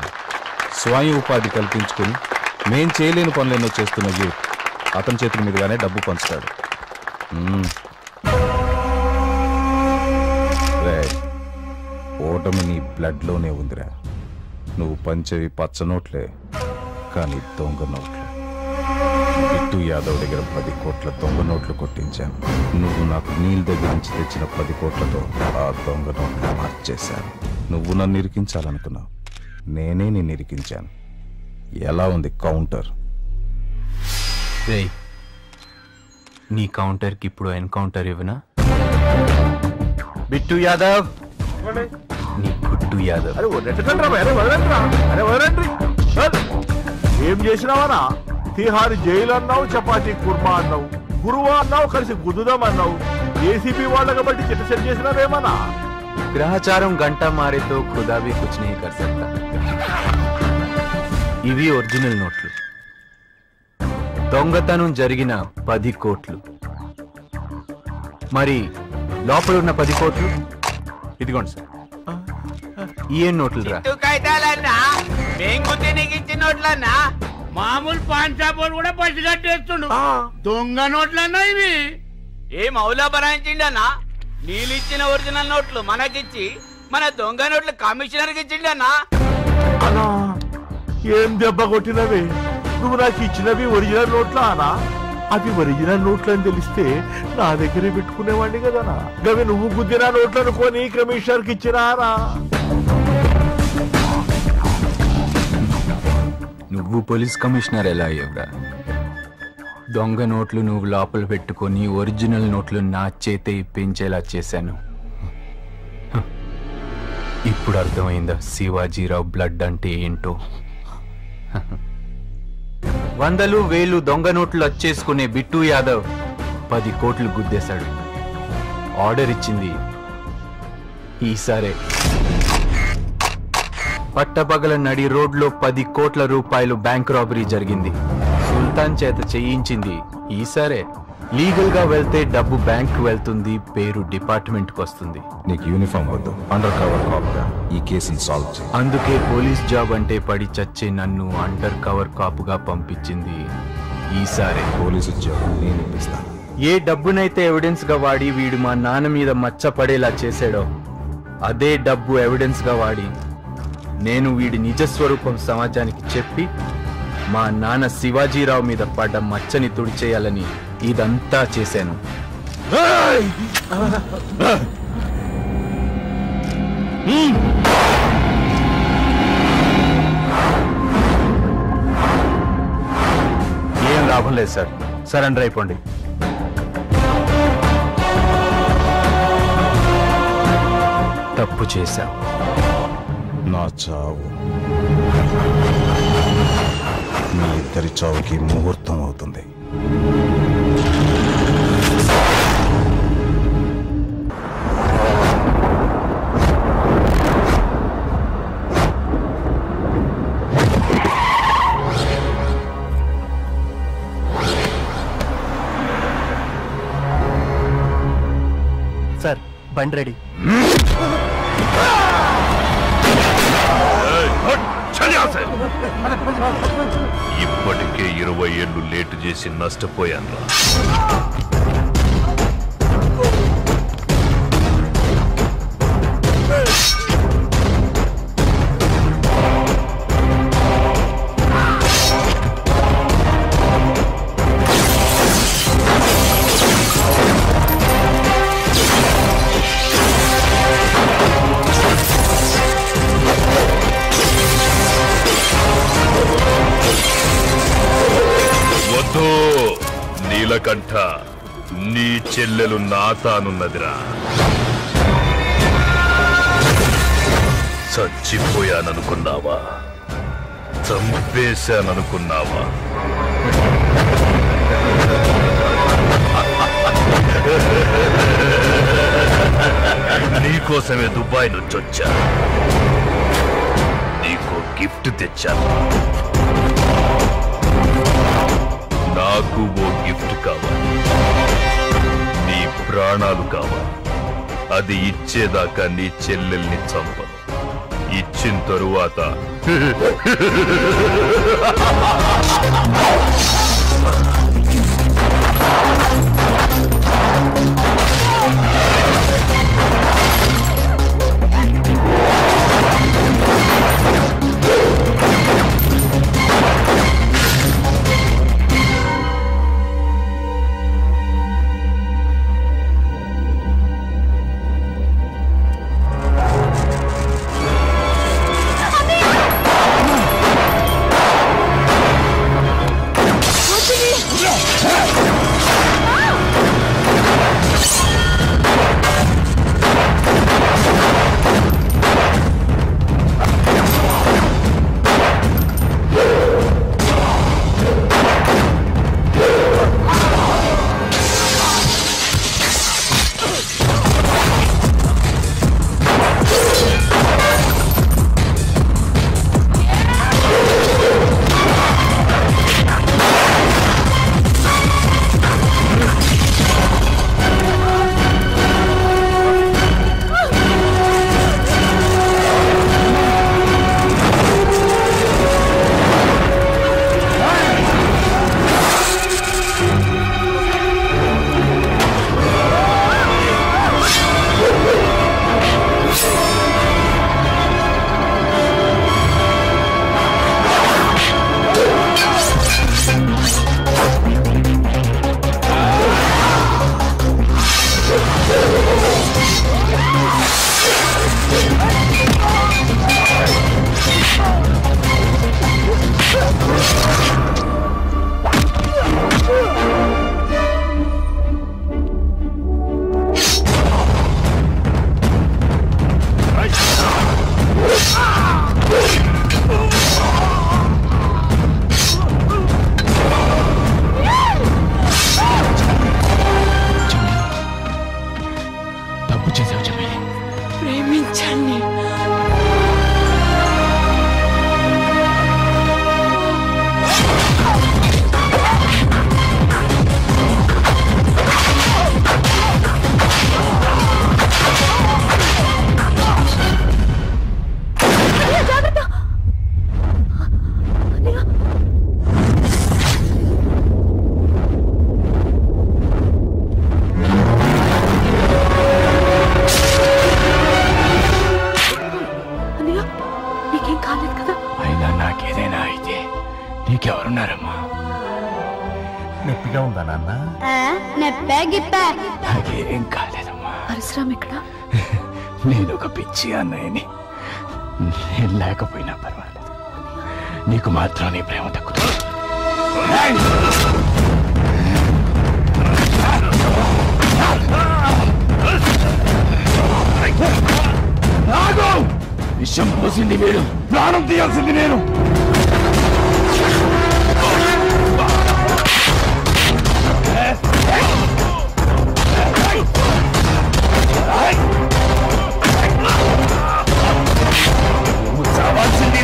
స్వయం ఉపాధి కల్పించుకుని మేం చేయలేని పనులెన్నో చేస్తున్న యూత్ అతని చేతుల మీదుగానే డబ్బు పంచుతాడు. ఓటమి నీ బ్లడ్లోనే ఉందిరా. నువ్వు పంచేవి పచ్చ నోట్లే, కానీ దొంగ నోట్లే. బిట్టు యాదవ్ దగ్గర 10 కోట్ల దొంగ నోట్లు కొట్టించాను. నువ్వు నాకు నీళ్ళ దగ్గర నుంచి తెచ్చిన 10 కోట్లతో ఆ దొంగ నోట్లు మార్చేశాను. నువ్వు నన్ను ఇరికించాలనుకున్నావు, నేనే నిన్ను ఇరికించాను. ఎలా ఉంది కౌంటర్? నీ కౌంటర్కి ఇప్పుడు ఎన్కౌంటర్ ఇవ్వనా? బిట్టు యాదవ్, నీ గుట్టు యాదవ్. ఏం చేసినావనా? తిహార్ జైలు అన్నావు, చపాతీ కుర్మా అన్నావు, గురువా అన్నావు, కలిసి గుద్దుదాం అన్నావు. ఏసీబీ వాళ్ళకి బట్టి చిట్టసెట్ చేసినావేమన్నా? గ్రహచారం గంటా మారేతో ఖుదా భీ కుచ్ నహీ కర్ సక్తా. ఇవి ఒరిజినల్ నోట్లు. దొంగతనం జరిగిన 10 కోట్లు. మరి లోపల ఉన్న 10 కోట్లు ఇదిగోండి సార్. ఏం నోట్లు రా? నోట్లన్నా మామూలు పాన్ షాప్ కూడా పసి కట్టేస్తుండు. దొంగ నోట్లన్నా ఇవి. ఏ మౌలా బరాయించిండన్నా? నీళ్ళిచ్చిన ఒరిజినల్ నోట్లు మనకిచ్చి మన దొంగ నోట్లు కమిషనర్కి ఇచ్చిండన్నా. అన్నా ఏం దెబ్బ కొట్టినవి? నువ్వు నాకు ఇచ్చినవి ఒరిజినల్ నోట్లా అనా? అవి ఒరిజినల్ నోట్లు అని తెలిస్తే నా దగ్గరే పెట్టుకునేవాడిని కదనా. అవి నువ్వు గుద్దిన నోట్లు అనుకొని కమిషనర్కి ఇచ్చినారా? నువ్వు పోలీస్ కమిషనర్ ఎలా అయ్యవరా? దొంగ నోట్లు నువ్వు లోపల పెట్టుకొని ఒరిజినల్ నోట్లు నా చేతే ఇప్పించేలా చేశాను. ఇప్పుడు అర్థమైందా శివాజీరావు బ్లడ్ అంటే ఏంటో? 100, 1000 దొంగ నోట్లు వచ్చేసుకునే బిట్టు యాదవ్ 10 కోట్లు గుద్దేశాడు. ఆర్డర్ ఇచ్చింది ఈసారే. పట్టపగల నడి రోడ్లో 10 కోట్ల రూపాయలు బ్యాంక్ రాబరీ జరిగింది. సుల్తాన్ చేత చేయించింది ఈసారే. లీగల్ గా వెళ్తే డబ్బు బ్యాంక్ వెళ్తుంది, పేరు డిపార్ట్మెంట్ కు వస్తుంది. నీకు యూనిఫామ్ వద్దు, అండర్ కవర్ కాపుగా ఈ కేసుని సాల్వ్ చేయి. అందుకే పోలీస్ జాబ్ అంటే పడి చచ్చే నన్ను అండర్ కవర్ కాపుగా పంపించింది ఈసారే. పోలీసు ఉద్యోగం నేను ఇప్పిస్తాను. ఏ డబ్బునైతే ఎవిడెన్స్ గా వాడి వీడు మా నాన్న మీద మచ్చపడేలా చేశాడో అదే డబ్బు ఎవిడెన్స్ గా వాడి నేను వీడి నిజస్వరూపం సమాజానికి చెప్పి మా నాన్న శివాజీరావు మీద పడ్డ మచ్చని తుడిచేయాలని ఇదంతా చేశాను. ఏం లాభం లేదు సార్, సరెండర్ అయిపోండి. తప్పు చేశావు. నా చావు మీ ఇద్దరి చావుకి ముహూర్తం అవుతుంది. సార్ బండి రెడీ. ఇప్పటికే 20 ఏళ్ళు లేటు చేసి నష్టపోయాను. నీలకంఠ, నీ చెల్లెలు నా తానున్నదిరా. చచ్చిపోయాననుకున్నావా? చంపేశాననుకున్నావా? నీకోసమే దుబాయ్ నుంచి వచ్చా. నీకు గిఫ్ట్ తెచ్చాను. నాకు ఓ గిఫ్ట్ కావాలి. నీ ప్రాణాలు కావాలి. అది ఇచ్చేదాకా నీ చెల్లెల్ని చంపను. ఇచ్చిన తరువాత నీకెవరున్నారమ్మా? నొప్పిగా ఉందా నాన్న? నొప్పే గిప్పే నాకేం కాలేదమ్మా. పరశురామ్ ఇక్కడ? నేను ఒక పిచ్చి అన్నయ్యని. నేను లేకపోయినా పర్వాలేదు, నీకు మాత్రం నీ ప్రేమ తక్కువ. విషం పోసింది వీడు, ప్రాణం తీయాల్సింది నేను. చావాల్సింది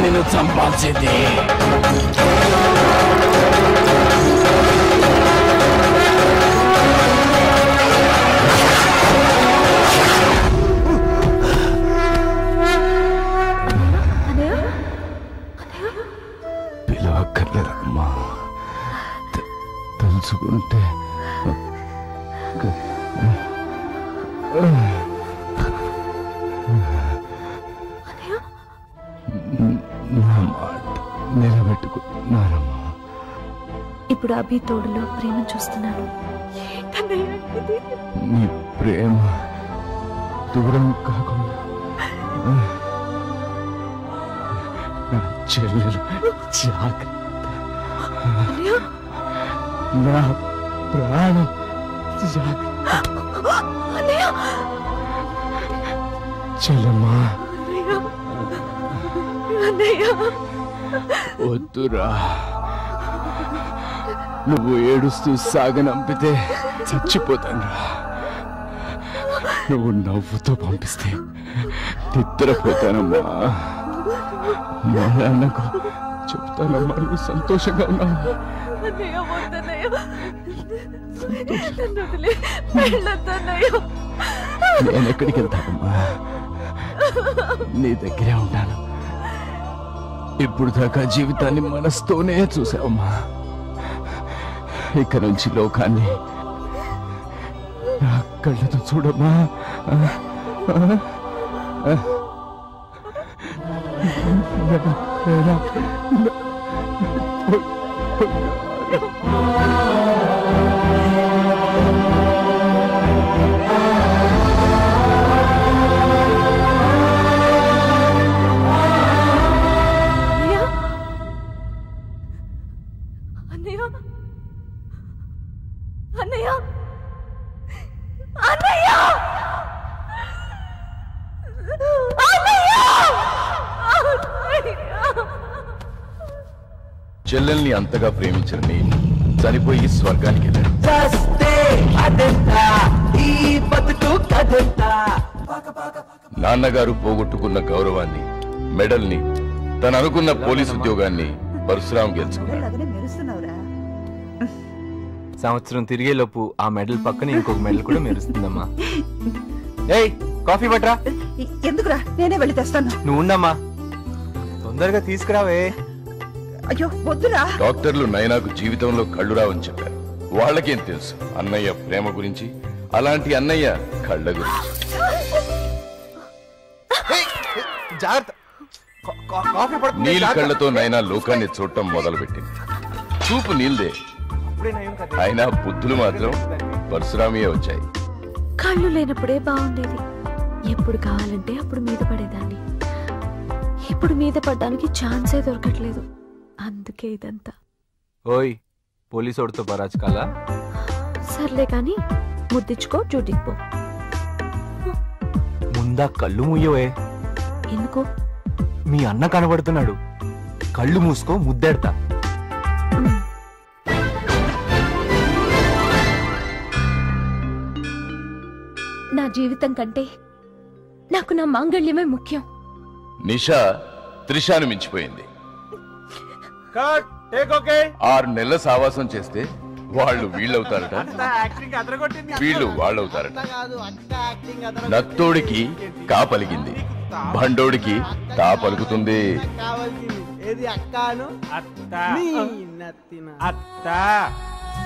నిన్ను చంపాల్సింది. పిలవక్కర్లేదమ్మా, తెలుసుకుంటే నా మాట నిలబెట్టుకున్నానమ్మా. ఇప్పుడు అభి తోడులో ప్రేమ చూస్తున్నాను. నీ ప్రేమ దూరం కాకుండా నా చెల్లెలు జాగ్రత్త, నా ప్రాణం జాగ్రత్త. చెల్లెమ్మా వద్దురా, నువ్వు ఏడుస్తూ సాగనంపితే చచ్చిపోతానురా. నువ్వు నవ్వుతో పంపిస్తే నిద్రపోతానమ్మా. మా నాన్నకు చెప్తానమ్మా నువ్వు సంతోషంగా ఉన్నావు. నేను ఎక్కడికి వెళ్తానమ్మా, నీ దగ్గరే ఉంటాను. ఇప్పుడు దాకా జీవితాన్ని మనసుతోనే చూసావమ్మా, ఇక నుంచి లోకాన్ని నా కళ్ళతో చూడమ్మా. చెల్లెల్ని అంతగా ప్రేమించిన నేను చనిపోయి స్వర్గానికి వెళ్ళాను. నాన్నగారు పోగొట్టుకున్న గౌరవాన్ని, మెడల్ని, తను అనుకున్న పోలీస్ ఉద్యోగాన్ని పరశురాం గెలుచుకున్నాడు. సంవత్సరం తిరిగేలోపు ఆ మెడల్ పక్కన ఇంకొక మెడల్ కూడా మెరుస్తుందమ్మా. ఏయ్, కాఫీ పట్రా. ఎందుకురా, నేనే వెళ్ళి తెస్తాను. నువ్వు ఉండమ్మా, తొందరగా తీసుకురావే. అయ్యో వద్దురా. డాక్టర్లు నైనాకు జీవితంలో కళ్ళు రావని చెప్పారు. వాళ్ళకేం తెలుసు అన్నయ్య ప్రేమ గురించి, అలాంటి అన్నయ్య కళ్ళ గురించి. నీలి కళ్ళతో నైనా లోకాన్ని చూడటం మొదలుపెట్టింది. చూపు నీల్దే, అయినా బుద్ధులు మాత్రం పరశురామియే వచ్చాయి. కళ్ళు లేనప్పుడే బాగుండేది. ఎప్పుడు కావాలంటే అప్పుడు మీద పడేదాన్ని. ఇప్పుడు మీద పడ్డానికి ఛాన్సే దొరకట్లేదు. అందుకే ఇదంతా. ఓయ్, పోలీసోడితో పరాచకాలా? సర్లే కాని ముద్దించుకో, డ్యూటీకి పో. ముందా కళ్ళు ముయ్యవే. ఎందుకు? మీ అన్న కనబడుతున్నాడు. కళ్ళు మూసుకో, ముద్దెడతా. నా జీవితం కంటే నాకు నా మాంగళ్యమే ముఖ్యం. నిషా త్రిషాను మించిపోయింది. 6 నెలల సావాసం చేస్తే వాళ్ళు వీళ్ళవుతారట, వీళ్ళు వాళ్ళవుతారట. నత్తోడికి కా పలికింది, బండోడికి తా పలుకుతుంది.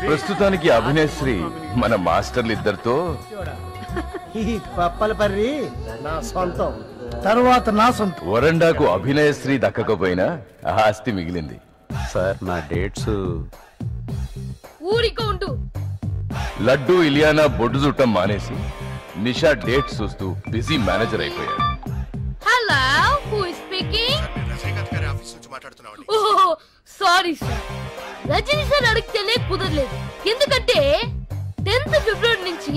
ప్రస్తుతానికి అభినయశ్రీ మన మాస్టర్లు ఇద్దరితో ఈ పప్పల పర్రి నా సొంతం, తర్వాత నా సొంతం. వరండాకు అభినయశ్రీ దక్కకపోయినా ఆస్తి మిగిలింది. సార్ నా డేట్స్. ఊరికో ఉండు. లడ్డు ఇలియానా బొడ్డు చుట్టం మానేసి నిషా డేట్ చూస్తూ బిజీ మేనేజర్ అయిపోయాడు. Hello, who is speaking? ఓహో, సారీ సార్. రజనీ సార్ అడిగితేనే కుదరలేదు. ఎందుకంటే 10th ఫిబ్రవరి నుంచి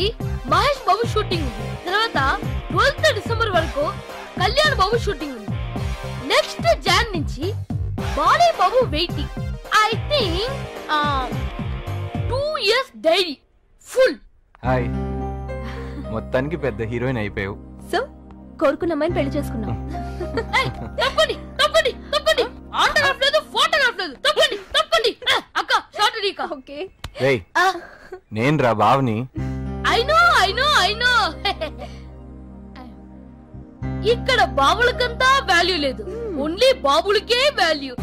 మహేష్ బాబు షూటింగ్ ఉంది. తర్వాత 12th డిసెంబర్ వరకు కళ్యాణ్ బాబు షూటింగ్ ఉంది. నెక్స్ట్ జాన్ నుంచి బాలే Babu waiting. I think 2 years diary full. Hi, మొత్తానికి పెద్ద హీరోయిన్ అయిపోయావు. సో కోరుకున్న అమ్మాయిని పెళ్లి చేసుకున్నాం. తప్పండి తప్పండి తప్పండి. ఆటోగ్రాఫ్ లేదు, ఫోటోగ్రాఫ్ లేదు. తప్పండి తప్పండి. అక్క షార్ట్ రీకా. ఓకే. రేయ్ నేను రా బావని. ఐ నో ఇక్కడ బాబులకంతా వాల్యూ లేదు, ఓన్లీ బాబులకే వాల్యూ.